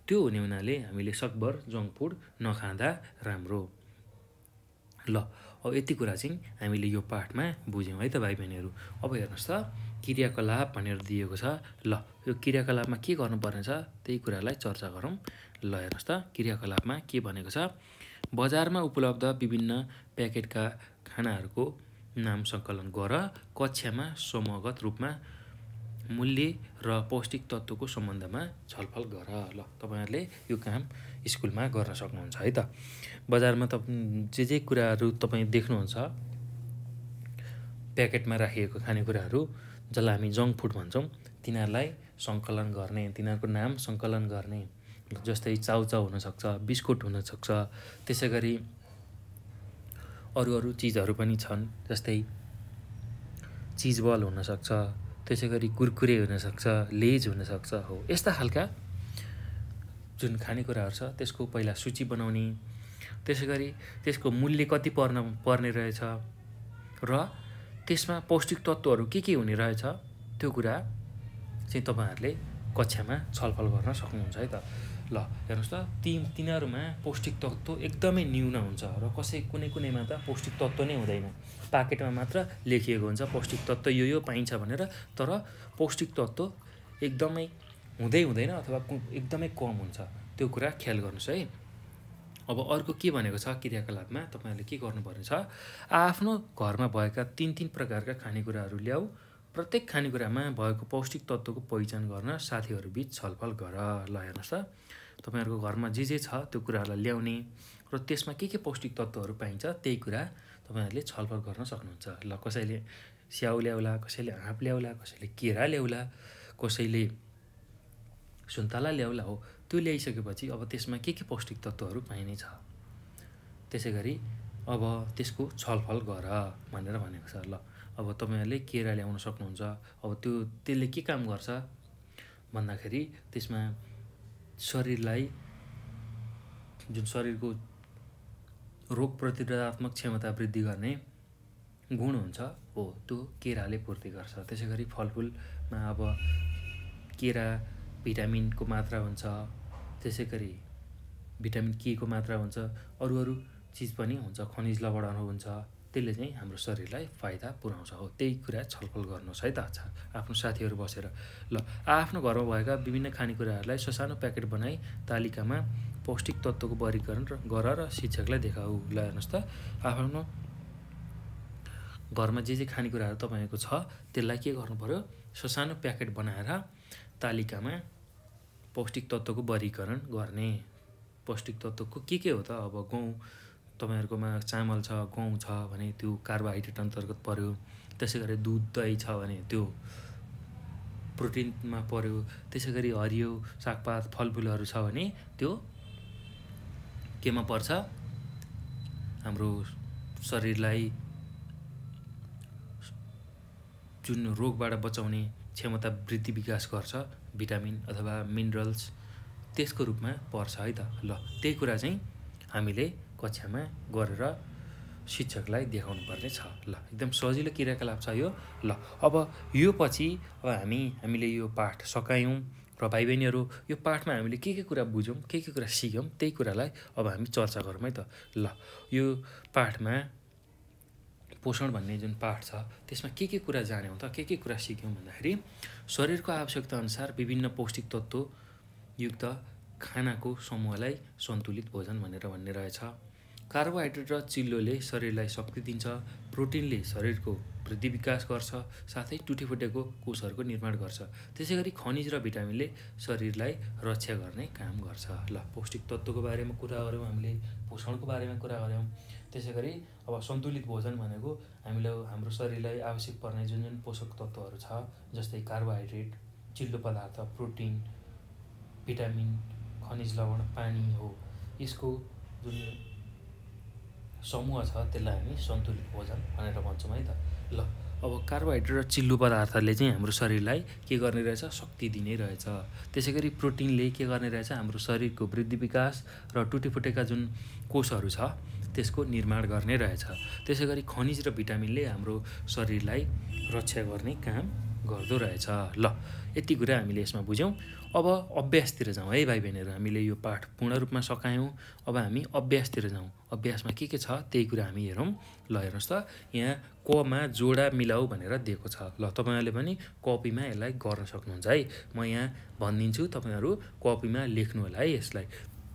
त्यो हुने हुनाले हामीले सकभर जङ्क फुड नखाँदा राम्रो। ल अब यति कुरा चाहिँ हामीले यो पाठमा बुझ्यौँ है त भाइ बहिनीहरू। अब हेर्नुहोस् त, क्रियाकलाप भनेर दिएको छ। ल यो क्रियाकलापमा के गर्नुपर्ने छ त्यही कुरालाई चर्चा गरौँ। ल हेर्नुहोस् त, क्रियाकलापमा के भनेको छ, बजारमा उपलब्ध विभिन्न प्याकेटका खानाहरूको नाम सङ्कलन गर, कक्षामा समूहगत रूपमा मूल्य र पौष्टिक तत्त्वको सम्बन्धमा छलफल गर। ल तपाईँहरूले यो काम स्कुलमा गर्न सक्नुहुन्छ है त। बजारमा जे कुराहरू तपाईँ देख्नुहुन्छ, प्याकेटमा राखिएको खानेकुराहरू जसलाई हामी जङ्क फुड भन्छौँ, तिनीहरूलाई सङ्कलन गर्ने, तिनीहरूको नाम सङ्कलन गर्ने। जस्तै चाउचाउ हुनसक्छ, बिस्कुट हुनसक्छ, त्यसै गरी अरू चिजहरू पनि छन्, जस्तै चिजबल हुनसक्छ, त्यसै गरी कुरकुरे हुनसक्छ, लेज हुनसक्छ हो। यस्ता खालका जुन खानेकुराहरू छ त्यसको पहिला सूची बनाउने, त्यसै गरी त्यसको मूल्य कति पर्ने रहेछ र त्यसमा पौष्टिक तत्त्वहरू के हुने रहेछ, त्यो कुरा चाहिँ तपाईँहरूले कक्षामा छलफल गर्न सक्नुहुन्छ है त। ल हेर्नुहोस् त, तिनीहरूमा पौष्टिक तत्त्व एकदमै न्यून हुन्छ र कुनैमा त पौष्टिक तत्त्व नै हुँदैन। प्याकेटमा मात्र लेखिएको हुन्छ पौष्टिक तत्त्व यो पाइन्छ भनेर, तर पौष्टिक तत्त्व एकदमै हुँदैन अथवा एकदमै कम हुन्छ। त्यो कुरा ख्याल गर्नुहोस् है। अब अर्को के भनेको छ क्रियाकलापमा तपाईँहरूले के गर्नुपर्ने छ, आफ्नो घरमा भएका 3 प्रकारका खानेकुराहरू ल्याऊ, प्रत्येक खानेकुरामा भएको पौष्टिक तत्त्वको पहिचान गर्न साथीहरूबीच छलफल गर। ल हेर्नुहोस् त, तपाईँहरूको घरमा जे छ त्यो कुराहरूलाई ल्याउने र त्यसमा के पौष्टिक तत्त्वहरू पाइन्छ त्यही कुरा तपाईँहरूले छलफल गर्न सक्नुहुन्छ। ल कसैले स्याउ ल्याउला, कसैले आँप ल्याउला, कसैले केरा ल्याउला, कसैले सुन्तला ल्याउला। हो, त्यो ल्याइसकेपछि अब त्यसमा के पौष्टिक तत्त्वहरू पाइने छ, त्यसै गरी अब त्यसको छलफल गर भनेर भनेको छ। ल अब तपाईँहरूले केरा ल्याउन सक्नुहुन्छ। अब त्यसले के काम गर्छ भन्दाखेरि त्यसमा शरीरलाई जुन शरीरको रोग प्रतिरोधात्मक क्षमता वृद्धि गर्ने गुण हुन्छ हो त्यो केराले पूर्ति गर्छ। त्यसै गरी फलफुलमा अब केरा भिटामिनको मात्रा हुन्छ, त्यसै गरी भिटामिन के को मात्रा हुन्छ, अरू चिज पनि हुन्छ, खनिज लवणहरू हुन्छ, त्यसले चाहिँ हाम्रो शरीरलाई फाइदा पुर्याउँछ। हो, त्यही कुरा छलफल गर्नुहोस् है त। अच्छा, आफ्नो साथीहरू बसेर ल आफ्नो घरमा भएका विभिन्न खानेकुराहरूलाई ससानो प्याकेट बनाई तालिकामा पौष्टिक तत्त्वको वर्गीकरण गर र शिक्षकलाई देखाऊ। ल हेर्नुहोस् त, आफ्नो घरमा जे खानेकुराहरू तपाईँको छ त्यसलाई के गर्नु पर्यो, ससानो प्याकेट बनाएर तालिकामा पौष्टिक तत्त्वको वर्गीकरण गर्ने। पौष्टिक तत्त्वको के हो त, अब गहुँ तपाईँहरूकोमा चामल छ, गहुँ छ भने त्यो कार्बोहाइड्रेट अन्तर्गत पर्यो। त्यसै गरी दुध दही छ भने त्यो प्रोटिनमा पर्यो। त्यसै गरी हरियो सागपात फलफुलहरू छ भने त्यो केमा पर्छ, हाम्रो शरीरलाई जुन रोगबाट बचाउने क्षमता वृद्धि विकास गर्छ, भिटामिन अथवा मिनरल्स त्यसको रूपमा पर्छ है त। ल त्यही कुरा चाहिँ हामीले कक्षामा गरेर शिक्षकलाई देखाउनु पर्ने छ। ल एकदम सजिलो क्रियाकलाप छ यो। ल अब यो पछि अब हामीले यो पाठ सकायौँ र भाइ बहिनीहरू यो पाठमा हामीले के कुरा बुझ्यौँ, के कुरा सिक्यौँ त्यही कुरालाई अब हामी चर्चा गरौँ है त। ल यो पाठमा पोषण भन्ने जुन पाठ छ त्यसमा के कुरा जान्यौँ त, के कुरा सिक्यौँ भन्दाखेरि शरीरको आवश्यकता अनुसार विभिन्न पौष्टिक तत्त्व युक्त खानाको समूहलाई सन्तुलित भोजन भनेर भन्ने रहेछ। कार्बोहाइड्रेट र चिल्लोले शरीरलाई शक्ति दिन्छ, प्रोटिनले शरीरको वृद्धि विकास गर्छ, साथै टुटेफुटेको कोषहरूको निर्माण गर्छ। त्यसै गरी खनिज र भिटामिनले शरीरलाई रक्षा गर्ने काम गर्छ। ल पौष्टिक तत्त्वको बारेमा कुरा गऱ्यौँ, हामीले पोषणको बारेमा कुरा गऱ्यौँ। त्यसै गरी अब सन्तुलित भोजन भनेको हाम्रो शरीरलाई आवश्यक पर्ने जुन पोषक तत्त्वहरू छ, जस्तै कार्बोहाइड्रेट, चिल्लो पदार्थ, प्रोटिन, भिटामिन, खनिज लवण, पानी हो, यसको जुन समूह छ त्यसलाई हामी सन्तुलित भोजन भनेर भन्छौँ है त। ल अब कार्बोहाइड्रेट र चिल्लो पदार्थले चाहिँ हाम्रो शरीरलाई के गर्ने रहेछ, शक्ति दिने रहेछ। त्यसै गरी प्रोटिनले के गर्ने रहेछ, हाम्रो शरीरको वृद्धि विकास र टुटेफुटेका जुन कोषहरू छ त्यसको निर्माण गर्ने रहेछ। त्यसै गरी खनिज र भिटामिनले हाम्रो शरीरलाई रक्षा गर्ने काम गर्दो रहेछ। ल यति कुरा हामीले यसमा बुझ्यौँ। अब अभ्यासतिर जाउँ है भाइ बहिनीहरू। हामीले यो पाठ पूर्ण रूपमा सकायौँ, अब हामी अभ्यासतिर जाउँ। अभ्यासमा के छ त्यही कुरा हामी हेरौँ। ल हेर्नुहोस् त, यहाँ कमा जोडा मिलाऊ भनेर दिएको छ। ल तपाईँहरूले पनि कपीमा यसलाई गर्न सक्नुहुन्छ है। म यहाँ भनिदिन्छु, तपाईँहरू कपीमा लेख्नु होला है यसलाई।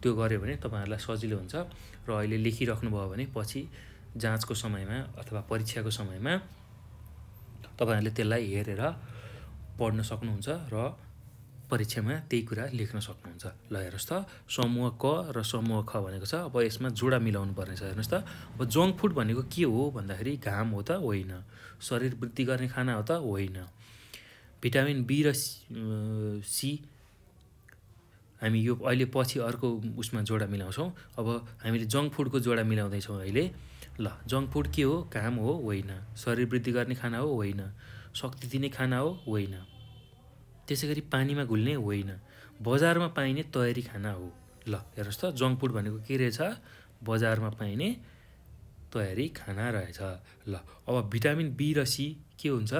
त्यो गऱ्यो भने तपाईँहरूलाई सजिलो हुन्छ र अहिले लेखिराख्नुभयो भने पछि जाँचको समयमा अथवा परीक्षाको समयमा तपाईँहरूले त्यसलाई हेरेर पढ्न सक्नुहुन्छ र परीक्षामा त्यही कुरा लेख्न सक्नुहुन्छ। ल हेर्नुहोस् त, समूह क र समूह ख भनेको छ। अब यसमा जोडा मिलाउनु पर्ने छ। हेर्नुहोस् त, अब जङ्क फुड भनेको के हो भन्दाखेरि घाम हो त होइन, शरीर वृद्धि गर्ने खाना हो त होइन, भिटामिन बी र सी हामी यो अहिले पछि अर्को उसमा जोडा मिलाउँछौँ। अब हामीले जङ्क फुडको जोडा मिलाउँदैछौँ अहिले। ल जङ्क फुड के हो, घाम हो होइन, शरीर वृद्धि गर्ने खाना हो होइन, शक्ति दिने खाना हो होइन, त्यसै गरी पानीमा घुल्ने होइन, बजारमा पाइने तयारी खाना हो। ल हेर्नुहोस् त, जङ्क फुड भनेको के रहेछ, बजारमा पाइने तयारी खाना रहेछ। ल अब भिटामिन बी र सी के हुन्छ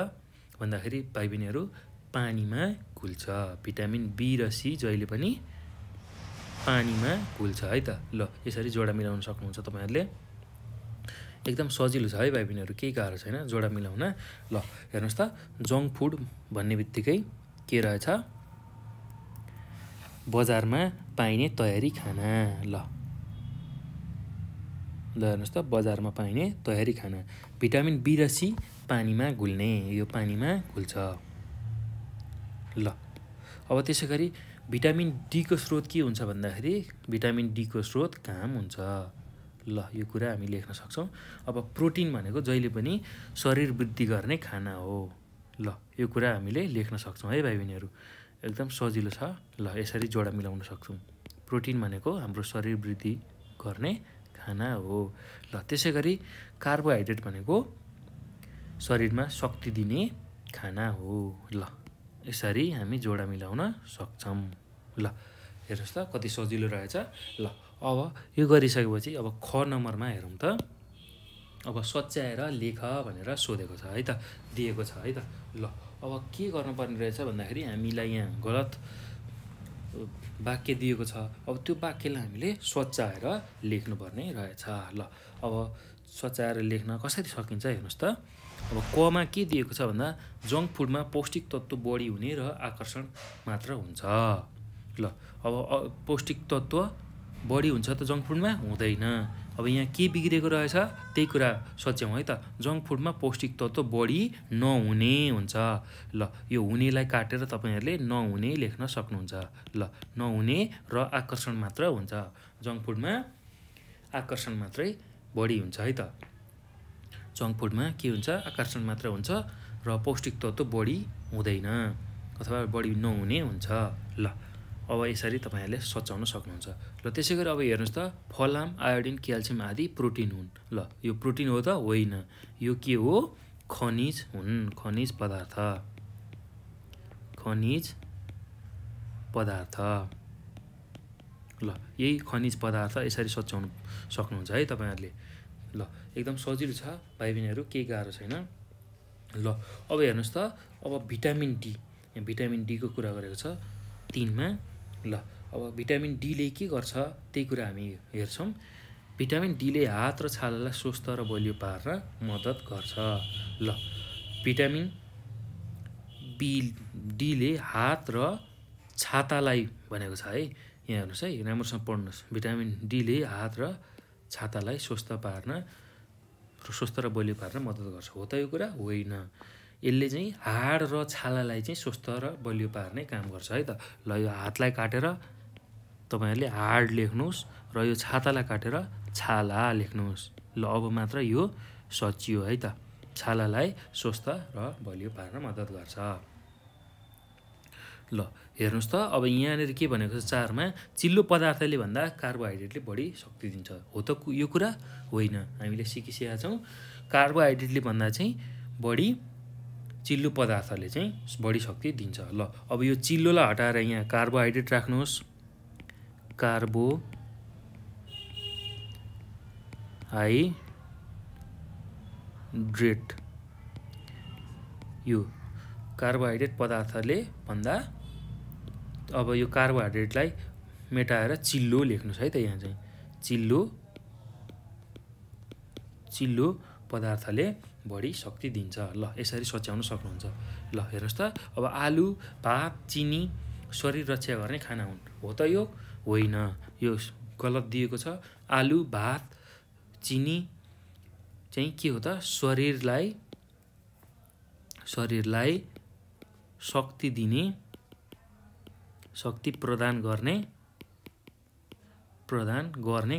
भन्दाखेरि भाइ बहिनीहरू पानीमा घुल्छ। भिटामिन बी र सी जहिले पनि पानीमा घुल्छ है त। ल यसरी जोडा मिलाउन सक्नुहुन्छ तपाईँहरूले। एकदम सजिलो छ है भाइ बहिनीहरू, केही गाह्रो छैन जोडा मिलाउन। ल हेर्नुहोस् त, जङ्क फुड भन्ने बित्तिकै के रहेछ, बजारमा पाइने तयारी खाना। ल ल हेर्नुहोस् त, बजारमा पाइने तयारी खाना। भिटामिन बी र सी पानीमा घुल्ने, यो पानीमा घुल्छ। ल अब त्यसै गरी भिटामिन डीको स्रोत के हुन्छ भन्दाखेरि भिटामिन डीको स्रोत घाम हुन्छ। ल यो कुरा हामी लेख्न सक्छौँ। अब प्रोटिन भनेको जहिले पनि शरीर वृद्धि गर्ने खाना हो। ल यो कुरा हामीले लेख्न सक्छौँ है भाइ बहिनीहरू, एकदम सजिलो छ। ल यसरी जोडा मिलाउन सक्छौँ। प्रोटिन भनेको हाम्रो शरीर वृद्धि गर्ने खाना हो। ल त्यसै गरी कार्बोहाइड्रेट भनेको शरीरमा शक्ति दिने खाना हो। ल यसरी हामी जोडा मिलाउन सक्छौँ। ल हेर्नुहोस् त कति सजिलो रहेछ। ल अब यो गरिसकेपछि अब ख नम्बरमा हेरौँ त। अब सच्याएर लेख भनेर सोधेको छ है त, दिएको छ है त। ल अब के गर्नुपर्ने रहेछ भन्दाखेरि हामीलाई यहाँ गलत वाक्य दिएको छ। अब त्यो वाक्यलाई हामीले सच्याएर लेख्नुपर्ने रहेछ। ल अब सच्याएर लेख्न कसरी सकिन्छ हेर्नुहोस् त। अब कमा के दिएको छ भन्दा जङ्क फुडमा पौष्टिक तत्त्व बढी हुने र आकर्षण मात्र हुन्छ। ल अब पौष्टिक तत्त्व बढी हुन्छ त जङ्क फुडमा हुँदैन। अब यहाँ के बिग्रेको रहेछ त्यही कुरा सच्याउँ है त। जङ्क फुडमा पौष्टिक तत्त्व बढी नहुने हुन्छ। ल यो हुनेलाई काटेर तपाईँहरूले नहुने लेख्न सक्नुहुन्छ। ल नहुने र आकर्षण मात्र हुन्छ। जङ्क फुडमा आकर्षण मात्रै बढी हुन्छ है त। जङ्क फुडमा के हुन्छ, आकर्षण मात्र हुन्छ र पौष्टिक तत्त्व बढी हुँदैन अथवा बढी नहुने हुन्छ। ल अब यसरी तपाईँहरूले सच्याउन सक्नुहुन्छ। ल त्यसै गरी अब हेर्नुहोस् त, फलाम, आयोडिन, क्याल्सियम आदि प्रोटिन हुन्। ल यो प्रोटिन हो त होइन, यो के हो, खनिज हुन्, खनिज पदार्थ, खनिज पदार्थ। ल यही खनिज पदार्थ यसरी सच्याउनु सक्नुहुन्छ है तपाईँहरूले। ल एकदम सजिलो छ भाइ बहिनीहरू, केही गाह्रो छैन। ल अब हेर्नुहोस् त, अब भिटामिन डी, यहाँ भिटामिन डीको कुरा गरेको छ 3 मा। ल अब भिटामिन डीले के गर्छ त्यही कुरा हामी हेर्छौँ। भिटामिन डीले हात र छालालाई स्वस्थ र बलियो पार्न मद्दत गर्छ। ल भिटामिन डीले हात र छातालाई भनेको छ है, यहाँ हेर्नुहोस् है, राम्रोसँग पढ्नुहोस्। भिटामिन डीले हात र छातालाई स्वस्थ र बलियो पार्न मद्दत गर्छ। हो त यो कुरा? होइन। यसले चाहिँ हाड र छालालाई चाहिँ स्वस्थ र बलियो पार्ने काम गर्छ है त। ल यो हातलाई काटेर तपाईँहरूले हाड लेख्नुहोस् र यो छातालाई काटेर छाला लेख्नुहोस्। ल अब मात्र यो सचियो है त। छालालाई स्वस्थ र बलियो पार्न मद्दत गर्छ। ल हेर्नुहोस् त, अब यहाँनिर के भनेको छ 4 मा, चिल्लो पदार्थले भन्दा कार्बोहाइड्रेटले बढी शक्ति दिन्छ। हो त यो कुरा? होइन। हामीले सिकिसकेका छौँ कार्बोहाइड्रेटले भन्दा चाहिँ बढी चिल्लो पदार्थले चाहिँ बढी शक्ति दिन्छ। ल अब यो चिल्लोलाई हटाएर यहाँ कार्बोहाइड्रेट राख्नुहोस्। कार्बोहाइड्रेट, यो कार्बोहाइड्रेट पदार्थले भन्दा अब यो कार्बोहाइड्रेटलाई मेटाएर चिल्लो लेख्नुहोस् है त। यहाँ चाहिँ चिल्लो पदार्थले बढी शक्ति दिन्छ। ल यसरी सच्याउन सक्नुहुन्छ। ल हेर्नुहोस् त, अब आलु, भात, चिनी शरीर रक्षा गर्ने खाना हुन्। हो त यो? होइन, यो गलत दिएको छ। आलु, भात, चिनी चाहिँ के हो त, शरीरलाई शक्ति दिने, शक्ति प्रदान गर्ने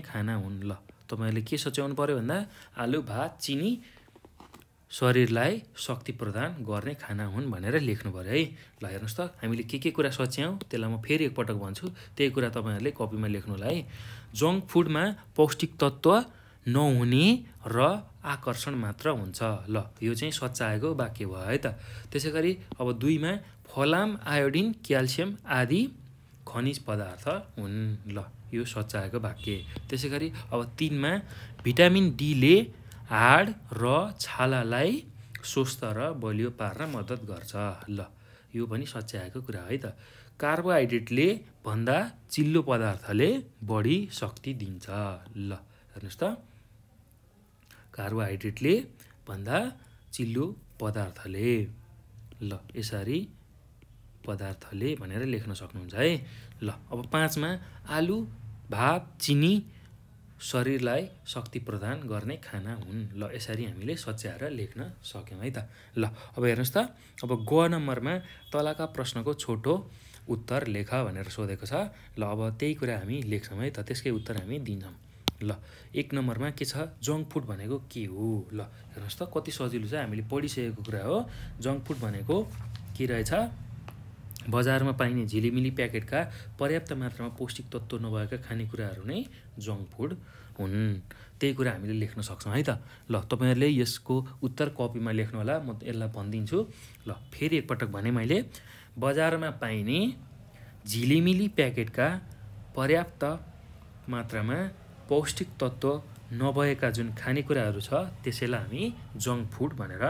खाना हुन्। ल तपाईँहरूले के सच्याउनु पर्यो भन्दा आलु, भात, चिनी शरीरलाई शक्ति प्रदान गर्ने खाना हुन् भनेर लेख्नु पर्यो है। ल हेर्नुहोस् त, हामीले के कुरा सच्याउँ त्यसलाई म फेरि एकपटक भन्छु, त्यही कुरा तपाईँहरूले कपीमा लेख्नु होला है। जङ्क फुडमा पौष्टिक तत्त्व नहुने र आकर्षण मात्र हुन्छ। ल यो चाहिँ सच्याएको वाक्य भयो है त। त्यसै गरी अब 2 मा, फलाम, आयोडिन, क्याल्सियम आदि खनिज पदार्थ हुन्। ल यो सच्याएको वाक्य। त्यसै गरी अब 3 मा, भिटामिन डीले हाड र छालालाई स्वस्थ र बलियो पार्न मद्दत गर्छ। ल यो पनि सच्याएको कुरा है त। कार्बोहाइड्रेटले भन्दा चिल्लो पदार्थले बढी शक्ति दिन्छ। ल हेर्नुहोस् त, कार्बोहाइड्रेटले भन्दा चिल्लो पदार्थले, ल यसरी पदार्थले भनेर लेख्न सक्नुहुन्छ है। ल अब 5 मा, आलु, भात, चिनी शरीरलाई शक्ति प्रदान गर्ने खाना हुन्। ल यसरी हामीले सच्याएर लेख्न सक्यौँ है त। ल अब हेर्नुहोस् त, अब ग नम्बरमा तलका प्रश्नको छोटो उत्तर लेख भनेर सोधेको छ। ल अब त्यही कुरा हामी लेख्छौँ है त, त्यसकै उत्तर हामी दिन्छौँ। ल 1 नम्बरमा के छ, जङ्क फुड भनेको के हो। ल हेर्नुहोस् त कति सजिलो छ, हामीले पढिसकेको कुरा हो। जङ्क फुड भनेको के रहेछ, बजारमा पाइने झिलिमिली प्याकेटका पर्याप्त मात्रामा पौष्टिक तत्त्व नभएका खानेकुराहरू नै जङ्क फुड हुन्। त्यही कुरा हामीले लेख्न सक्छौँ है त। ल तपाईँहरूले यसको उत्तर कपीमा लेख्नु होला, म यसलाई भनिदिन्छु। ल फेरि एकपटक भने मैले, बजारमा पाइने झिलिमिली प्याकेटका पर्याप्त मात्रामा पौष्टिक तत्त्व नभएका जुन खानेकुराहरू छ त्यसैलाई हामी जङ्क फुड भनेर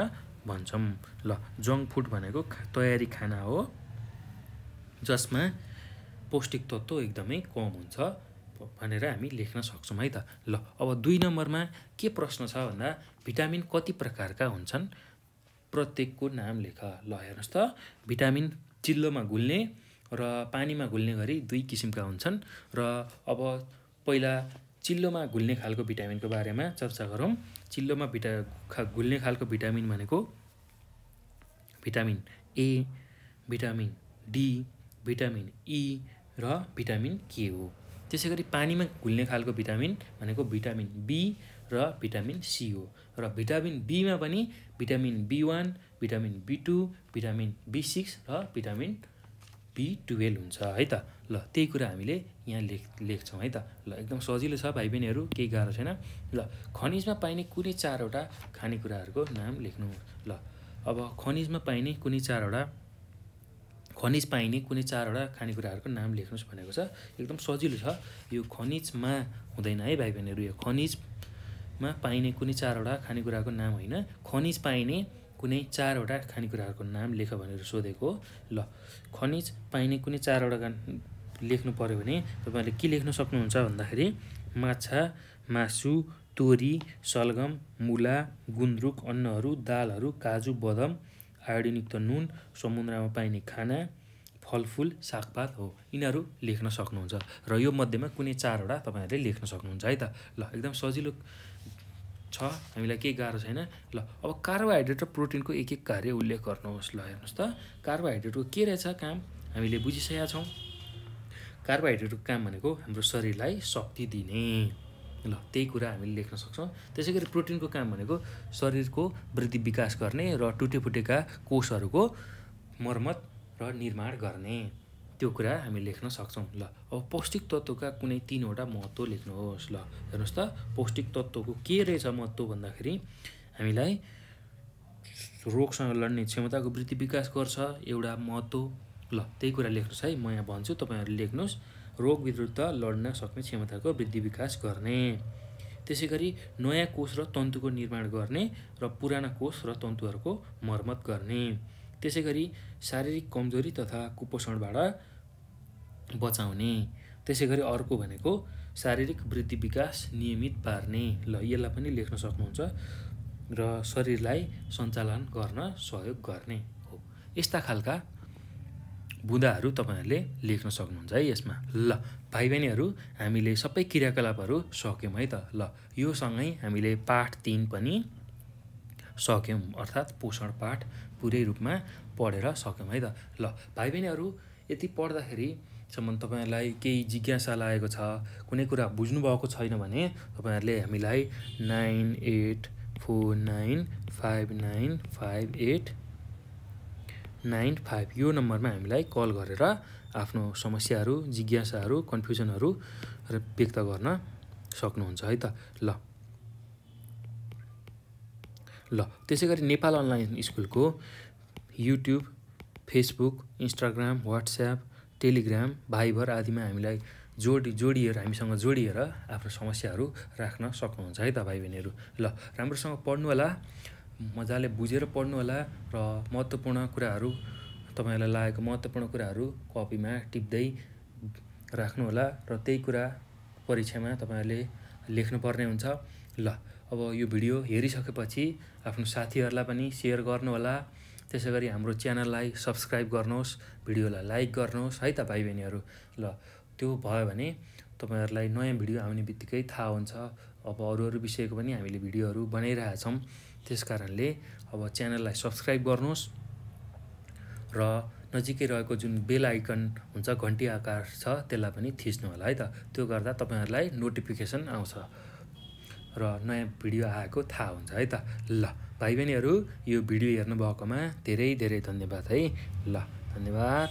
भन्छौँ। ल जङ्क फुड भनेको तयारी खाना हो जसमा पौष्टिक तत्त्व एकदमै कम हुन्छ भनेर हामी लेख्न सक्छौँ है त। ल अब 2 नम्बरमा के प्रश्न छ भन्दा, भिटामिन कति प्रकारका हुन्छन्, प्रत्येकको नाम लेख। ल हेर्नुहोस् त, भिटामिन चिल्लोमा घुल्ने र पानीमा घुल्ने गरी 2 किसिमका हुन्छन्। र अब पहिला चिल्लोमा घुल्ने खालको भिटामिनको बारेमा चर्चा गरौँ। चिल्लोमा घुल्ने खालको भिटामिन भनेको vitamin A, vitamin D, vitamin E र भिटामिन के हो। त्यसै गरी पानीमा घुल्ने खालको भिटामिन भनेको भिटामिन बी र भिटामिन सी हो। र भिटामिन बीमा पनि vitamin B1, vitamin B2, vitamin B6 र भिटामिन B12 हुन्छ है त। ल त्यही कुरा हामीले यहाँ लेख्छौँ है त। ल एकदम सजिलो छ भाइ बहिनीहरू, केही गाह्रो छैन। ल खनिजमा पाइने कुनै 4वटा खानेकुराहरूको नाम लेख्नु। ल अब खनिज पाइने कुनै 4वटा खानेकुराहरूको नाम लेख्नुहोस् भनेको छ। एकदम सजिलो छ यो, खनिजमा हुँदैन है भाइ बहिनीहरू, यो खनिजमा पाइने कुनै 4वटा खानेकुराको नाम होइन, खनिज पाइने कुनै 4वटा खानेकुराहरूको नाम लेख भनेर सोधेको। ल खनिज पाइने कुनै 4वटा लेख्नु पऱ्यो भने तपाईँहरूले के लेख्न सक्नुहुन्छ भन्दाखेरि, माछा, मासु, तोरी, सलगम, मुला, गुन्द्रुक, अन्नहरू, दालहरू, काजु, बदाम, आयोडिनयुक्त नुन, समुद्रमा पाइने खाना, फलफुल, सागपात हो। यिनीहरू लेख्न सक्नुहुन्छ र यो मध्येमा कुनै 4वटा तपाईँहरूले लेख्न सक्नुहुन्छ है त। ल एकदम सजिलो छ, हामीलाई केही गाह्रो छैन। ल अब कार्बोहाइड्रेट र प्रोटिनको एक एक कार्य उल्लेख गर्नुहोस्। ल हेर्नुहोस् त, कार्बोहाइड्रेटको के रहेछ काम हामीले बुझिसकेका छौँ। कार्बोहाइड्रेटको काम भनेको हाम्रो शरीरलाई शक्ति दिने। ल त्यही कुरा हामीले लेख्न सक्छौँ। त्यसै गरी प्रोटिनको काम भनेको शरीरको वृद्धि विकास गर्ने र टुटेफुटेका कोषहरूको मर्मत र निर्माण गर्ने, त्यो कुरा हामी लेख्न सक्छौँ। ल अब पौष्टिक तत्त्वका कुनै 3वटा महत्त्व लेख्नुहोस्। ल हेर्नुहोस् त, पौष्टिक तत्त्वको के रहेछ महत्त्व भन्दाखेरि, हामीलाई रोगसँग लड्ने क्षमताको वृद्धि विकास गर्छ, एउटा महत्त्व। ल त्यही कुरा लेख्नुहोस् है, म यहाँ भन्छु, तपाईँहरूले लेख्नुहोस्। रोग विरुद्ध लड्न सक्ने क्षमताको वृद्धि विकास गर्ने, त्यसै गरी नयाँ कोष र तन्तुको निर्माण गर्ने र पुराना कोष र तन्तुहरूको मर्मत गर्ने, त्यसै गरी शारीरिक कमजोरी तथा कुपोषणबाट बचाउने, त्यसै गरी अर्को भनेको शारीरिक वृद्धि विकास नियमित पार्ने। ल यसलाई पनि लेख्न सक्नुहुन्छ र शरीरलाई सञ्चालन गर्न सहयोग गर्ने हो। यस्ता खालका बुँदाहरू तपाईँहरूले लेख्न सक्नुहुन्छ है यसमा। ल भाइ बहिनीहरू, हामीले सबै क्रियाकलापहरू सक्यौँ है त। ल यो सँगै हामीले पाठ 3 पनि सक्यौँ, अर्थात् पोषण पाठ पुरै रूपमा पढेर सक्यौँ है त। ल भाइ बहिनीहरू, यति पढ्दाखेरिसम्म तपाईँहरूलाई केही जिज्ञासा लागेको छ, कुनै कुरा बुझ्नुभएको छैन भने तपाईँहरूले हामीलाई 9849595895 यो नम्बरमा हामीलाई कल गरेर आफ्नो समस्याहरू, जिज्ञासाहरू, कन्फ्युजनहरू व्यक्त गर्न सक्नुहुन्छ है त। ल त्यसै गरी नेपाल अनलाइन स्कुलको YouTube, Facebook, Instagram, WhatsApp, Telegram, Viber आदिमा हामीलाई हामीसँग जोडिएर आफ्नो समस्याहरू राख्न सक्नुहुन्छ है त भाइ बहिनीहरू। ल राम्रोसँग पढ्नु होला, मजाले बुझेर पढ्नु होला र महत्त्वपूर्ण कुराहरू, तपाईँहरूलाई लागेको महत्त्वपूर्ण कुराहरू कपीमा टिप्दै राख्नु होला र त्यही कुरा परीक्षामा तपाईँहरूले लेख्नुपर्ने हुन्छ। ल अब यो भिडियो हेरिसकेपछि आफ्नो साथीहरूलाई पनि सेयर गर्नुहोला, त्यसै गरी हाम्रो च्यानललाई सब्सक्राइब गर्नुहोस्, भिडियोलाई लाइक गर्नुहोस् है त भाइ बहिनीहरू। ल त्यो भयो भने तपाईहरुलाई नयाँ भिडियो आउने बित्तिकै थाहा हुन्छ। अब अरू विषयको पनि हामीले भिडियोहरू बनाइरहेका छौँ। त्यसकारणले अब च्यानललाई सब्स्क्राइब गर्नुहोस् र नजिकै रहेको जुन बेल आइकन हुन्छ घण्टी आकार छ त्यसलाई पनि थिच्नु होला है त। त्यो गर्दा तपाईहरुलाई नोटिफिकेसन आउँछ र नयाँ भिडियो आएको थाहा हुन्छ है त। ल भाइ बहिनीहरू यो भिडियो हेर्नु भएकोमा धेरै धेरै धन्यवाद है। ल धन्यवाद।